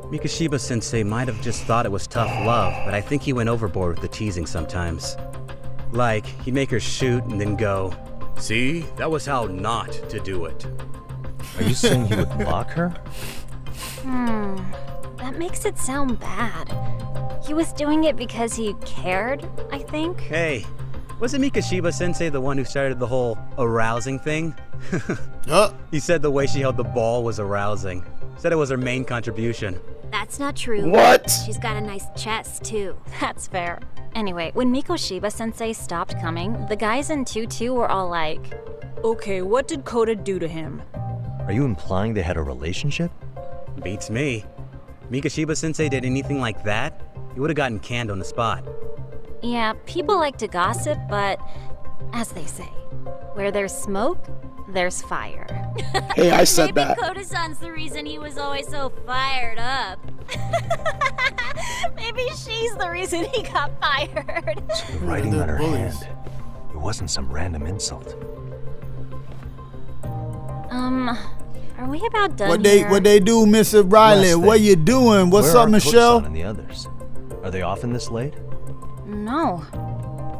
Mikoshiba-sensei might have just thought it was tough love, but I think he went overboard with the teasing sometimes. Like, he'd make her shoot and then go, "See, that was how not to do it." Are you saying he would block her? That makes it sound bad. He was doing it because he cared, I think. Hey, wasn't Mikoshiba-sensei the one who started the whole arousing thing? He said the way she held the ball was arousing. Said it was her main contribution. That's not true. What? She's got a nice chest, too. That's fair. Anyway, when Mikoshiba-sensei stopped coming, the guys in 2-2 were all like, Okay, what did Kota do to him? Are you implying they had a relationship? Beats me. Mikashiba-sensei did anything like that, he would have gotten canned on the spot. Yeah, people like to gossip, but as they say, where there's smoke, there's fire. Hey, I said Maybe that. Koda-san's the reason he was always so fired up. Maybe she's the reason he got fired. The writing on her hand. It wasn't some random insult. Are we about done What here? they do, Mr. Riley? What you doing? What's up, Michelle? And the others? Are they often this late? No.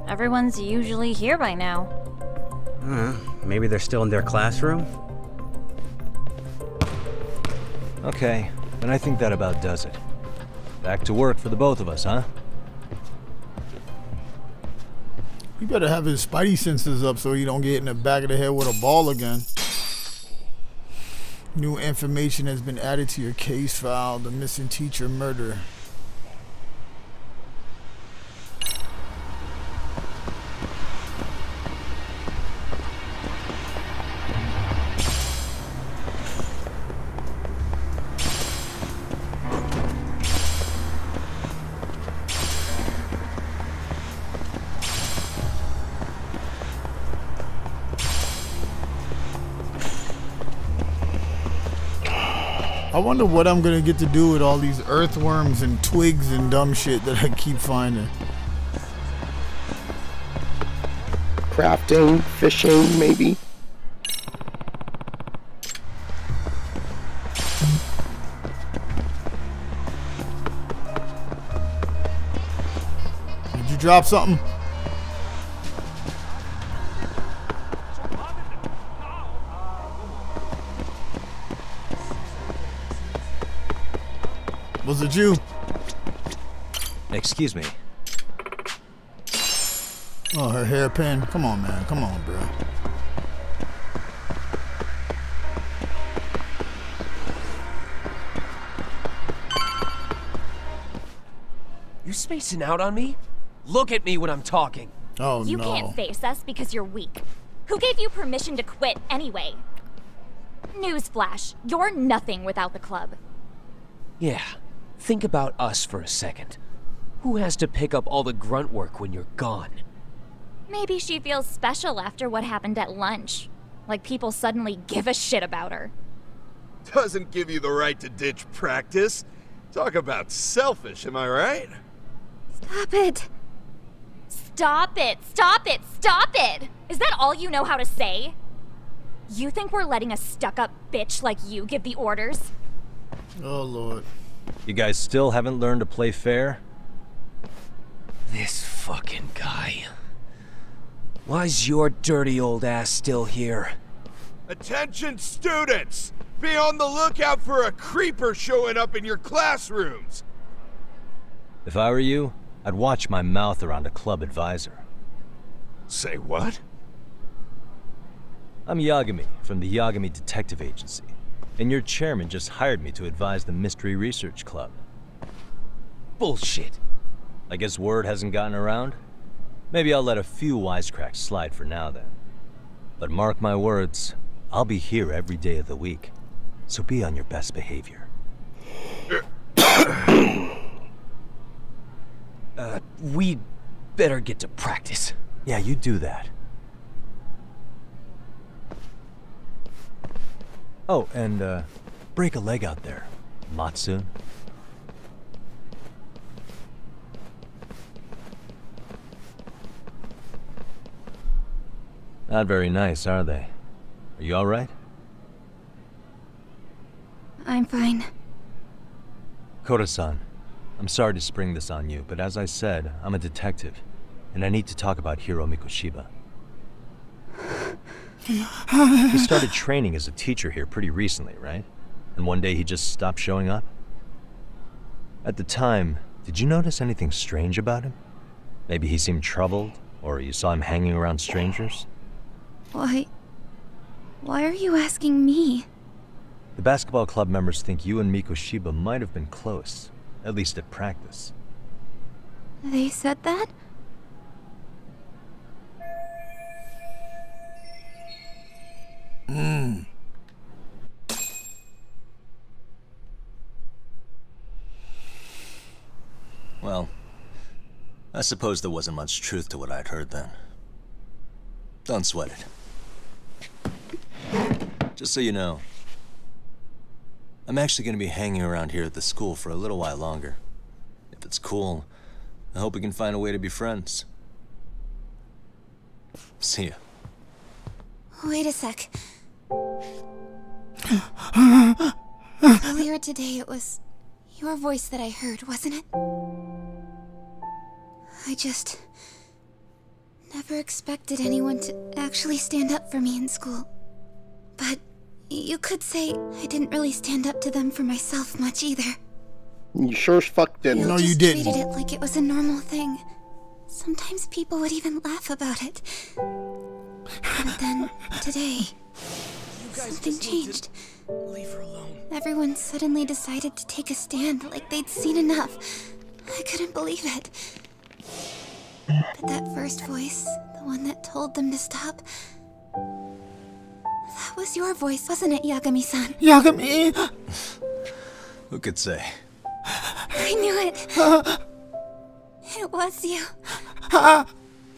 Everyone's usually here by now. Maybe they're still in their classroom? Okay, then I think that about does it. Back to work for the both of us, huh? He better have his spidey senses up so he don't get in the back of the head with a ball again. New information has been added to your case file, the missing teacher murder. I wonder what I'm gonna get to do with all these earthworms and twigs and dumb shit that I keep finding. Crafting, fishing, maybe. Did you drop something? Was it you? Excuse me. Oh, her hairpin. Come on, man. Come on, bro. You're spacing out on me? Look at me when I'm talking. Oh, you can't face us because you're weak. Who gave you permission to quit anyway? Newsflash, you're nothing without the club. Yeah, think about us for a second. Who has to pick up all the grunt work when you're gone? Maybe she feels special after what happened at lunch. Like people suddenly give a shit about her. Doesn't give you the right to ditch practice. Talk about selfish, am I right? Stop it. Stop it, stop it, stop it! Is that all you know how to say? You think we're letting a stuck-up bitch like you give the orders? Oh, Lord. You guys still haven't learned to play fair? This fucking guy. Why's your dirty old ass still here? Attention students! Be on the lookout for a creeper showing up in your classrooms! If I were you, I'd watch my mouth around a club advisor. Say what? I'm Yagami from the Yagami Detective Agency, and your chairman just hired me to advise the Mystery Research Club. Bullshit. I guess word hasn't gotten around? Maybe I'll let a few wisecracks slide for now then. But mark my words, I'll be here every day of the week, so be on your best behavior. We better get to practice. Yeah, you do that. Oh, and break a leg out there, Matsu. Not very nice, are they? Are you alright? I'm fine. Koda-san, I'm sorry to spring this on you, but as I said, I'm a detective, and I need to talk about Hiro Mikoshiba. He started training as a teacher here pretty recently, right? And one day he just stopped showing up? At the time, did you notice anything strange about him? Maybe he seemed troubled, or you saw him hanging around strangers? Why are you asking me? The basketball club members think you and Mikoshiba might have been close, at least at practice. They said that? Well, I suppose there wasn't much truth to what I'd heard then. Don't sweat it. Just so you know, I'm actually going to be hanging around here at the school for a little while longer. If it's cool, I hope we can find a way to be friends. See ya. Wait a sec. Earlier today, it was your voice that I heard, wasn't it? I just never expected anyone to actually stand up for me in school. But you could say I didn't really stand up to them for myself much either. You sure as fuck didn't. No, you Just didn't. treated it like it was a normal thing. Sometimes people would even laugh about it. But then, today, something changed. Leave her alone. Everyone suddenly decided to take a stand like they'd seen enough. I couldn't believe it. But that first voice, the one that told them to stop, that was your voice, wasn't it, Yagami-san? Yagami! Who could say? I knew it. It was you.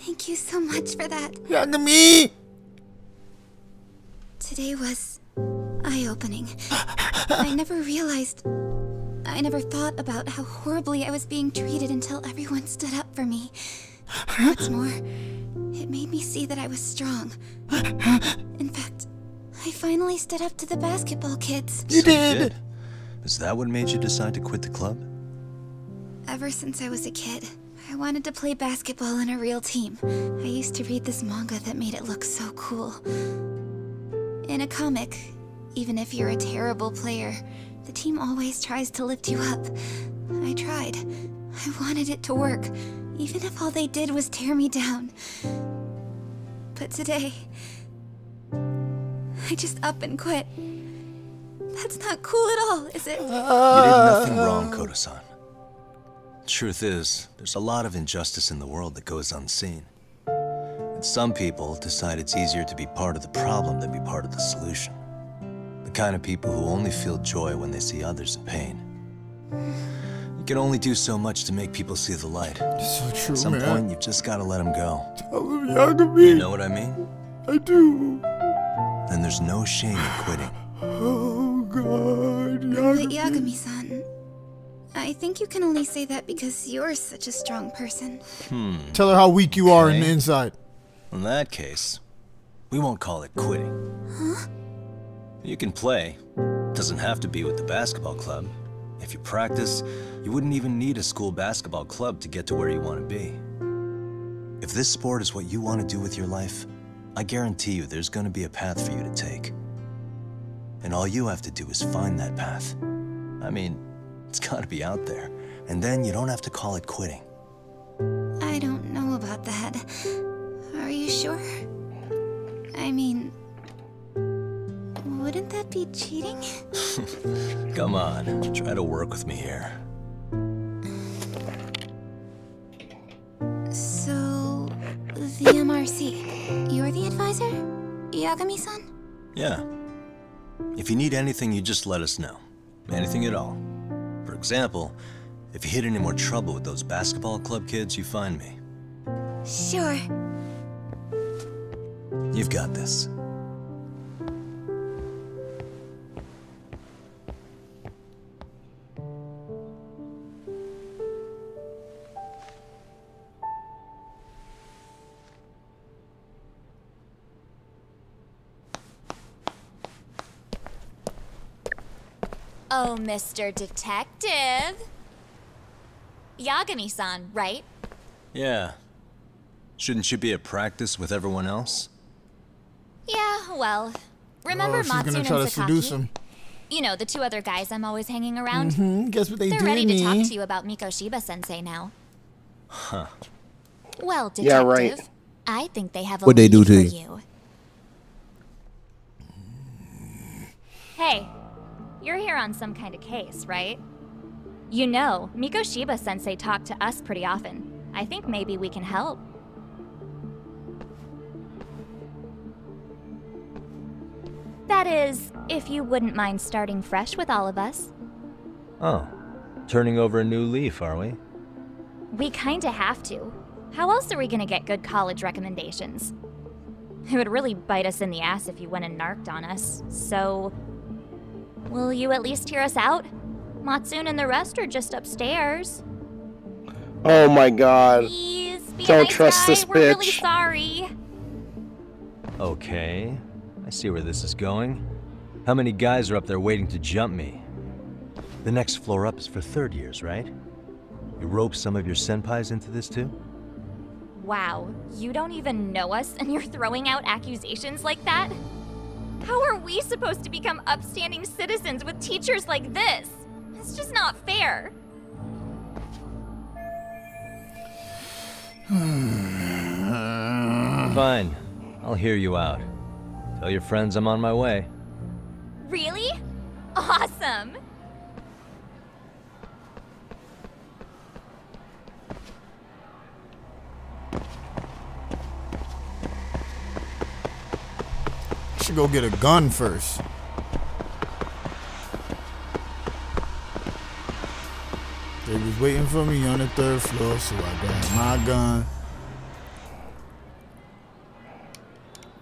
Thank you so much for that. Yagami! Today was eye-opening. I never thought about how horribly I was being treated until everyone stood up for me. What's more, it made me see that I was strong. In fact, I finally stood up to the basketball kids. You did? Is that what made you decide to quit the club? Ever since I was a kid, I wanted to play basketball in a real team. I used to read this manga that made it look so cool. In a comic, even if you're a terrible player, the team always tries to lift you up. I tried. I wanted it to work, even if all they did was tear me down. But today, I just up and quit. That's not cool at all, is it? You did nothing wrong, Koto-san. Truth is, there's a lot of injustice in the world that goes unseen. And some people decide it's easier to be part of the problem than be part of the solution. The kind of people who only feel joy when they see others in pain. You can only do so much to make people see the light. So true, At some man. point, you've just got to let them go. Tell him, Yagami. You know what I mean? I do. Then there's no shame in quitting. Oh, God. But Yagami-san, I think you can only say that because you're such a strong person. Tell her how weak you are in the Okay. inside. In that case, we won't call it quitting. Huh? You can play. Doesn't have to be with the basketball club. If you practice, you wouldn't even need a school basketball club to get to where you want to be. If this sport is what you want to do with your life, I guarantee you there's going to be a path for you to take. And all you have to do is find that path. I mean, it's got to be out there. And then you don't have to call it quitting. I don't know about that. Are you sure? I mean, wouldn't that be cheating? Come on, try to work with me here. So, the MRC, you're the advisor? Yagami-san? Yeah. If you need anything, you just let us know. Anything at all. For example, if you hit any more trouble with those basketball club kids, you find me. Sure. You've got this. Oh, Mr. Detective. Yagami-san, right? Yeah. Shouldn't you be at practice with everyone else? Yeah, well, remember she's Matsun gonna try to and seduce Sakaki? him. You know, the two other guys I'm always hanging around? Guess what they They're did ready to to talk me? to you about Mikoshiba-sensei now. Huh. Well, detective, Yeah, right. I think they have a What'd they do lead to for you? Hey, you're here on some kind of case, right? You know, Mikoshiba-sensei talked to us pretty often. I think maybe we can help. That is, if you wouldn't mind starting fresh with all of us. Oh, turning over a new leaf, are we? We kinda have to. How else are we gonna get good college recommendations? It would really bite us in the ass if you went and narked on us, so... Will you at least hear us out? Matsune and the rest are just upstairs. Oh my god. Please, be Don't a nice trust guy. this We're really bitch. sorry. Okay, I see where this is going. How many guys are up there waiting to jump me? The next floor up is for third years, right? You rope some of your senpais into this too? Wow, you don't even know us and you're throwing out accusations like that? How are we supposed to become upstanding citizens with teachers like this? It's just not fair. Fine, I'll hear you out. Tell your friends I'm on my way. Really? Awesome! Should go get a gun first. They was waiting for me on the 3rd floor, so I got my gun.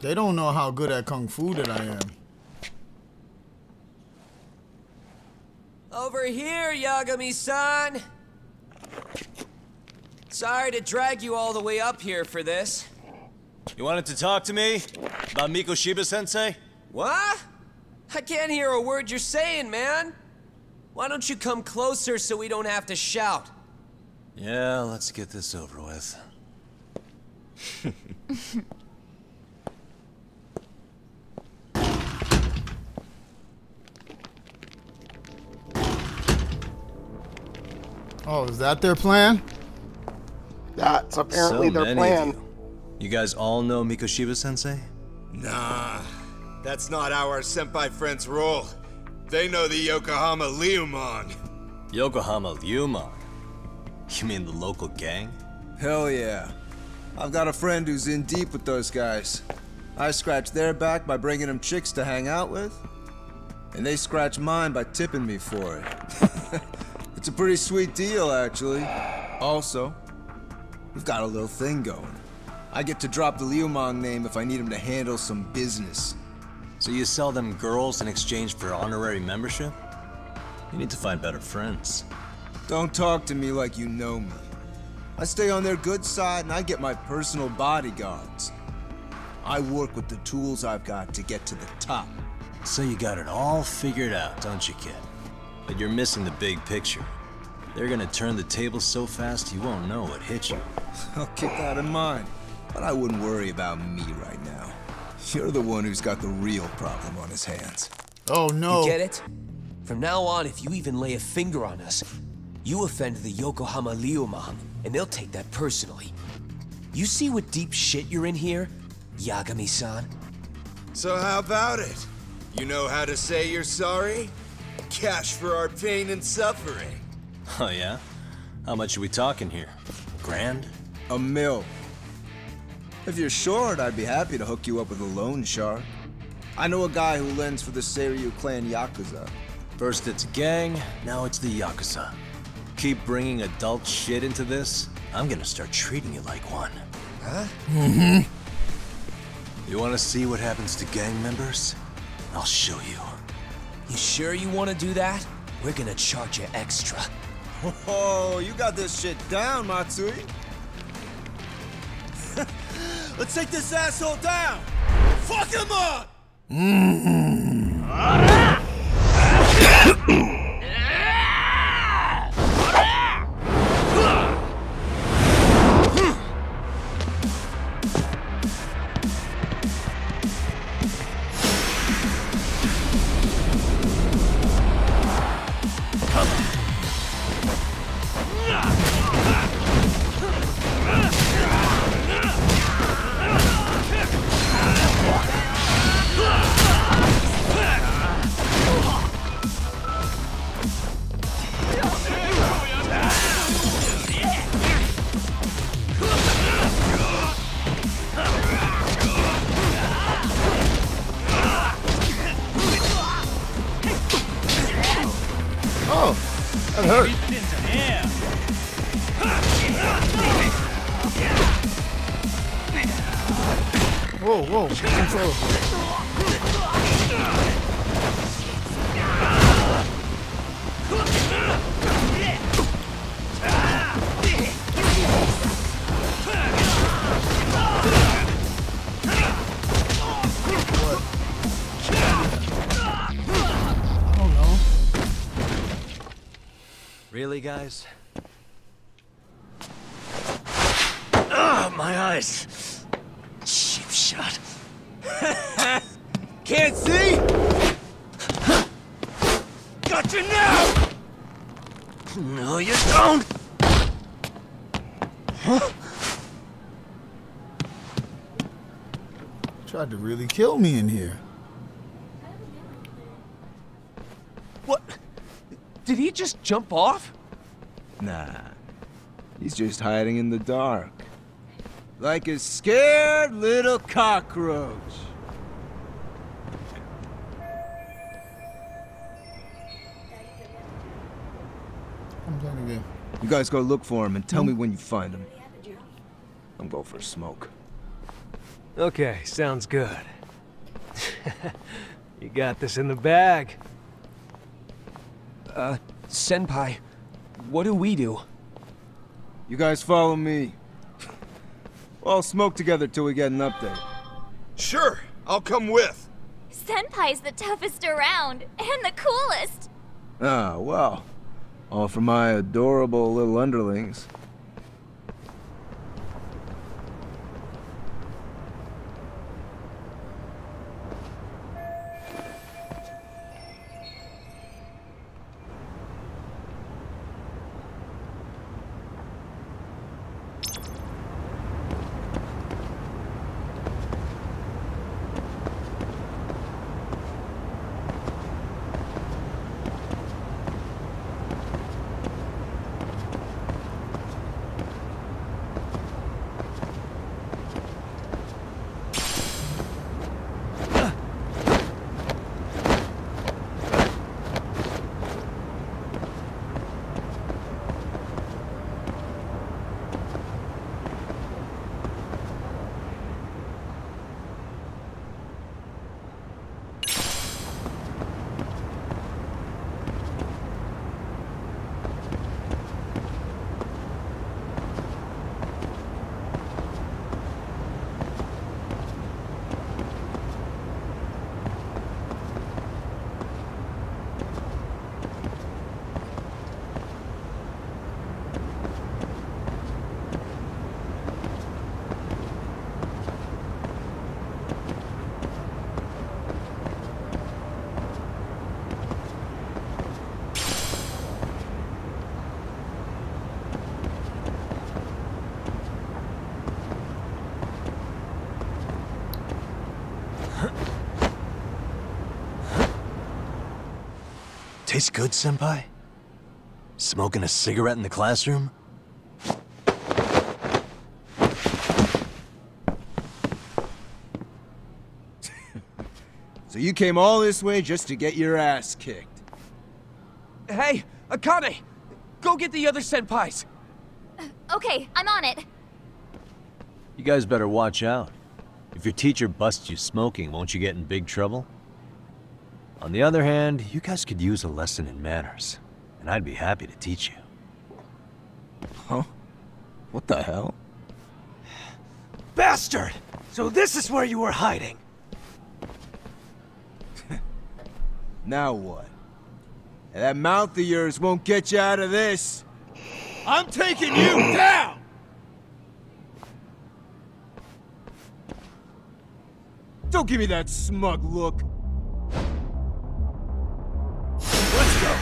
They don't know how good at kung fu that I am. Over here, Yagami-san! Sorry to drag you all the way up here for this. You wanted to talk to me? About Mikoshiba-sensei? What? I can't hear a word you're saying, man. Why don't you come closer so we don't have to shout? Yeah, let's get this over with. Oh, is that their plan? That's apparently their plan. You guys all know Mikoshiba-sensei? Nah, that's not how our senpai friends roll. They know the Yokohama Liumang. Yokohama Liumang? You mean the local gang? Hell yeah. I've got a friend who's in deep with those guys. I scratch their back by bringing them chicks to hang out with, and they scratch mine by tipping me for it. It's a pretty sweet deal, actually. Also, we've got a little thing going. I get to drop the Liumang name if I need him to handle some business. So you sell them girls in exchange for honorary membership? You need to find better friends. Don't talk to me like you know me. I stay on their good side and I get my personal bodyguards. I work with the tools I've got to get to the top. So you got it all figured out, don't you, kid? But you're missing the big picture. They're gonna turn the tables so fast you won't know what hit you. I'll keep that in mind. But I wouldn't worry about me right now. You're the one who's got the real problem on his hands. Oh no. You get it? From now on, if you even lay a finger on us, you offend the Yokohama Liumang, and they'll take that personally. You see what deep shit you're in here, Yagami-san? So how about it? You know how to say you're sorry? Cash for our pain and suffering. Oh yeah? How much are we talking here? $1,000? $1 million. If you're short, I'd be happy to hook you up with a loan shark. I know a guy who lends for the Seiryu clan Yakuza. First it's a gang, now it's the Yakuza. Keep bringing adult shit into this, I'm gonna start treating you like one. Huh? Mm-hmm. You wanna see what happens to gang members? I'll show you. You sure you want to do that? We're gonna charge you extra. Oh, you got this shit down, Matsui. Let's take this asshole down! Fuck him up! Oh, that hurt. Whoa, whoa, control. Really, guys? Ah, my eyes. Cheap shot. Can't see? Got you now! No, you don't! Huh? Tried to really kill me in here. What? Did he just jump off? Nah. He's just hiding in the dark. Like a scared little cockroach. I'm playing again. You guys go look for him and tell me when you find him. I'm going for a smoke. Okay, sounds good. You got this in the bag. Senpai, what do we do? You guys follow me. We'll all smoke together till we get an update. Sure, I'll come with. Senpai's the toughest around, and the coolest. Ah, well. All for my adorable little underlings. Tastes good, Senpai? Smoking a cigarette in the classroom? So you came all this way just to get your ass kicked? Hey, Akane! Go get the other senpais! Okay, I'm on it. You guys better watch out. If your teacher busts you smoking, won't you get in big trouble? On the other hand, you guys could use a lesson in manners, and I'd be happy to teach you. Huh? What the hell? Bastard! So this is where you were hiding! Now what? That mouth of yours won't get you out of this! I'm taking you down! Don't give me that smug look! Let's go!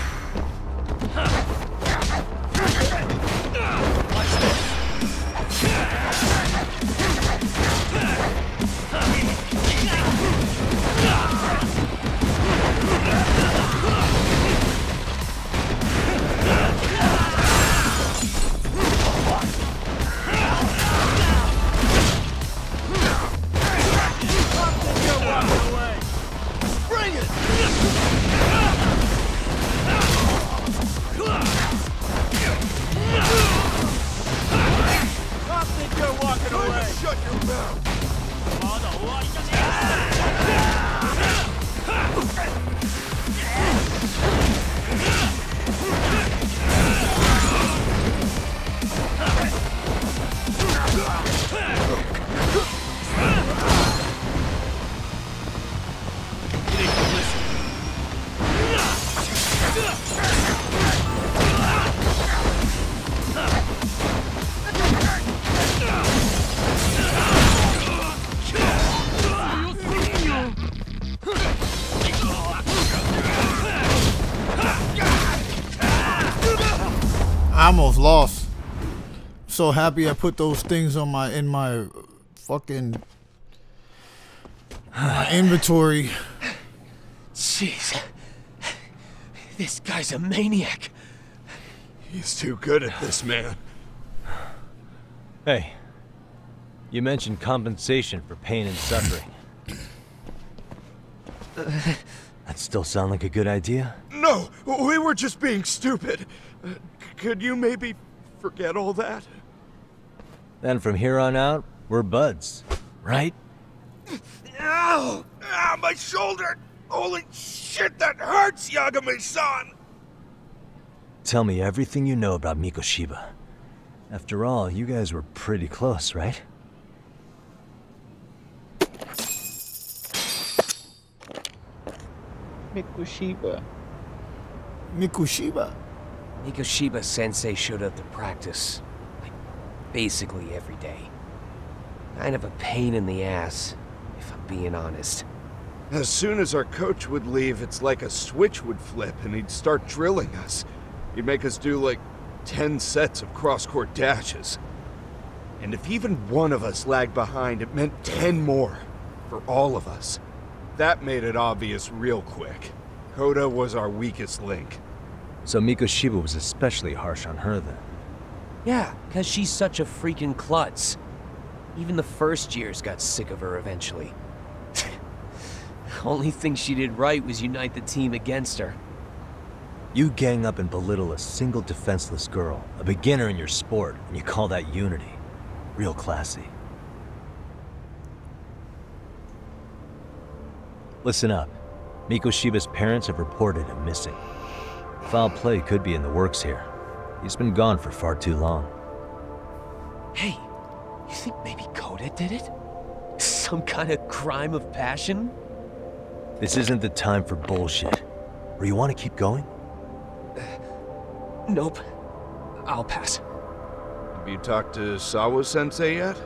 I almost lost. So happy I put those things on in my fucking inventory. Jeez. This guy's a maniac. He's too good at this, man. Hey, you mentioned compensation for pain and suffering. That still sound like a good idea? No, we were just being stupid. Could you maybe forget all that? Then from here on out, we're buds, right? Ow! Ah, my shoulder! Holy shit, that hurts, Yagami-san! Tell me everything you know about Mikoshiba. After all, you guys were pretty close, right? Mikoshiba. Mikoshiba? Mikoshiba sensei showed up to practice, like, basically every day. Kind of a pain in the ass, if I'm being honest. As soon as our coach would leave, it's like a switch would flip and he'd start drilling us. He'd make us do like 10 sets of cross-court dashes. And if even one of us lagged behind, it meant 10 more for all of us. That made it obvious real quick. Koda was our weakest link. So Mikoshiba was especially harsh on her then? Yeah, because she's such a freaking klutz. Even the first years got sick of her eventually. Only thing she did right was unite the team against her. You gang up and belittle a single defenseless girl, a beginner in your sport, and you call that unity. Real classy. Listen up. Mikoshiba's parents have reported him missing. Foul play could be in the works here. He's been gone for far too long. Hey, you think maybe Koda did it? Some kind of crime of passion? This isn't the time for bullshit. Or you want to keep going? Nope. I'll pass. Have you talked to Sawa-sensei yet?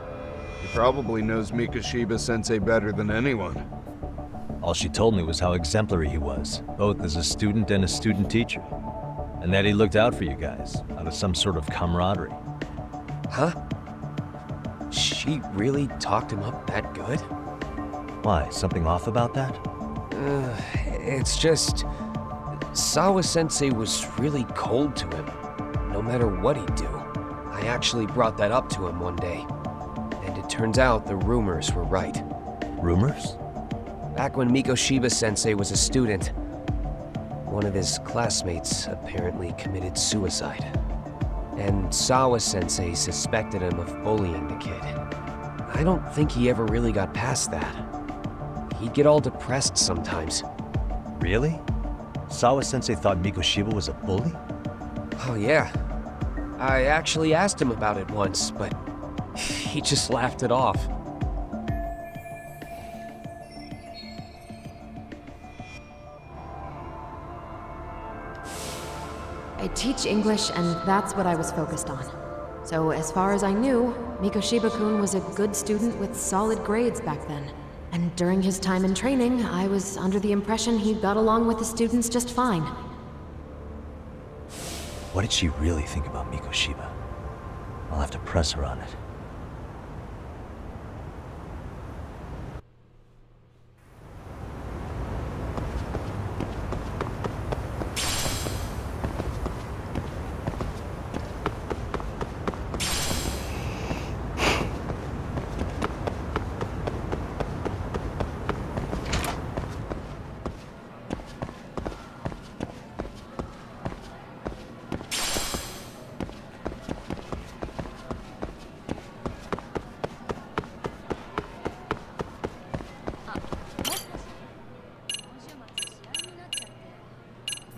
He probably knows Mikoshiba-sensei better than anyone. All she told me was how exemplary he was, both as a student and a student teacher. And that he looked out for you guys, out of some sort of camaraderie. Huh? She really talked him up that good? Why, something off about that? It's just... Sawa-sensei was really cold to him, no matter what he'd do. I actually brought that up to him one day. And it turns out the rumors were right. Rumors? Back when Mikoshiba-sensei was a student, one of his classmates apparently committed suicide. And Sawa-sensei suspected him of bullying the kid. I don't think he ever really got past that. He'd get all depressed sometimes. Really? Sawa-sensei thought Mikoshiba was a bully? Oh yeah. I actually asked him about it once, but he just laughed it off. I teach English, and that's what I was focused on. So as far as I knew, Mikoshiba-kun was a good student with solid grades back then. And during his time in training, I was under the impression he got along with the students just fine. What did she really think about Mikoshiba? I'll have to press her on it.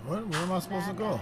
Where am I supposed to go?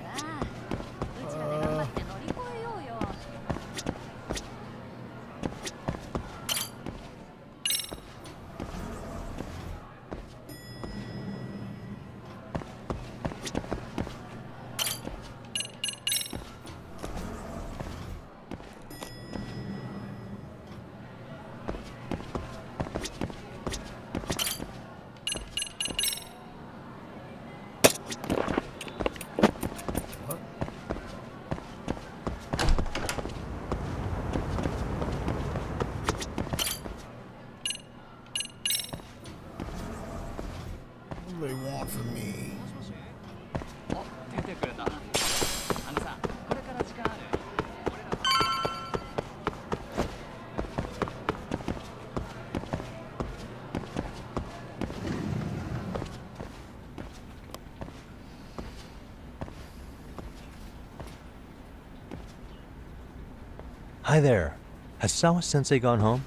Hi there. Has Sawa-sensei gone home?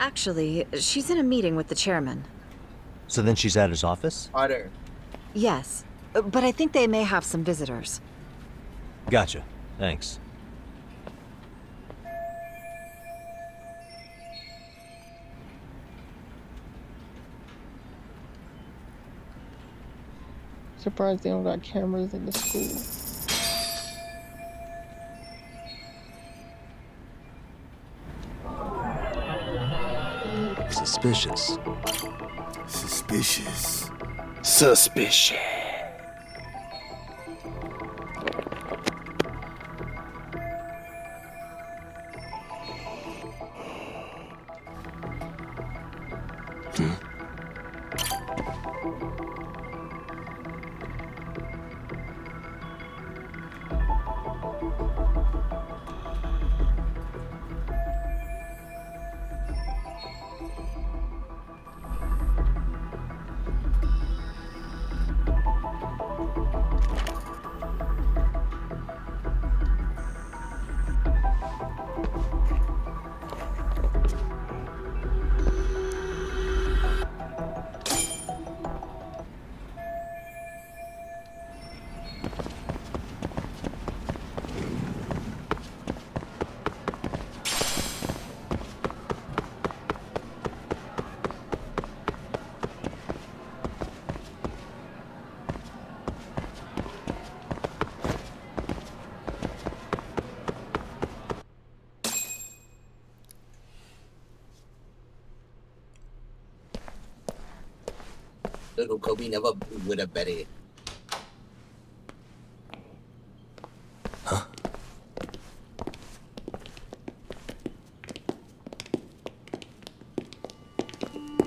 Actually, she's in a meeting with the chairman. So then she's at his office? Hi there. Yes, but I think they may have some visitors. Gotcha. Thanks. Surprised they don't got cameras in the school. Suspicious. Suspicious. Suspicious. Little Kobe never would have bet it. Huh?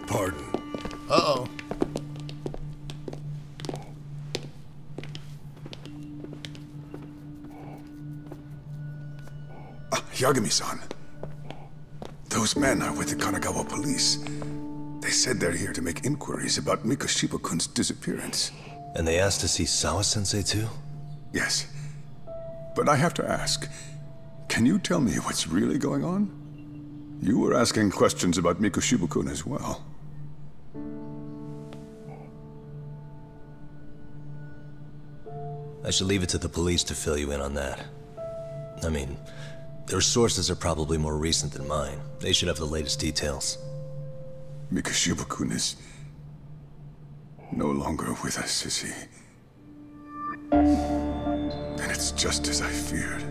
Pardon. Uh-oh. Yagami-san. Those men are with the Kanagawa police. They said they're here to make inquiries about Mikoshiba-kun's disappearance. And they asked to see Sawa-sensei too? Yes. But I have to ask, can you tell me what's really going on? You were asking questions about Mikoshiba-kun as well. I should leave it to the police to fill you in on that. I mean, their sources are probably more recent than mine. They should have the latest details. Mikoshiba-kun is no longer with us, is he? Then it's just as I feared.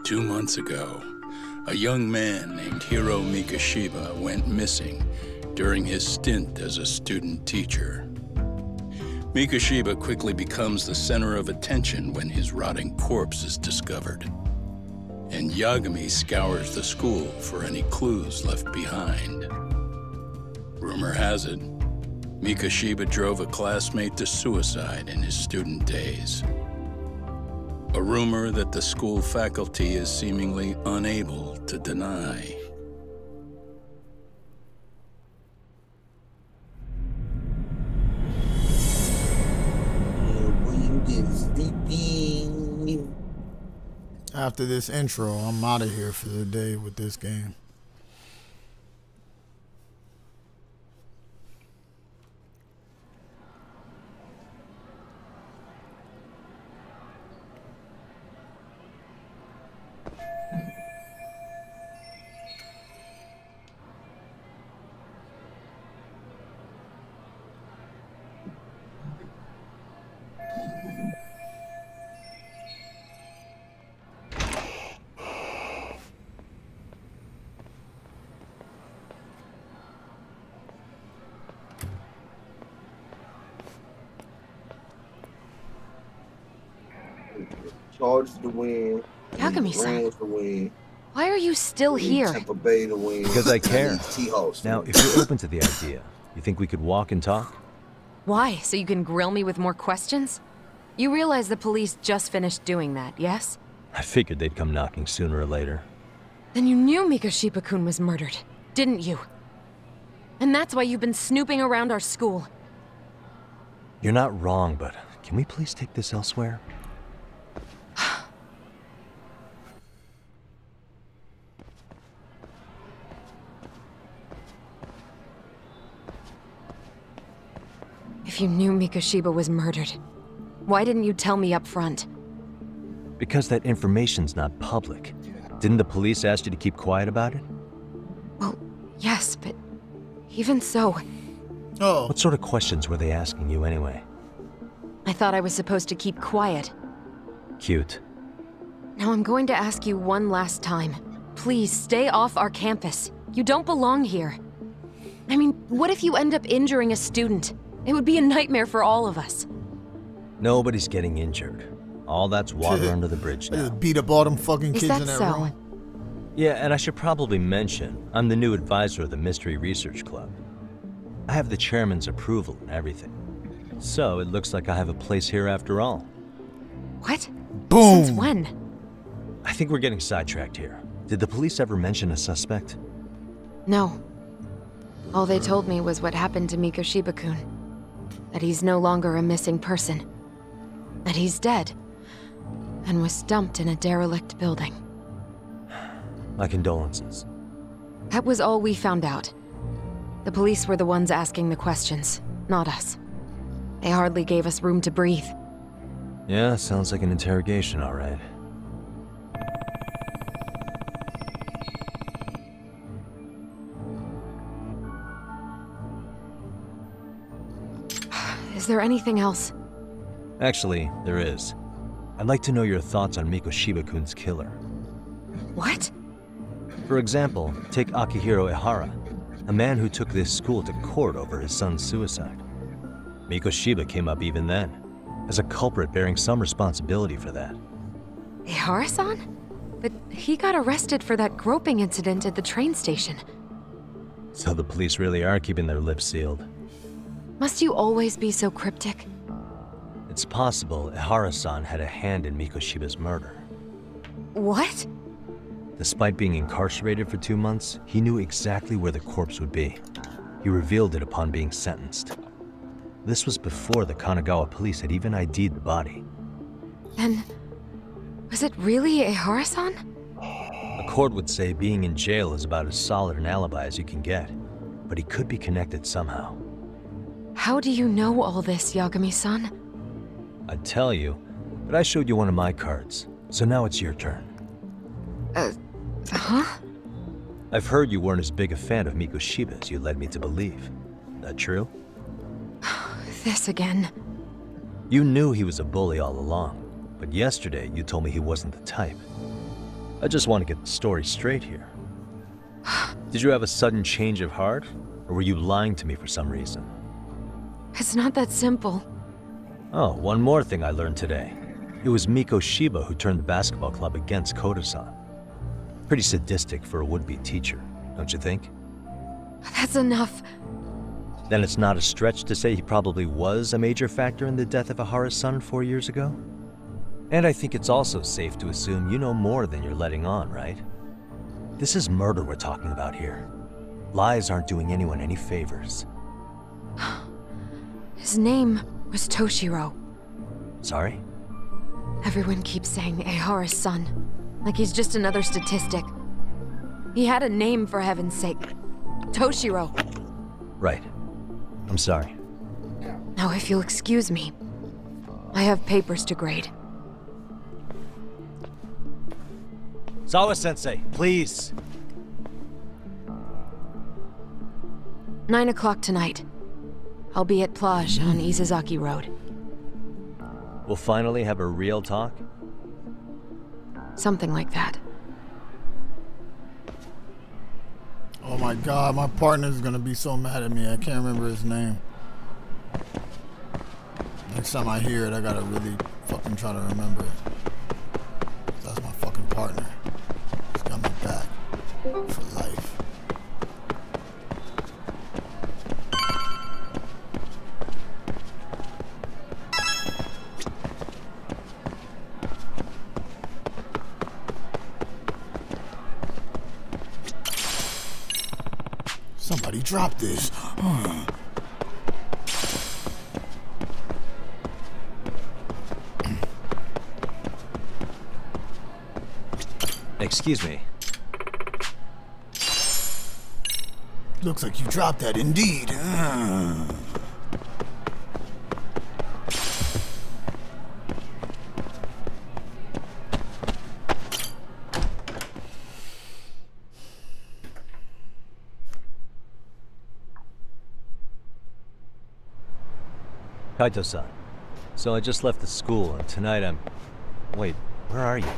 Two months ago, a young man named Hiro Mikoshiba went missing during his stint as a student teacher. Mikoshiba quickly becomes the center of attention when his rotting corpse is discovered. And Yagami scours the school for any clues left behind. Rumor has it, Mikoshiba drove a classmate to suicide in his student days. A rumor that the school faculty is seemingly unable to deny. After this intro, I'm out of here for the day with this game. Charge the win. Yagami-san. Rams the win. Why are you still here? Because I care. Now, if you're open to the idea, you think we could walk and talk? Why? So you can grill me with more questions? You realize the police just finished doing that, yes? I figured they'd come knocking sooner or later. Then you knew Mikoshiba-kun was murdered, didn't you? And that's why you've been snooping around our school. You're not wrong, but can we please take this elsewhere? If you knew Mikoshiba was murdered, why didn't you tell me up front? Because that information's not public. Didn't the police ask you to keep quiet about it? Well, yes, but even so... Oh. What sort of questions were they asking you anyway? I thought I was supposed to keep quiet. Cute. Now I'm going to ask you one last time. Please, stay off our campus. You don't belong here. I mean, what if you end up injuring a student? It would be a nightmare for all of us. Nobody's getting injured. All that's water under the bridge now. Just beat up all them fucking kids in that room. Yeah, and I should probably mention, I'm the new advisor of the Mystery Research Club. I have the chairman's approval and everything. So it looks like I have a place here after all. What? Boom! Since when? I think we're getting sidetracked here. Did the police ever mention a suspect? No. All they told me was what happened to Mikoshiba-kun. That he's no longer a missing person. That he's dead. And was dumped in a derelict building. My condolences. That was all we found out. The police were the ones asking the questions, not us. They hardly gave us room to breathe. Yeah, sounds like an interrogation, all right. Is there anything else? Actually, there is. I'd like to know your thoughts on Mikoshiba-kun's killer. What? For example, take Akihiro Ehara, a man who took this school to court over his son's suicide. Mikoshiba came up even then, as a culprit bearing some responsibility for that. Ehara-san? But he got arrested for that groping incident at the train station. So the police really are keeping their lips sealed. Must you always be so cryptic? It's possible Ehara-san had a hand in Mikoshiba's murder. What? Despite being incarcerated for 2 months, he knew exactly where the corpse would be. He revealed it upon being sentenced. This was before the Kanagawa police had even ID'd the body. Then, was it really Ehara-san? A court would say being in jail is about as solid an alibi as you can get, but he could be connected somehow. How do you know all this, Yagami-san? I'd tell you, but I showed you one of my cards, so now it's your turn. Huh? I've heard you weren't as big a fan of Mikoshiba as you led me to believe. That true? This again. You knew he was a bully all along, but yesterday you told me he wasn't the type. I just want to get the story straight here. Did you have a sudden change of heart, or were you lying to me for some reason? It's not that simple. Oh, one more thing I learned today. It was Mikoshiba who turned the basketball club against Koda-san. Pretty sadistic for a would-be teacher, don't you think? That's enough. Then it's not a stretch to say he probably was a major factor in the death of Ehara's son 4 years ago? And I think it's also safe to assume you know more than you're letting on, right? This is murder we're talking about here. Lies aren't doing anyone any favors. His name was Toshiro. Sorry? Everyone keeps saying Ehara's son, like he's just another statistic. He had a name, for heaven's sake. Toshiro. Right. I'm sorry. Now, if you'll excuse me, I have papers to grade. Sawa-sensei, please. 9 o'clock tonight. I'll be at Plage on Izazaki Road. We'll finally have a real talk? Something like that. Oh my god, my partner's gonna be so mad at me. I can't remember his name. Next time I hear it, I gotta really fucking try to remember it. That's my fucking partner. He's got my back. For life. Somebody drop this. Excuse me. Looks like you dropped that indeed. Kaito-san. So I just left the school, and tonight I'm... Wait, where are you?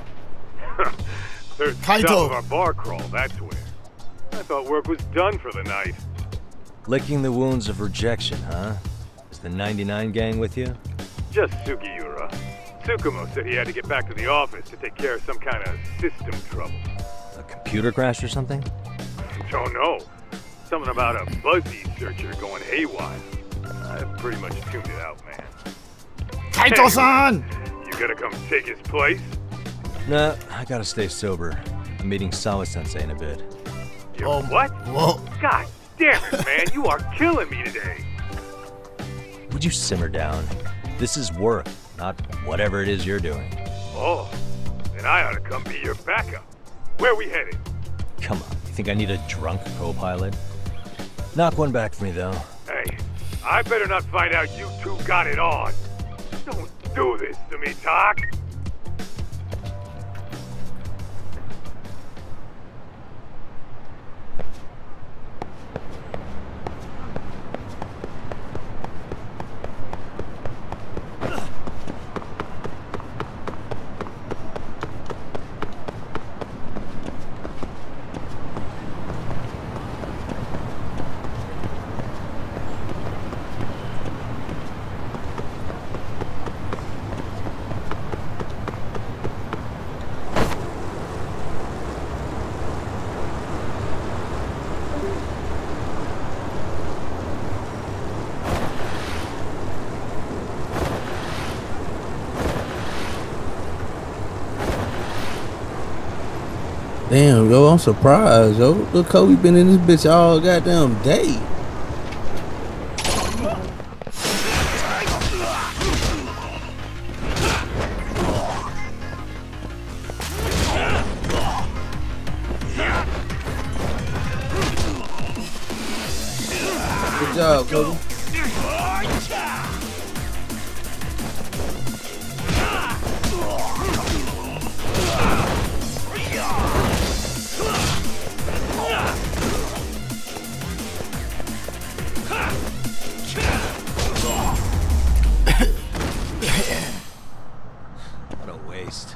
Third stop of our bar crawl, that's where. I thought work was done for the night. Licking the wounds of rejection, huh? Is the 99 gang with you? Just Sugiura. Tsukumo said he had to get back to the office to take care of some kind of system trouble. A computer crash or something? Don't know. Something about a Buzzy searcher going haywire. I pretty much tuned it out, man. Kaito-san! You gotta come take his place? Nah, I gotta stay sober. I'm meeting Sawa-sensei in a bit. What? Whoa. God damn it, man. You are killing me today. Would you simmer down? This is work, not whatever it is you're doing. Oh, then I ought to come be your backup. Where we headed? Come on, you think I need a drunk co-pilot? Knock one back for me, though. Hey, I better not find out you two got it on. Don't do this to me, Tak. Damn, yo, I'm surprised, yo. Look, Kobe been in this bitch all goddamn day. Good job, Kobe. What a waste.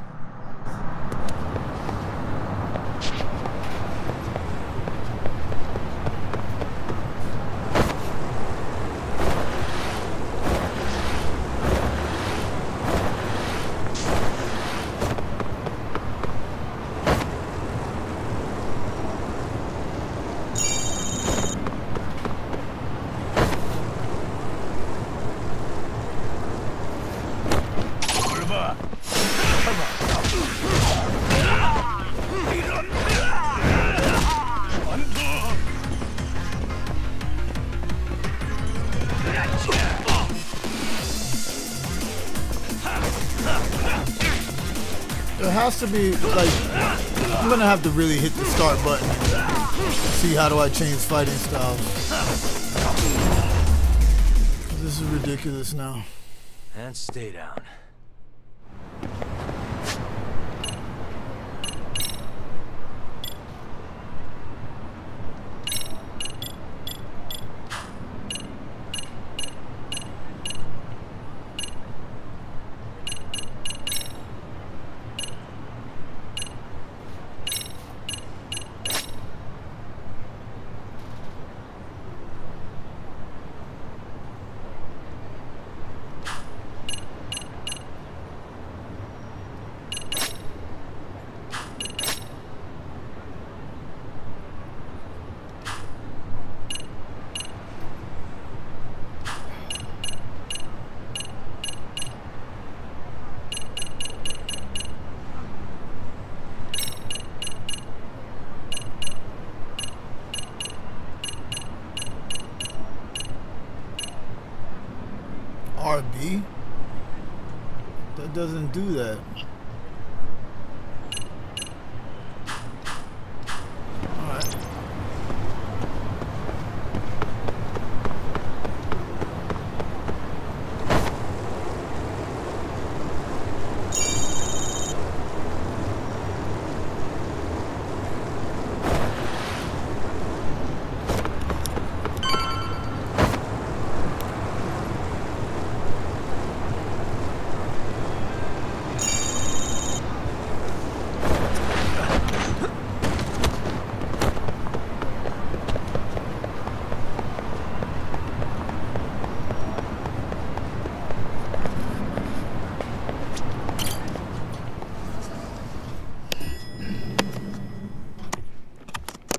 There has to be, like, I'm gonna have to really hit the start button and see how do I change fighting styles. This is ridiculous now. And stay down. See? That doesn't do that. Alright.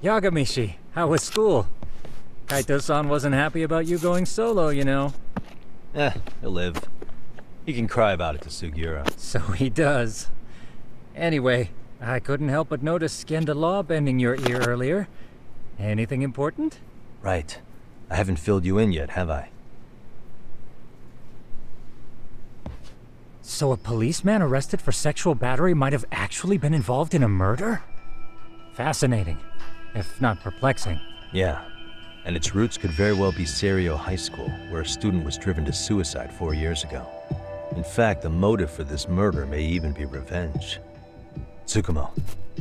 Yagamishi, how was school? Kaito-san wasn't happy about you going solo, you know. He'll live. He can cry about it to Sugiura. So he does. Anyway, I couldn't help but notice Skenda Law bending your ear earlier. Anything important? Right. I haven't filled you in yet, have I? So a policeman arrested for sexual battery might have actually been involved in a murder? Fascinating, if not perplexing. Yeah. And its roots could very well be Serio High School, where a student was driven to suicide 4 years ago. In fact, the motive for this murder may even be revenge. Tsukumo,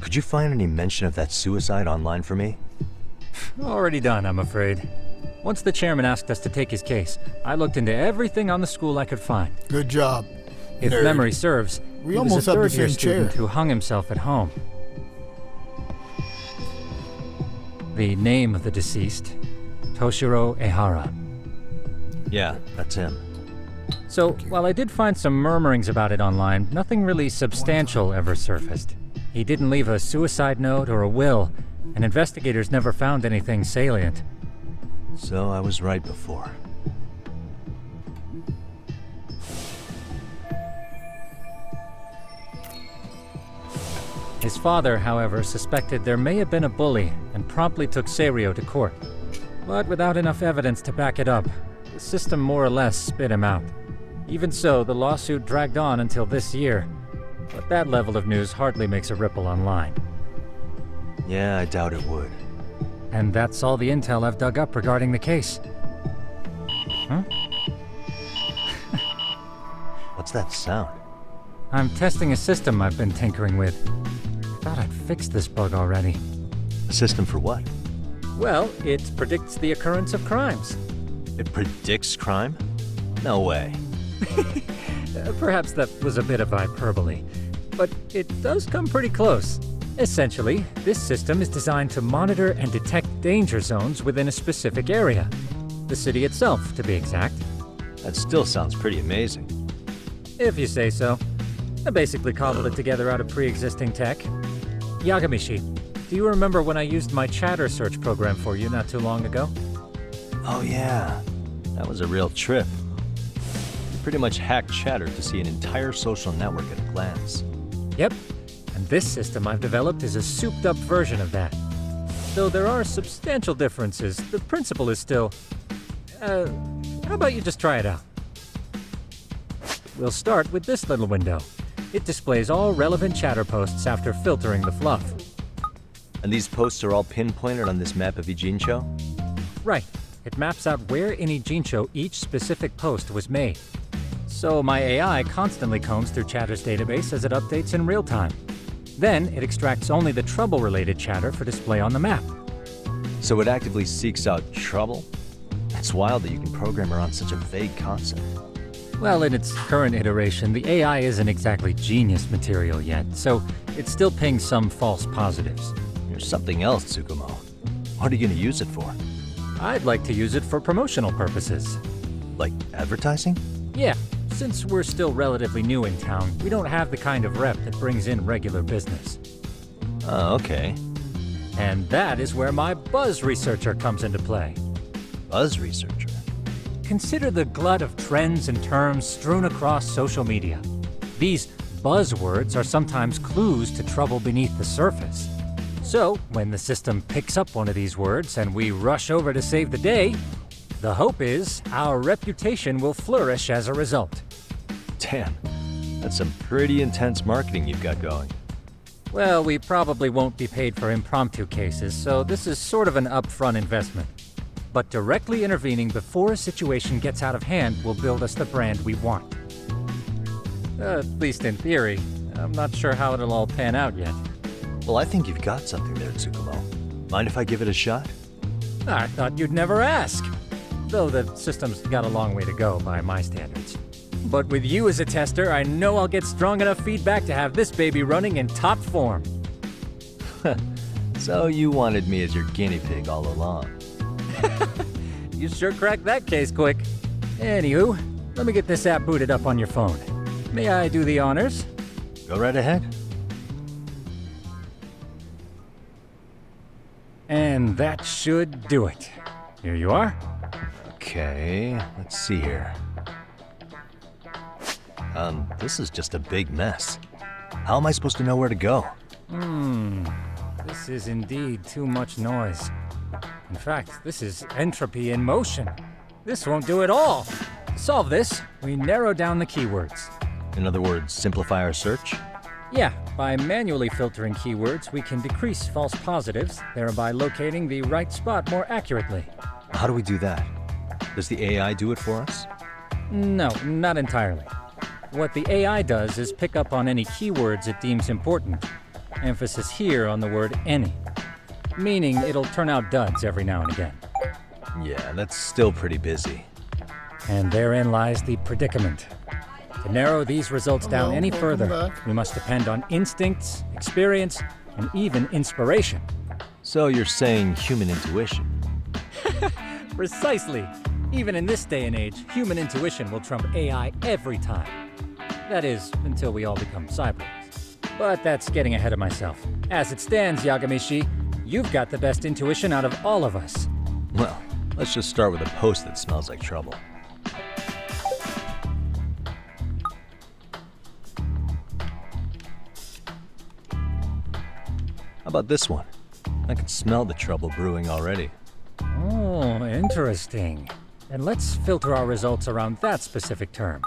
could you find any mention of that suicide online for me? Already done, I'm afraid. Once the chairman asked us to take his case, I looked into everything on the school I could find. Good job. If Nerd. memory serves, We he almost was a have the third-year same student chair. who hung himself at home. The name of the deceased, Toshiro Ehara. Yeah, that's him. So, while I did find some murmurings about it online, nothing really substantial ever surfaced. He didn't leave a suicide note or a will, and investigators never found anything salient. So I was right before. His father, however, suspected there may have been a bully and promptly took Serio to court. But without enough evidence to back it up, the system more or less spit him out. Even so, the lawsuit dragged on until this year. But that level of news hardly makes a ripple online. Yeah, I doubt it would. And that's all the intel I've dug up regarding the case. Huh? What's that sound? I'm testing a system I've been tinkering with. Thought I'd fixed this bug already. A system for what? Well, it predicts the occurrence of crimes. It predicts crime? No way. Perhaps that was a bit of hyperbole, but it does come pretty close. Essentially, this system is designed to monitor and detect danger zones within a specific area. The city itself, to be exact. That still sounds pretty amazing. If you say so. I basically cobbled it together out of pre-existing tech. Yagamishi, do you remember when I used my chatter search program for you not too long ago? Oh yeah, that was a real trip. You pretty much hacked Chatter to see an entire social network at a glance. Yep, and this system I've developed is a souped-up version of that. Though there are substantial differences, the principle is still... how about you just try it out? We'll start with this little window. It displays all relevant chatter posts after filtering the fluff. And these posts are all pinpointed on this map of Ijincho? Right. It maps out where in Ijincho each specific post was made. So my AI constantly combs through Chatter's database as it updates in real time. Then it extracts only the trouble-related chatter for display on the map. So it actively seeks out trouble? It's wild that you can program around such a vague concept. Well, in its current iteration, the AI isn't exactly genius material yet, so it still pings some false positives. There's something else, Tsukumo. What are you going to use it for? I'd like to use it for promotional purposes. Like advertising? Yeah, since we're still relatively new in town, we don't have the kind of rep that brings in regular business. Oh, okay. And that is where my buzz researcher comes into play. Buzz researcher? Consider the glut of trends and terms strewn across social media. These buzzwords are sometimes clues to trouble beneath the surface. So, when the system picks up one of these words and we rush over to save the day, The hope is our reputation will flourish as a result. Damn, that's some pretty intense marketing you've got going. Well, we probably won't be paid for impromptu cases, so this is sort of an upfront investment. But directly intervening before a situation gets out of hand will build us the brand we want. At least in theory. I'm not sure how it'll all pan out yet. Well, I think you've got something there, Tsukumo. Mind if I give it a shot? I thought you'd never ask. Though the system's got a long way to go by my standards. But with you as a tester, I know I'll get strong enough feedback to have this baby running in top form. So you wanted me as your guinea pig all along. You sure cracked that case quick. Anywho, let me get this app booted up on your phone. May I do the honors? Go right ahead. And that should do it. Here you are. Okay, let's see here. This is just a big mess. How am I supposed to know where to go? This is indeed too much noise. In fact, this is entropy in motion. This won't do it all. To solve this, we narrow down the keywords. In other words, simplify our search? Yeah, by manually filtering keywords, we can decrease false positives, thereby locating the right spot more accurately. How do we do that? Does the AI do it for us? No, not entirely. What the AI does is pick up on any keywords it deems important. Emphasis here on the word any. Meaning it'll turn out duds every now and again. Yeah, that's still pretty busy. And therein lies the predicament. To narrow these results down any further, we must depend on instincts, experience, and even inspiration. So you're saying human intuition? Precisely. Even in this day and age, human intuition will trump AI every time. That is, until we all become cyborgs. But that's getting ahead of myself. As it stands, Yagami-shi, you've got the best intuition out of all of us. Well, let's just start with a post that smells like trouble. How about this one? I can smell the trouble brewing already. Oh, interesting. And let's filter our results around that specific term.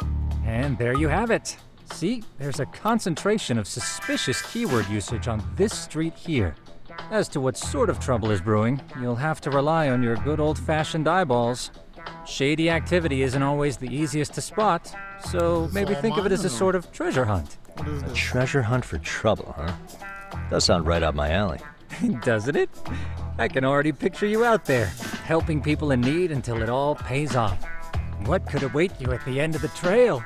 And there you have it. See, there's a concentration of suspicious keyword usage on this street here. As to what sort of trouble is brewing, you'll have to rely on your good old-fashioned eyeballs. Shady activity isn't always the easiest to spot, so maybe think of it as a sort of treasure hunt. A treasure hunt for trouble, huh? Does sound right up my alley. Doesn't it? I can already picture you out there, helping people in need until it all pays off. What could await you at the end of the trail?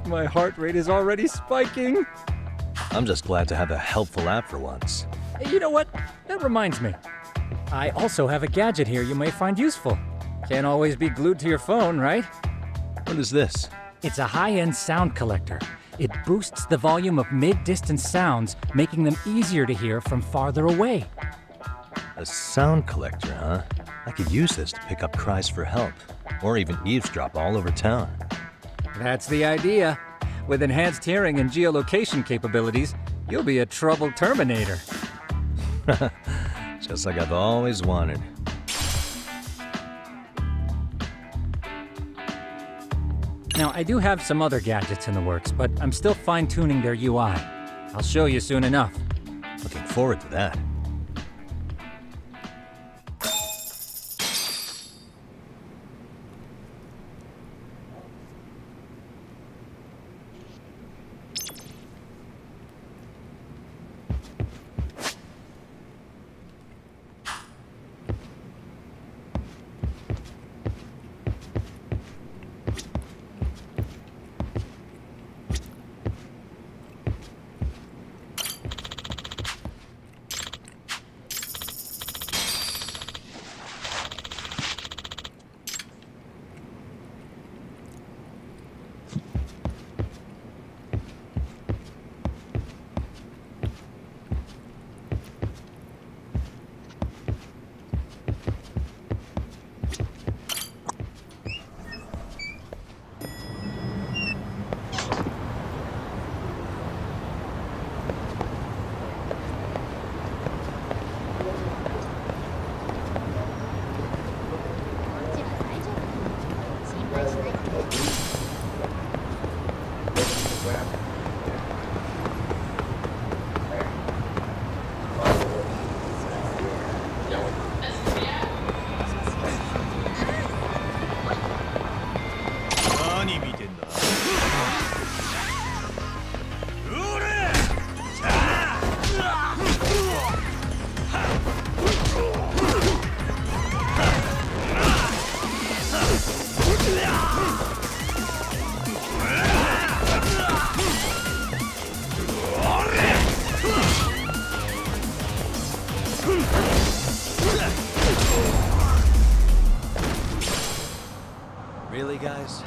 My heart rate is already spiking. I'm just glad to have a helpful app for once. You know what? That reminds me. I also have a gadget here you may find useful. Can't always be glued to your phone, right? What is this? It's a high-end sound collector. It boosts the volume of mid-distance sounds, making them easier to hear from farther away. A sound collector, huh? I could use this to pick up cries for help, or even eavesdrop all over town. That's the idea. With enhanced hearing and geolocation capabilities, you'll be a trouble terminator. Just like I've always wanted. Now, I do have some other gadgets in the works, but I'm still fine-tuning their UI. I'll show you soon enough. Looking forward to that. Really, guys?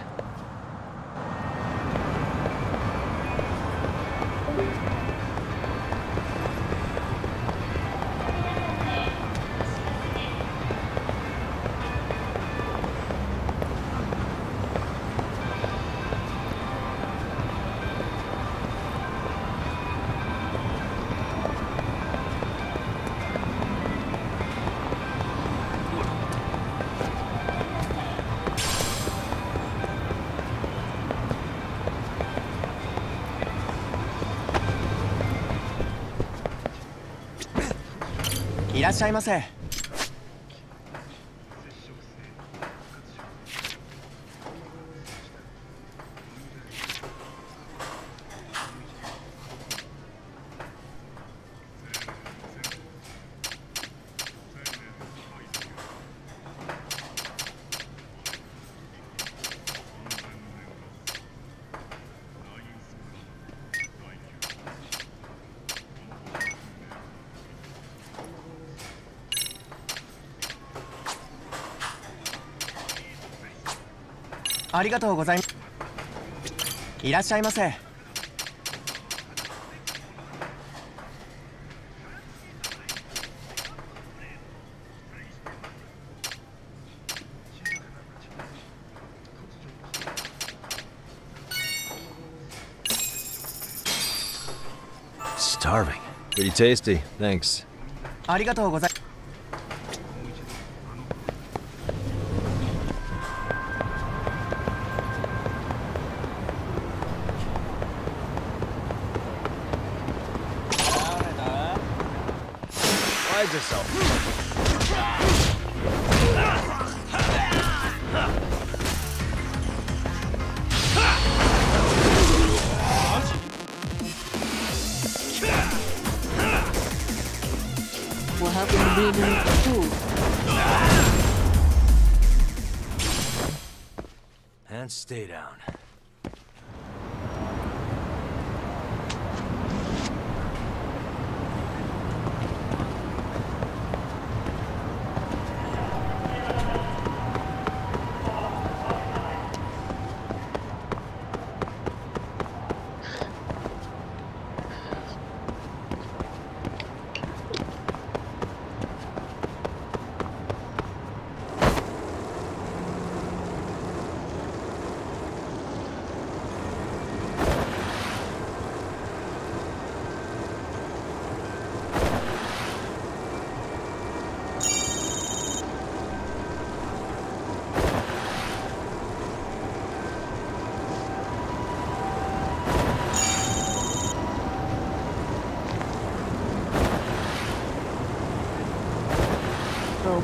Starving. Pretty tasty, thanks. Wise yourself. What happened to being in the school? And stay down.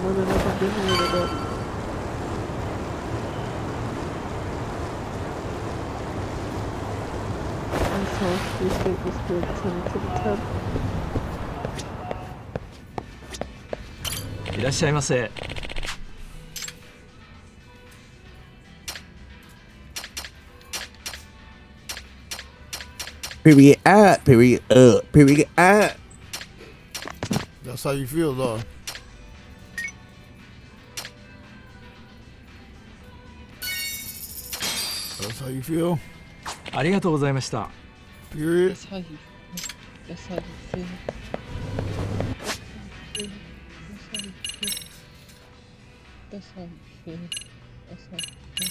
More than enough I'm dealing with it, but this whole escape was good to the tub. いらっしゃいませ。Period up, period up, period up. That's how you feel, though. That's how you feel. ありがとうございました。 Period. That's how you feel. That's how you feel. That's how you feel. That's how you feel.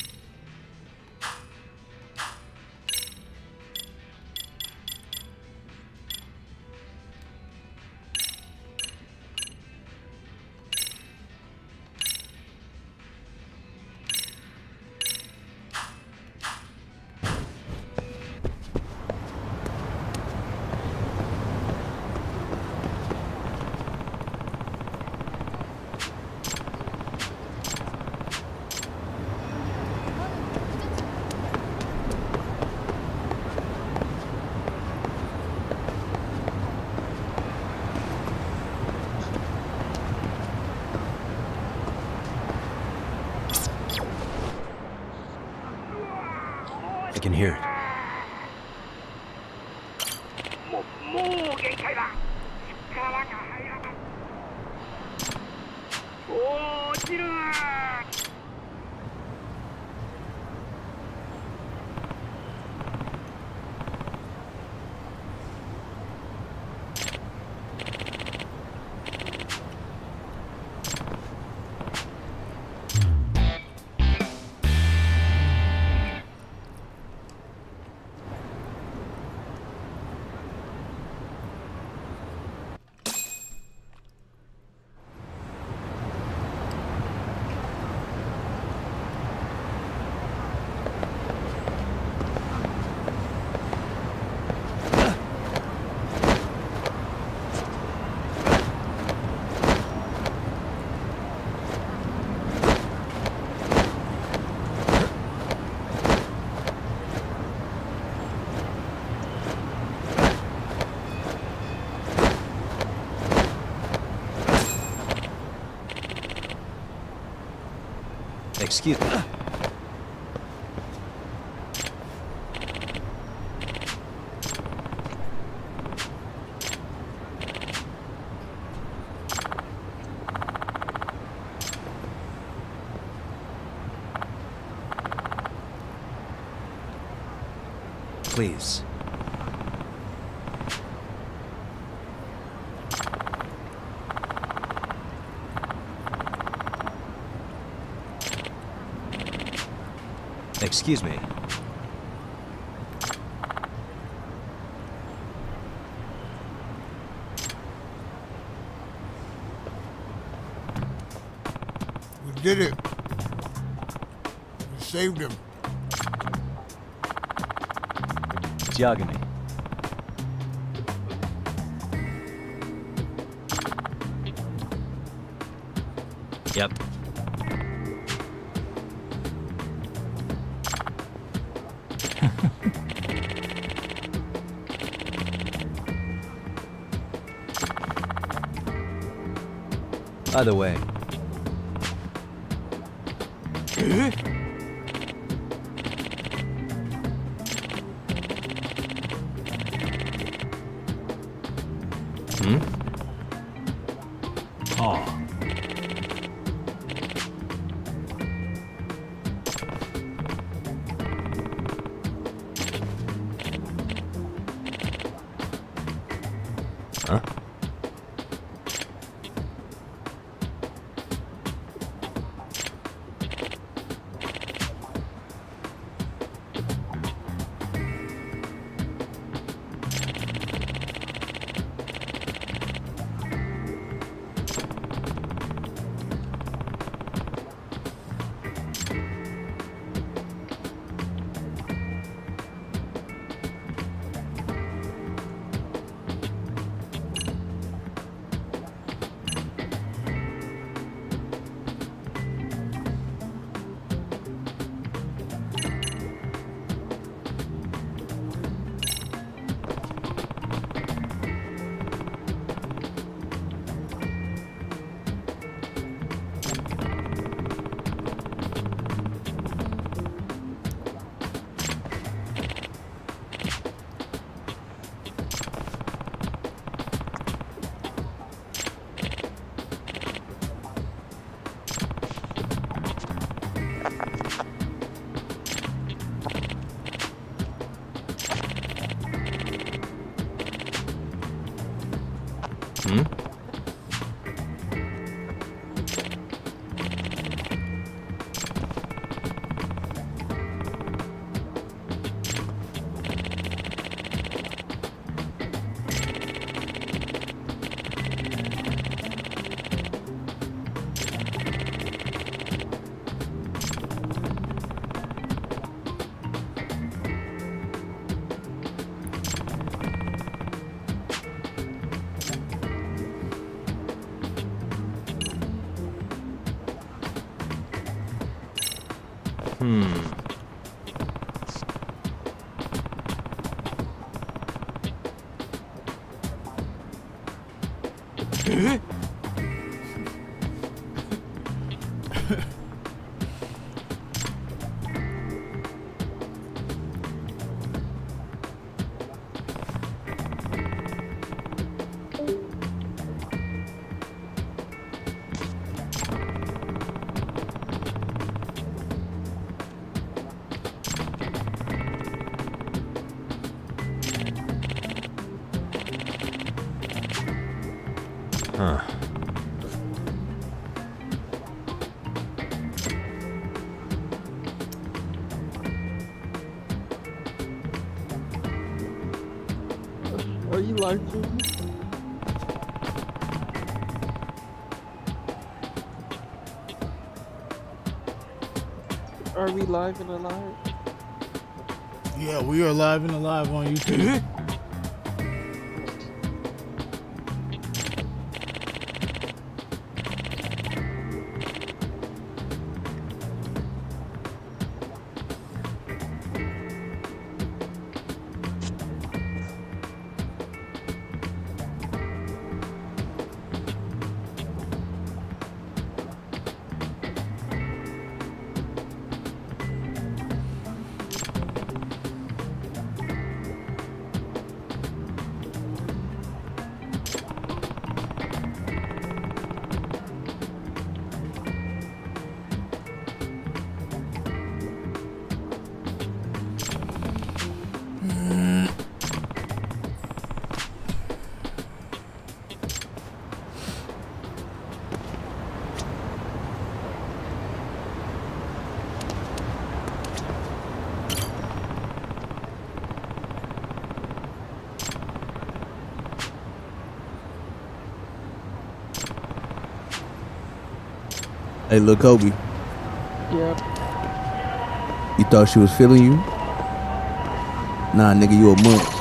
I can hear it. Excuse me. Please. Excuse me. We did it. We saved him. It's Yagami. Yep. By the way. Oh. Huh? Huh. Are you live streaming? Are we live and alive? Yeah, we are live and alive on YouTube. Hey, look, Kobe. Yep. You thought she was feeling you? Nah, nigga, you a munch.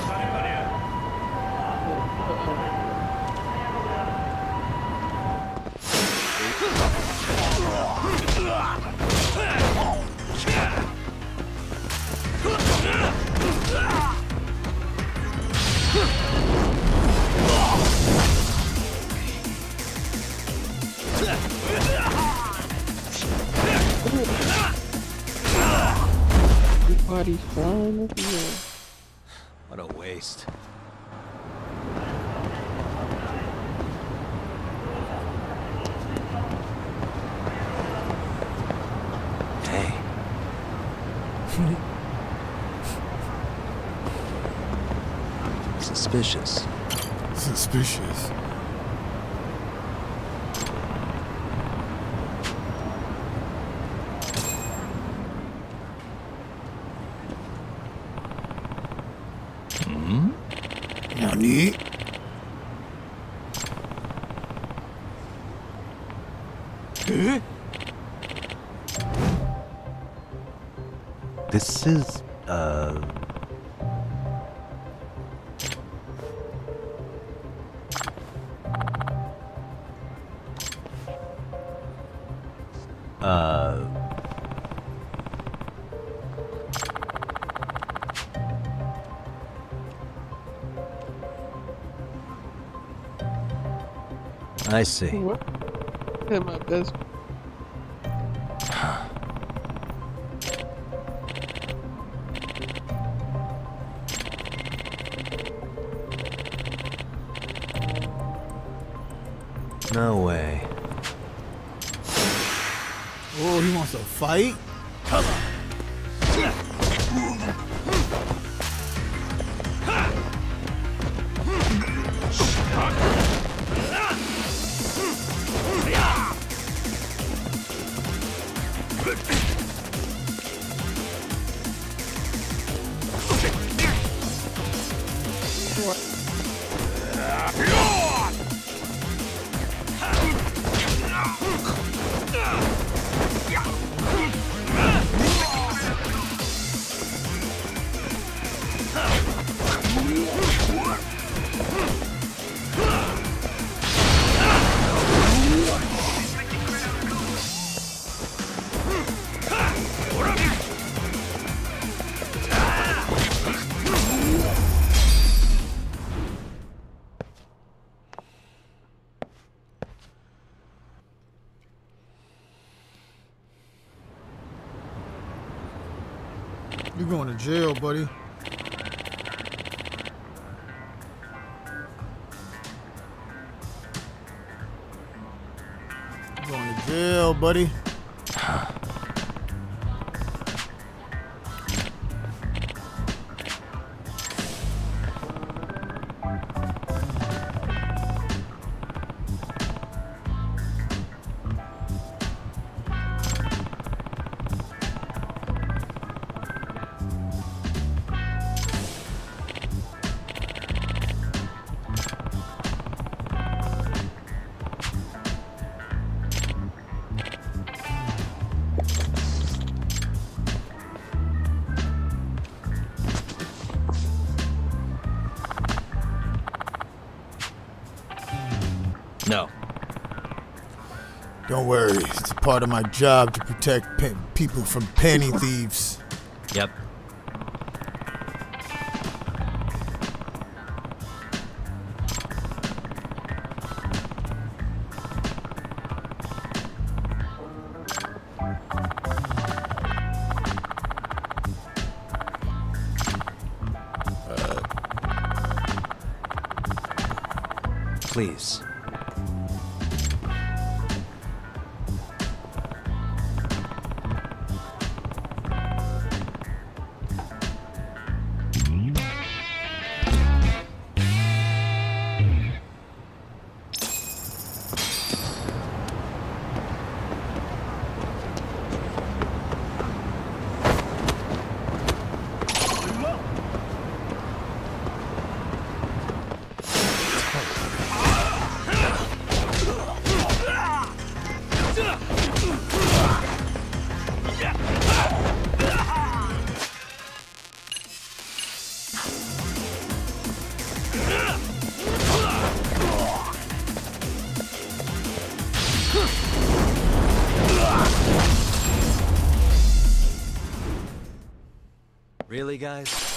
Everybody's flying over here. What a waste. Hey. Suspicious. Suspicious. Nani? This is, I see. What? Hey, my best. No way. Oh, he wants to fight? You're going to jail, buddy. You're going to jail, buddy. No. Don't worry. It's part of my job to protect people from penny thieves. Yep. Please. Really, guys?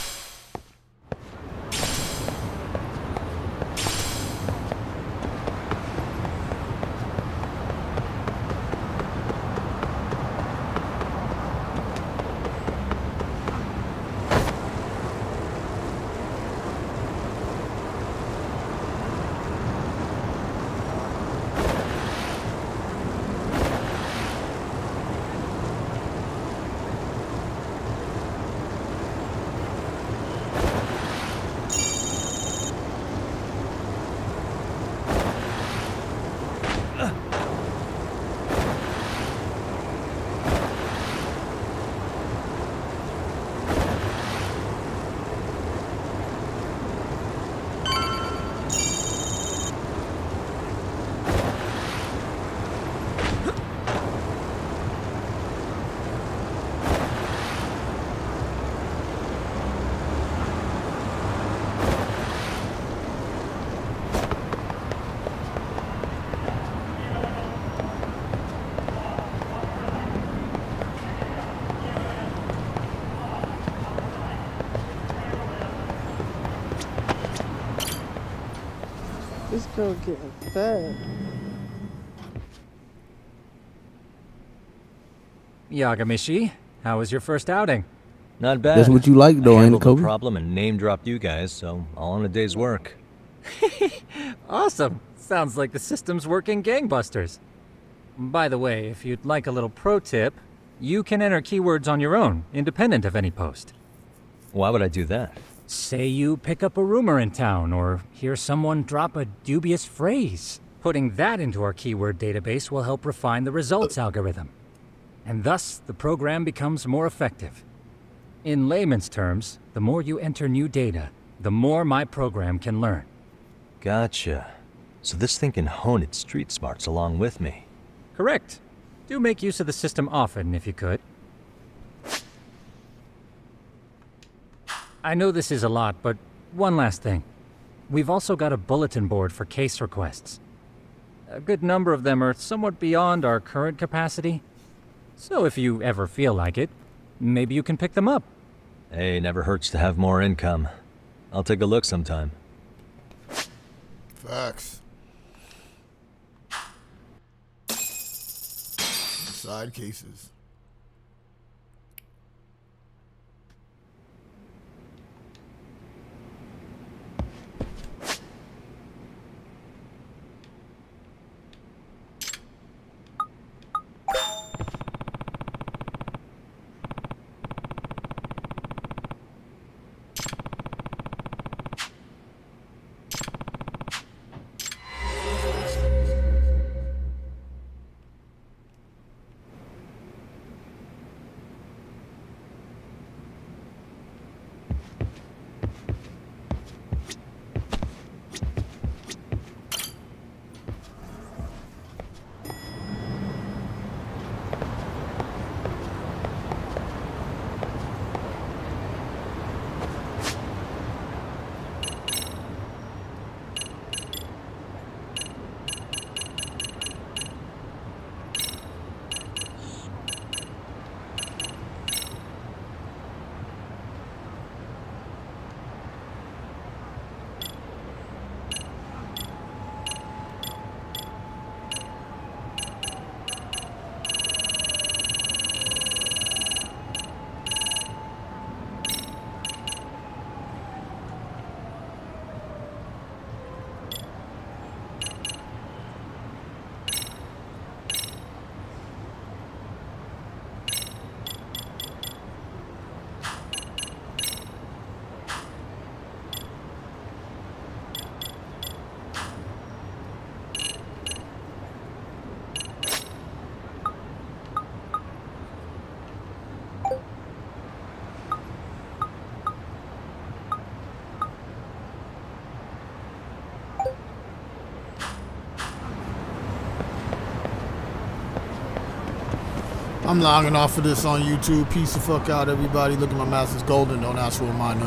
This girl getting fed. Yagamishi, how was your first outing? Not bad. That's what you like, though, ain't it, Handled the Kobe? problem and name-dropped you guys, so all in a day's work. Awesome. Sounds like the system's working gangbusters. By the way, if you'd like a little pro tip, you can enter keywords on your own, independent of any post. Why would I do that? Say you pick up a rumor in town, or hear someone drop a dubious phrase. Putting that into our keyword database will help refine the results algorithm. And thus, the program becomes more effective. In layman's terms, the more you enter new data, the more my program can learn. Gotcha. So this thing can hone its street smarts along with me. Correct. Do make use of the system often, if you could. I know this is a lot, but one last thing. We've also got a bulletin board for case requests. A good number of them are somewhat beyond our current capacity. So if you ever feel like it, maybe you can pick them up. Hey, never hurts to have more income. I'll take a look sometime. Facts. Side cases. I'm logging off of this on YouTube. Peace the fuck out, everybody. Look at my master's golden. Don't ask for mine.